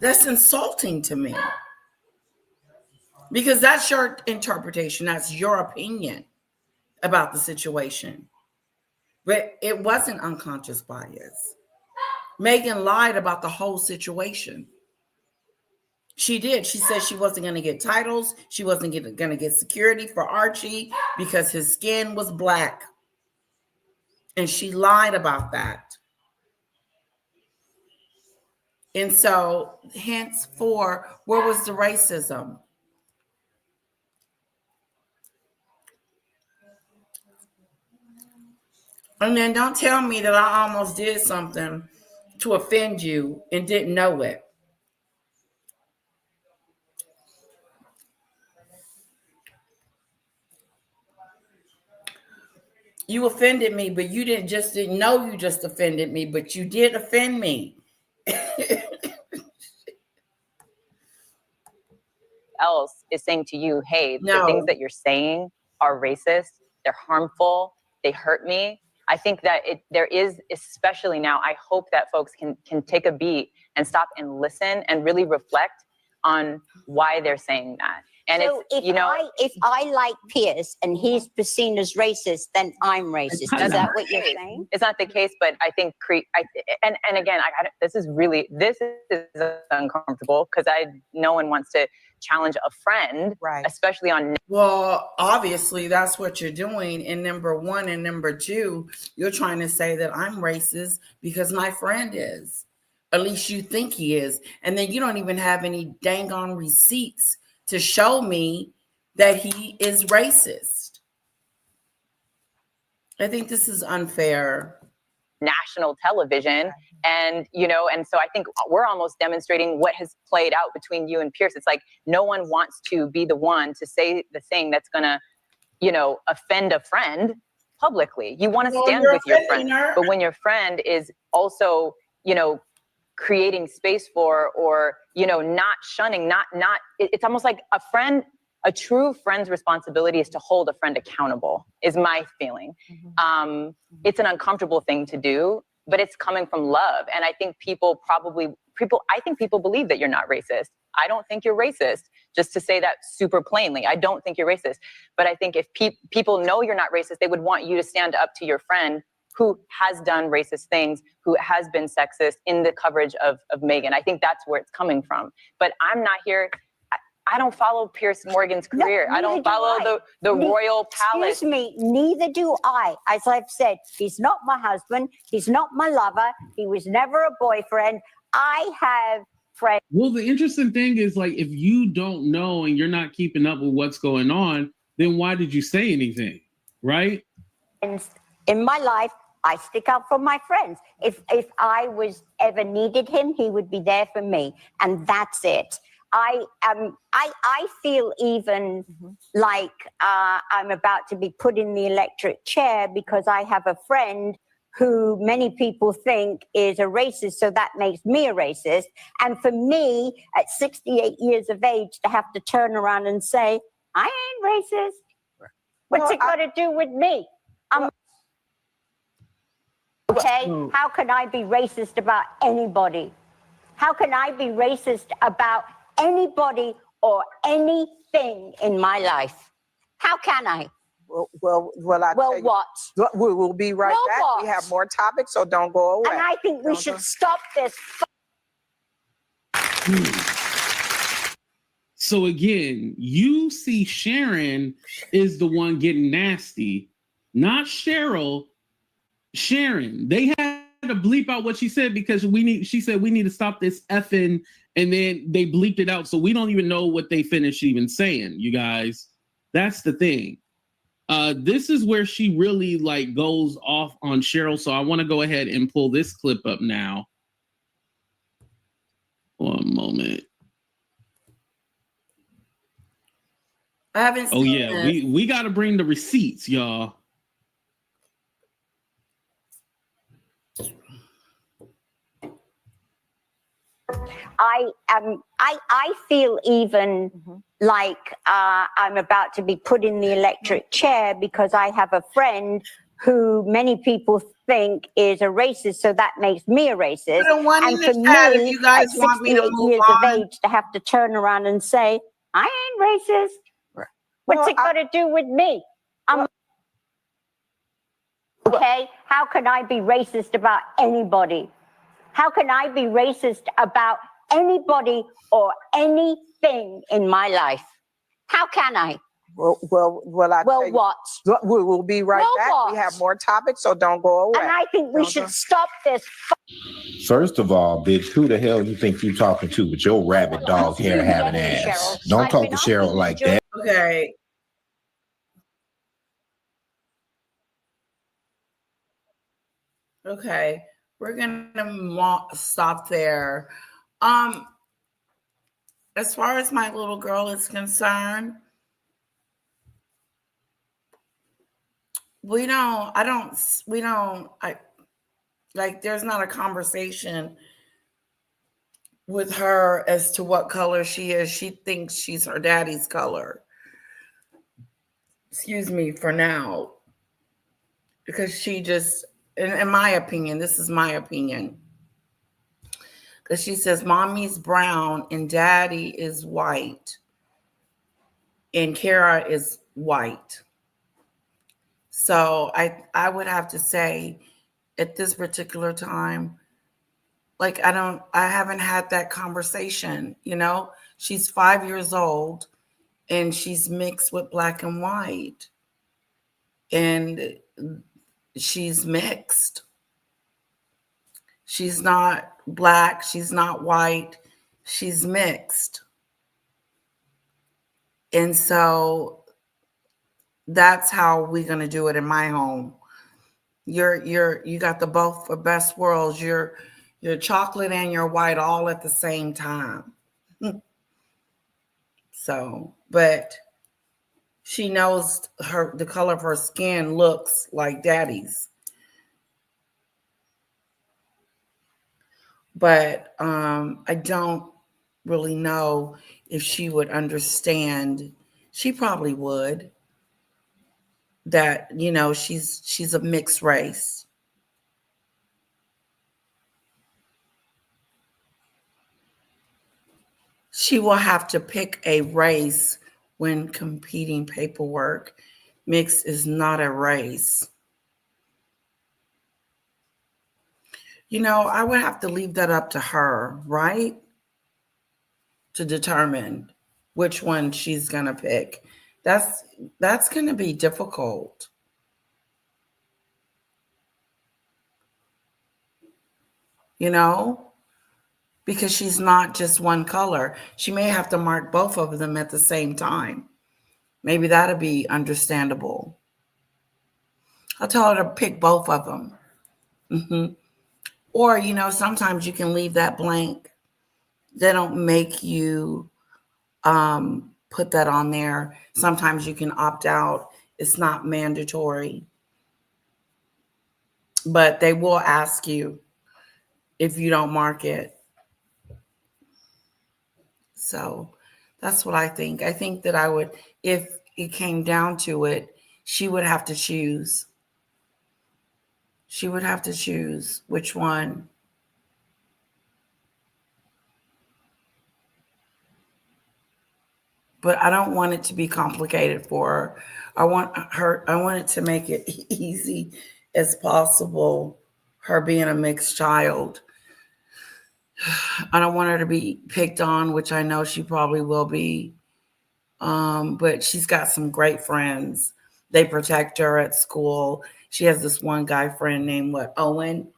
Speaker 1: that's insulting to me, because that's your interpretation. That's your opinion about the situation. But it wasn't unconscious bias. Meghan lied about the whole situation. She did. She said she wasn't going to get titles. She wasn't going to get security for Archie because his skin was black. And she lied about that. And so, henceforth, where was the racism? And then don't tell me that I almost did something to offend you and didn't know it. You offended me, but you didn't know you just offended me, but you did offend me.
Speaker 5: else is saying to you, hey, the
Speaker 1: No.
Speaker 5: things that you're saying are racist, they're harmful, they hurt me. I think that there is, especially now, I hope that folks can take a beat and stop and listen and really reflect on why they're saying that. And
Speaker 2: so if I like Pierce and he's seen as racist, then I'm racist. Is that what you're saying?
Speaker 5: It's not the case, but I think and again, this is uncomfortable because no one wants to challenge a friend, especially on.
Speaker 1: Well, obviously that's what you're doing. And number one, and number two, you're trying to say that I'm racist because my friend is. At least you think he is, and then you don't even have any dang on receipts to show me that he is racist. I think this is unfair.
Speaker 5: National television, and so I think we're almost demonstrating what has played out between you and Pierce. It's like no one wants to be the one to say the thing that's gonna, offend a friend publicly. You want to stand with your friend, but when your friend is also, creating space for, or not shunning, it's almost like a true friend's responsibility is to hold a friend accountable, is my feeling. It's an uncomfortable thing to do, but it's coming from love. And I think people believe that you're not racist. I don't think you're racist, just to say that super plainly. I don't think you're racist. But I think if people know you're not racist, they would want you to stand up to your friend who has done racist things, who has been sexist in the coverage of Meghan. I think that's where it's coming from. But I'm not here. I don't follow Piers Morgan's career. I don't follow the royal palace.
Speaker 2: Excuse me, neither do I. As I've said, he's not my husband. He's not my lover. He was never a boyfriend. I have friends.
Speaker 15: Well, the interesting thing is, like, if you don't know and you're not keeping up with what's going on, then why did you say anything, right?
Speaker 2: In my life, I stick up for my friends. If I was ever needed him, he would be there for me, and that's it. I feel even like I'm about to be put in the electric chair because I have a friend who many people think is a racist, so that makes me a racist. And for me, at 68 years of age, to have to turn around and say, I ain't racist. What's it got to do with me? Okay, how can I be racist about anybody? How can I be racist about anybody or anything in my life? How can I?
Speaker 18: Well,
Speaker 2: what?
Speaker 18: We'll be right back.
Speaker 2: What?
Speaker 18: We have more topics, so don't go away.
Speaker 2: And I think we should stop this.
Speaker 15: So again, you see Sharon is the one getting nasty, not Cheryl. Sharon, they had to bleep out what she said because she said we need to stop this effing, and then they bleeped it out, so we don't even know what they finished even saying, you guys. That's the thing. This is where she really like goes off on Cheryl, so I want to go ahead and pull this clip up now. One moment.
Speaker 1: I haven't seen
Speaker 15: yeah,
Speaker 1: this.
Speaker 15: we got to bring the receipts, y'all.
Speaker 2: I feel even like I'm about to be put in the electric chair because I have a friend who many people think is a racist, so that makes me a racist. And for me,
Speaker 1: you guys
Speaker 2: at
Speaker 1: want me to
Speaker 2: 68
Speaker 1: move
Speaker 2: years
Speaker 1: on.
Speaker 2: of age, to have to turn around and say, I ain't racist. What's it got to do with me? Okay, how can I be racist about anybody? How can I be racist about anybody or anything in my life? How can I?
Speaker 18: Well,
Speaker 2: what?
Speaker 18: We'll be right back.
Speaker 2: What?
Speaker 18: We have more topics, so don't go away.
Speaker 2: And I think we should stop this.
Speaker 7: First of all, bitch, who the hell you think you talking to with your rabbit dog hair having ass? Don't talk to Cheryl like that.
Speaker 1: Okay. Okay, we're gonna stop there. As far as my little girl is concerned, there's not a conversation with her as to what color she is. She thinks she's her daddy's color. Excuse me for now. Because she just, in my opinion, this is my opinion. Because she says, mommy's brown and daddy is white. And Kara is white. So I would have to say at this particular time, like I haven't had that conversation, you know? She's 5 years old and she's mixed with black and white. And she's mixed. She's not black, she's not white, she's mixed. And so that's how we're gonna do it in my home. You got the both the best worlds. You're chocolate and you're white all at the same time. So, but she knows the color of her skin looks like daddy's. But I don't really know if she would understand. She probably would. That, you know, she's a mixed race. She will have to pick a race when competing paperwork. Mixed is not a race. You know, I would have to leave that up to her, right? To determine which one she's going to pick. That's going to be difficult. You know, because she's not just one color. She may have to mark both of them at the same time. Maybe that'll be understandable. I'll tell her to pick both of them. Or, you know, sometimes you can leave that blank. They don't make you put that on there. Sometimes you can opt out. It's not mandatory. But they will ask you if you don't mark it. So that's what I think. I think that I would, if it came down to it, she would have to choose. She would have to choose which one. But I don't want it to be complicated for her. I want it to make it easy as possible, her being a mixed child. I don't want her to be picked on, which I know she probably will be. But she's got some great friends. They protect her at school. She has this one guy friend named Owen?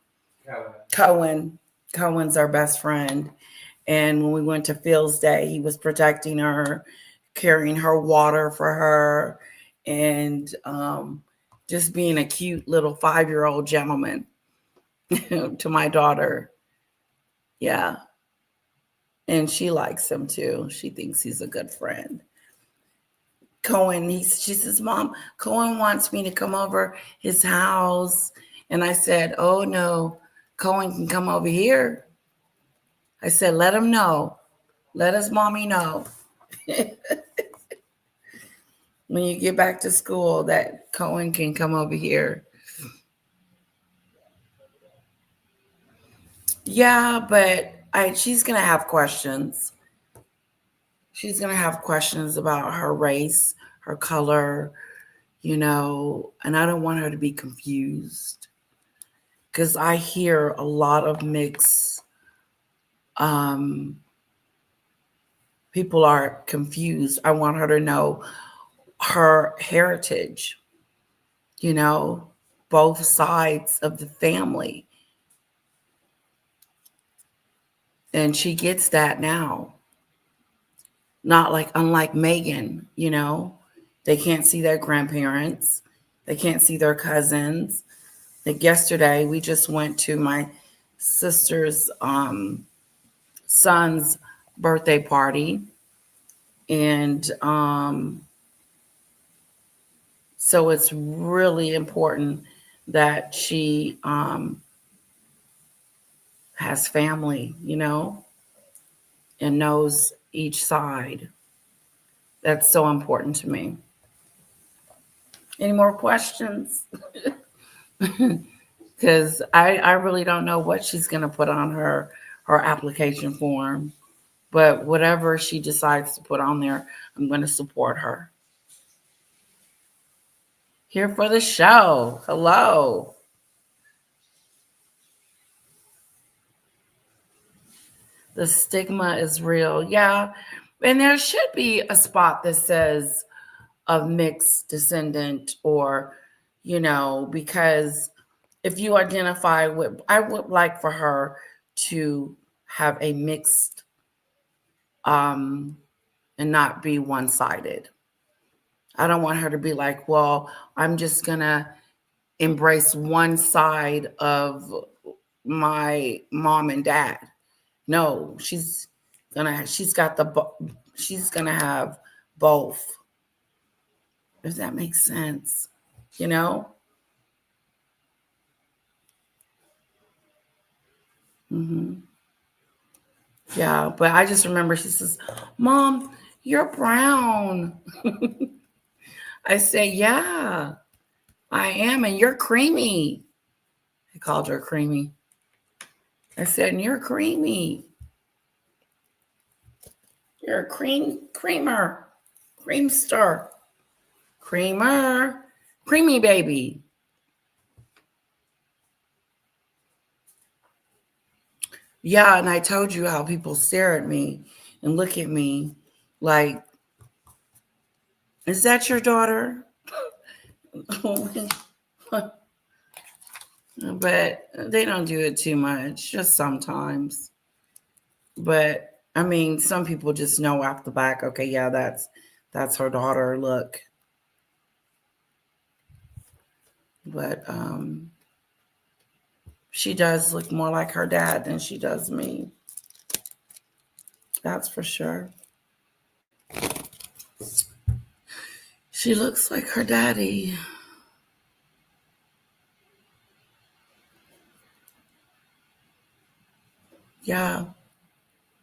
Speaker 1: Cohen. Cohen's our best friend. And when we went to Phil's Day, he was protecting her, carrying her water for her, and just being a cute little 5-year-old gentleman to my daughter. Yeah. And she likes him too. She thinks he's a good friend. Cohen, she says, Mom, Cohen wants me to come over his house. And I said, oh no, Cohen can come over here. I said, let him know. Let his mommy know. When you get back to school that Cohen can come over here. Yeah, but she's going to have questions. She's going to have questions about her race, her color, you know, and I don't want her to be confused because I hear a lot of mixed people are confused. I want her to know her heritage, you know, both sides of the family. And she gets that now. Not unlike Meghan, you know, they can't see their grandparents. They can't see their cousins. Like yesterday, we just went to my sister's son's birthday party. And so it's really important that she has family, you know. and knows each side. That's so important to me. Any more questions? Because I really don't know what she's going to put on her application form. But whatever she decides to put on there, I'm going to support her. Here for the show. Hello. The stigma is real. Yeah. And there should be a spot that says of mixed descendant, or, because if you identify with, I would like for her to have a mixed, and not be one-sided. I don't want her to be like, well, I'm just going to embrace one side of my mom and dad. No, she's going to have both. Does that make sense? Mm-hmm. Yeah, but I just remember she says, Mom, you're brown. I say, yeah, I am, and you're creamy. I called her creamy. I said, and you're creamy. You're a creamer, creamster, creamer, creamy baby. Yeah, and I told you how people stare at me and look at me like, is that your daughter? But they don't do it too much, just sometimes. But I mean, some people just know off the back, okay, yeah, that's her daughter, look. But she does look more like her dad than she does me. That's for sure. She looks like her daddy. Yeah.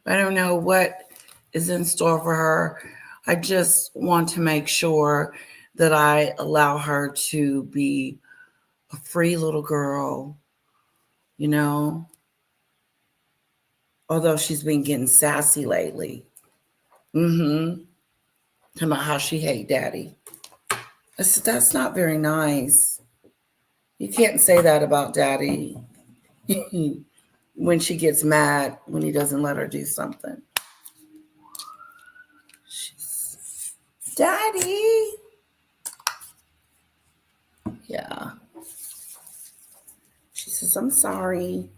Speaker 1: I don't know what is in store for her. I just want to make sure that I allow her to be a free little girl, although she's been getting sassy lately. Talking about how she hate daddy. I said, that's not very nice. You can't say that about daddy when she gets mad when he doesn't let her do something. Daddy. Yeah. She says, I'm sorry.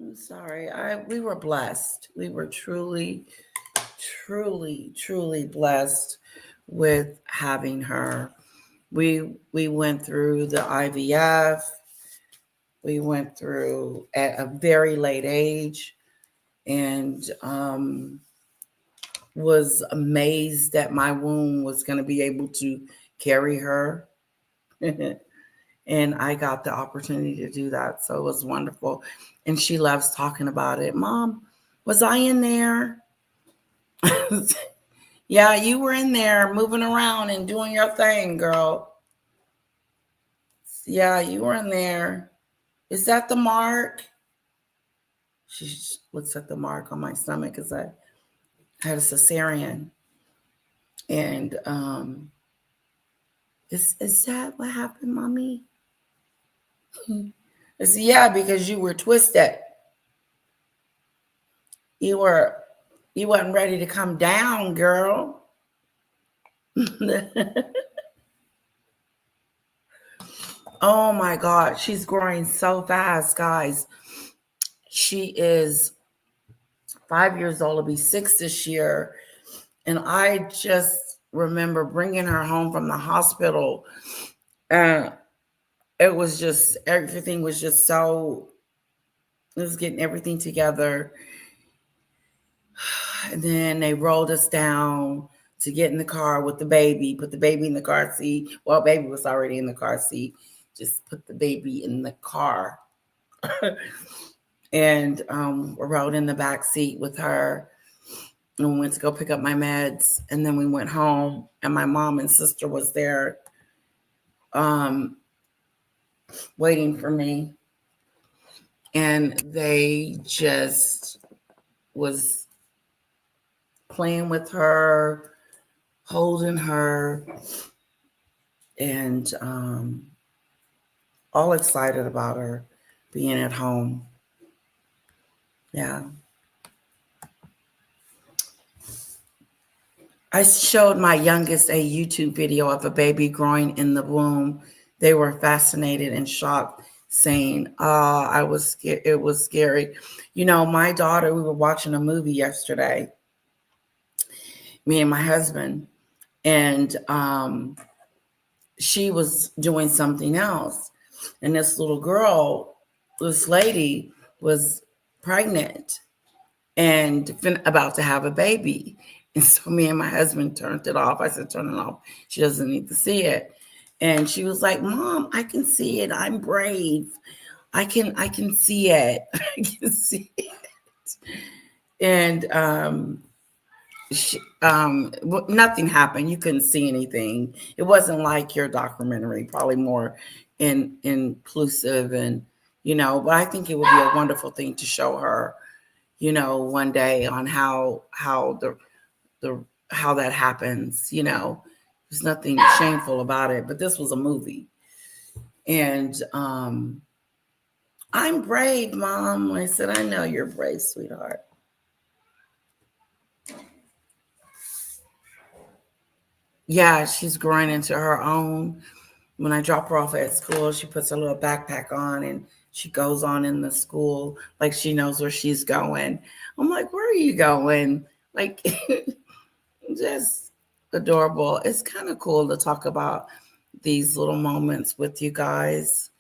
Speaker 1: I'm sorry. We were blessed. We were truly, truly, truly blessed with having her. We went through the IVF. We went through at a very late age, and was amazed that my womb was going to be able to carry her. And I got the opportunity to do that. So it was wonderful. And she loves talking about it. Mom, was I in there? Yeah, you were in there moving around and doing your thing, girl. Yeah, you were in there. Is that the mark? She looks at the mark on my stomach because I had a cesarean. And is that what happened, Mommy? I said, yeah, because you were twisted. You wasn't ready to come down, girl. Oh my God, she's growing so fast, guys. She is 5 years old, will be 6 this year. And I just remember bringing her home from the hospital. And it was just, everything was just so, it was getting everything together. And then they rolled us down to get in the car with the baby, put the baby in the car seat. Well, baby was already in the car seat. Just put the baby in the car. and rode in the back seat with her. And we went to go pick up my meds, and then we went home, and my mom and sister was there waiting for me. And they just was playing with her, holding her, and all excited about her being at home. Yeah. I showed my youngest a YouTube video of a baby growing in the womb. They were fascinated and shocked, saying, "Oh, I was scared. It was scary." You know, my daughter, we were watching a movie yesterday, me and my husband, and she was doing something else. And this little girl, this lady, was pregnant and about to have a baby. And so me and my husband turned it off. I said, turn it off. She doesn't need to see it. And she was like, Mom, I can see it. I'm brave. I can see it. I can see it. And nothing happened. You couldn't see anything. It wasn't like your documentary, probably more inclusive, and but I think it would be a wonderful thing to show her, one day, on how that happens. There's nothing shameful about it, but this was a movie. And I'm brave, Mom. I said, I know you're brave, sweetheart. Yeah, she's growing into her own. When I drop her off at school, she puts a little backpack on and she goes on in the school like she knows where she's going. I'm like, where are you going? Like, just adorable. It's kind of cool to talk about these little moments with you guys,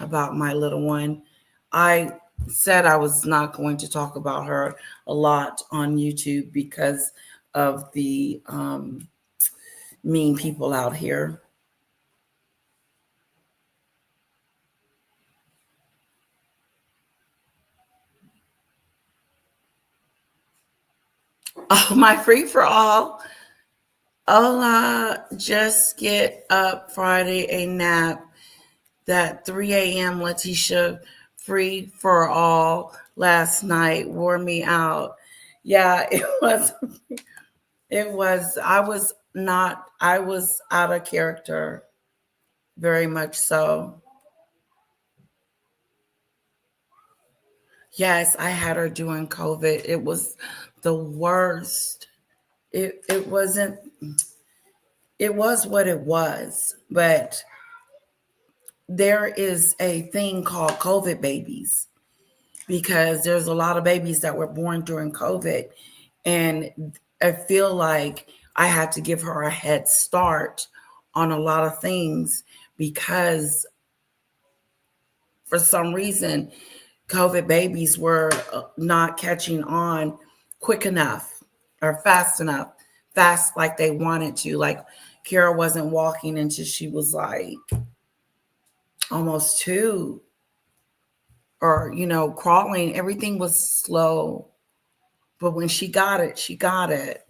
Speaker 1: about my little one. I said I was not going to talk about her a lot on YouTube because of the mean people out here. Oh, my free for all. Hola, just get up Friday, a nap. That 3 a.m. Letitia free for all last night wore me out. Yeah, it was. I was out of character, very much so. Yes, I had her during COVID. It was the worst. It wasn't, it was what it was, but there is a thing called COVID babies, because there's a lot of babies that were born during COVID. And I feel like I had to give her a head start on a lot of things, because for some reason, COVID babies were not catching on quick enough or fast like they wanted to. Like Kara wasn't walking until she was like almost 2, or, crawling. Everything was slow. But when she got it, she got it.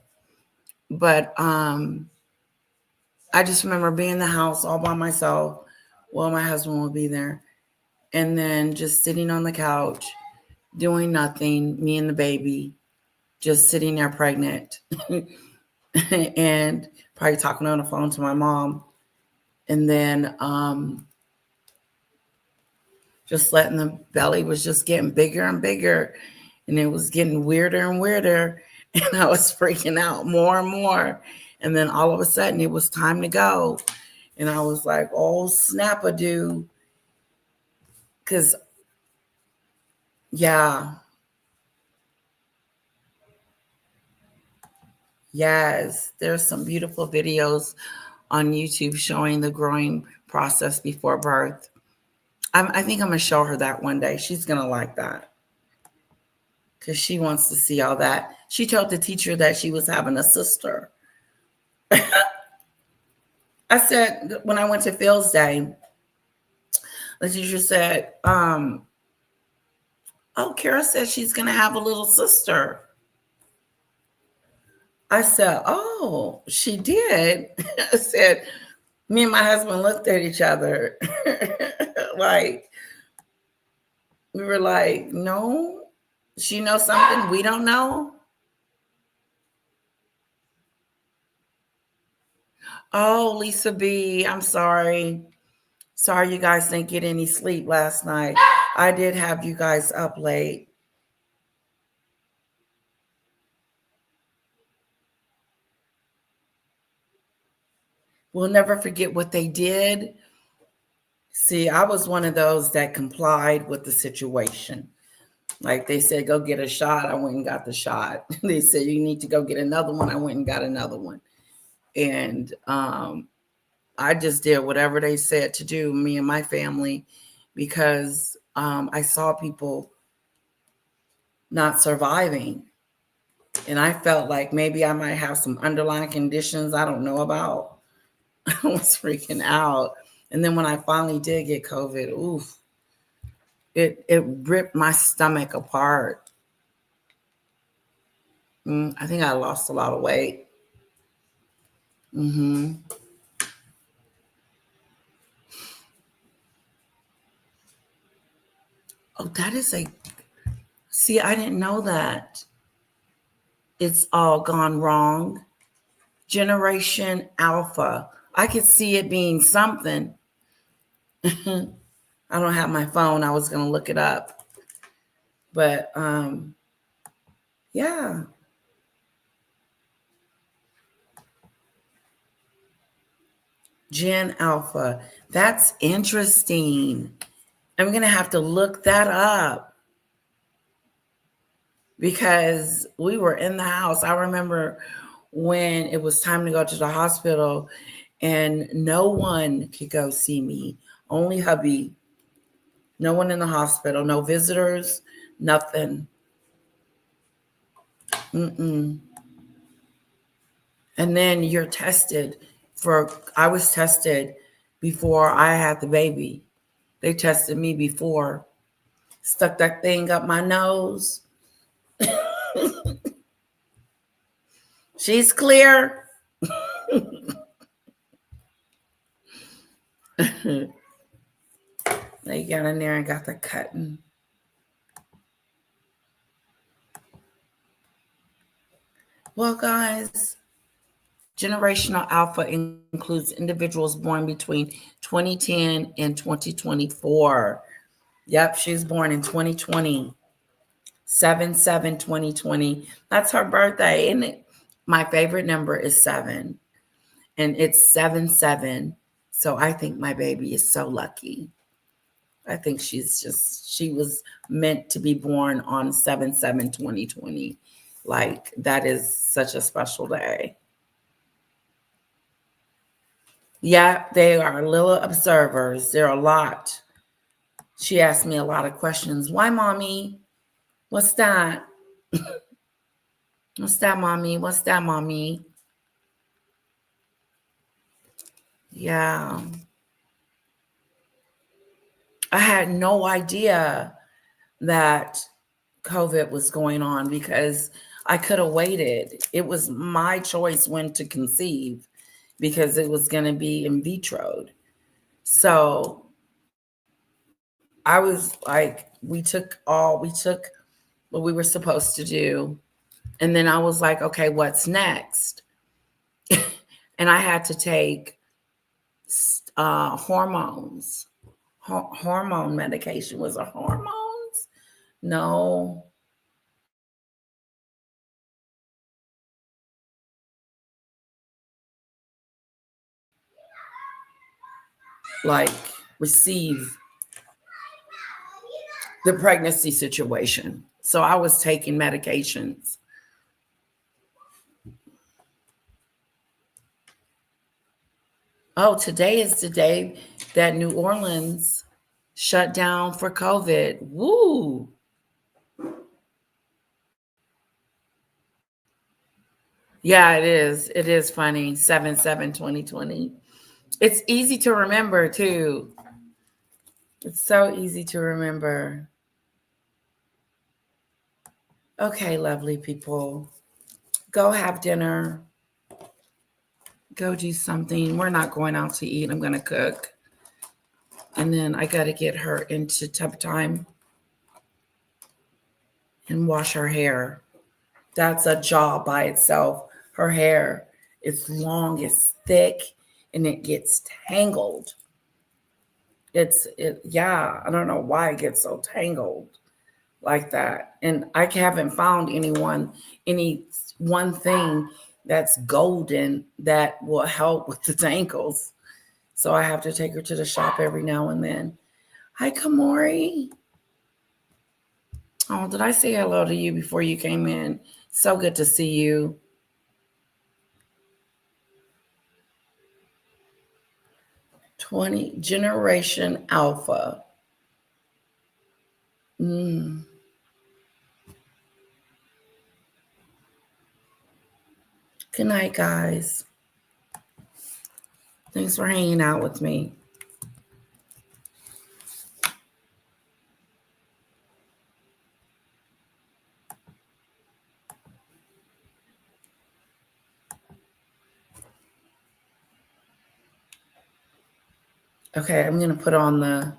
Speaker 1: But I just remember being in the house all by myself. Well, my husband would be there. And then just sitting on the couch, doing nothing, me and the baby, just sitting there pregnant. And probably talking on the phone to my mom. And then just letting the belly was just getting bigger and bigger. And it was getting weirder and weirder. And I was freaking out more and more. And then all of a sudden it was time to go. And I was like, oh, snap-a-doo. Because, yeah. Yes, there's some beautiful videos on YouTube showing the growing process before birth. I think I'm going to show her that one day. She's going to like that, because she wants to see all that. She told the teacher that she was having a sister. I said, when I went to Phil's Day, the teacher said, oh, Kara said she's going to have a little sister. I said, oh, she did. I said, me and my husband looked at each other like, we were like, no, she knows something we don't know. Oh, Lisa B, I'm sorry. Sorry you guys didn't get any sleep last night. I did have you guys up late. We'll never forget what they did. See, I was one of those that complied with the situation. Like they said, go get a shot. I went and got the shot. They said, you need to go get another one. I went and got another one. And I just did whatever they said to do, me and my family, because I saw people not surviving. And I felt like maybe I might have some underlying conditions I don't know about. I was freaking out. And then when I finally did get COVID, oof, it ripped my stomach apart. I think I lost a lot of weight. Oh, that is see, I didn't know that. It's all gone wrong. Generation Alpha. I could see it being something. I don't have my phone. I was going to look it up. But yeah. Gen Alpha. That's interesting. I'm going to have to look that up. Because we were in the house. I remember when it was time to go to the hospital and no one could go see me. Only hubby. No one in the hospital. No visitors. Nothing. And then you're tested I was tested before I had the baby. They tested me before. Stuck that thing up my nose. She's clear. They got in there and got the cutting. Well, guys, generational alpha includes individuals born between 2010 and 2024. Yep, she was born in 2020. 7/7/2020. That's her birthday. And my favorite number is 7. And it's 7/7. So I think my baby is so lucky. I think she was meant to be born on 7/7/2020. Like, that is such a special day. Yeah, they are little observers. They're a lot. She asked me a lot of questions. Why, mommy? What's that? What's that, mommy? What's that, mommy? Yeah. I had no idea that COVID was going on because I could have waited. It was my choice when to conceive because it was going to be in vitro. So I was like, we took what we were supposed to do. And then I was like, okay, what's next? And I had to take hormones. Hormone medication. Was it hormones? No. Like, receive the pregnancy situation. So I was taking medications. Oh, today is the day that New Orleans shut down for COVID. Woo! Yeah, it is. It is funny. 7/7/2020. It's easy to remember too. It's so easy to remember. Okay, lovely people. Go have dinner. Go do something. We're not going out to eat. I'm going to cook. And then I got to get her into tub time and wash her hair. That's a job by itself. Her hair is long, it's thick, and it gets tangled. Yeah, I don't know why it gets so tangled like that. And I haven't found any one thing that's golden that will help with the tangles. So I have to take her to the shop every now and then. Hi, Kamori. Oh, did I say hello to you before you came in? So good to see you. Generation Alpha. Good night, guys. Thanks for hanging out with me. Okay, I'm going to put on the...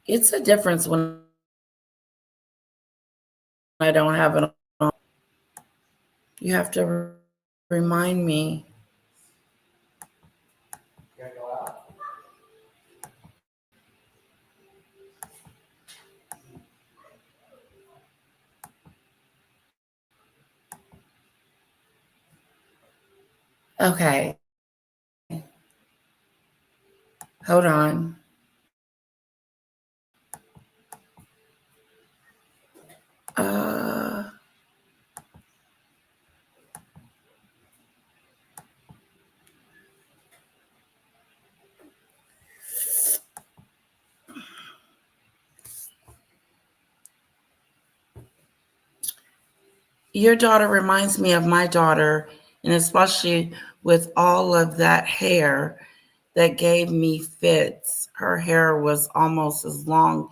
Speaker 1: It's a difference when I don't have it on. You have to remind me. Okay. Hold on. Your daughter reminds me of my daughter, and especially with all of that hair that gave me fits. Her hair was almost as long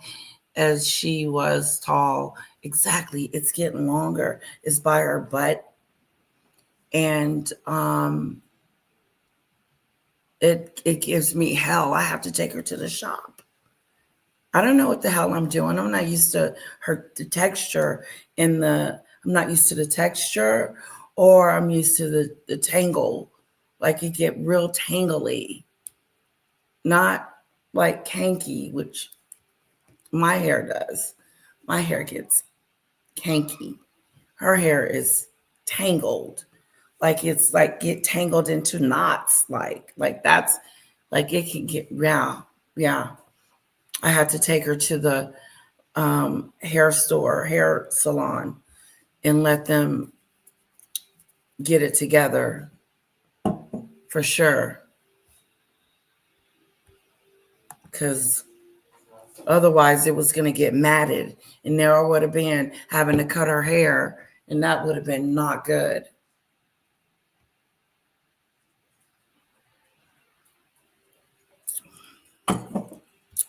Speaker 1: as she was tall. Exactly. It's getting longer. It's by her butt. And it gives me hell. I have to take her to the shop. I don't know what the hell I'm doing. I'm not used to the texture I'm not used to the texture, or I'm used to the tangle. Like it get real tangly. Not like kanky, which my hair does. My hair gets kanky. Her hair is tangled. Like it's like get tangled into knots. Like that's like it can get, yeah. I had to take her to the hair salon, and let them get it together for sure. Because otherwise it was going to get matted, and there I would have been having to cut her hair, and that would have been not good.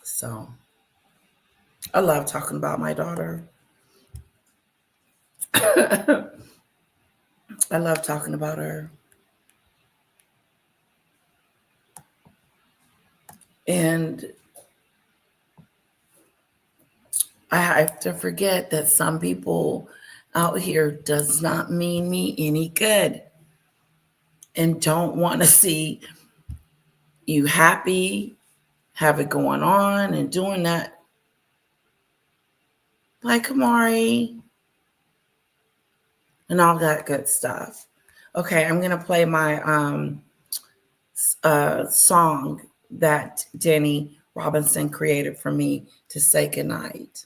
Speaker 1: So I love talking about my daughter. I love talking about her. And I have to forget that some people out here does not mean me any good and don't want to see you happy, have it going on and doing that. Like Kamari and all that good stuff. Okay, I'm going to play my song that Danny Robinson created for me to say goodnight.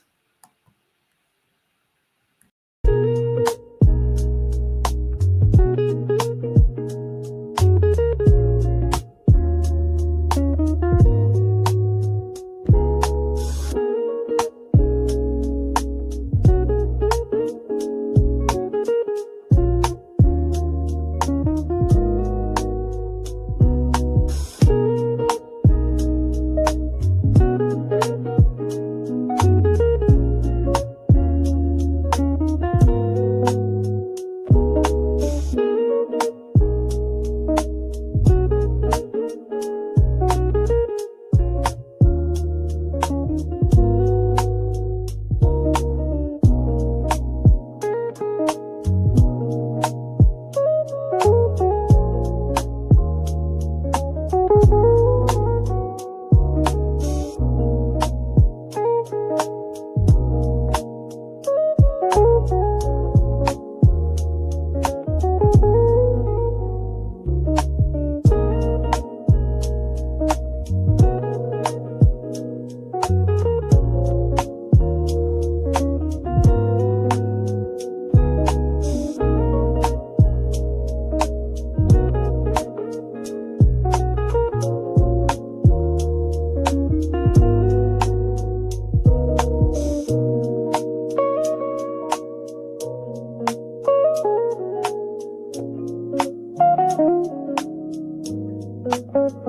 Speaker 8: you.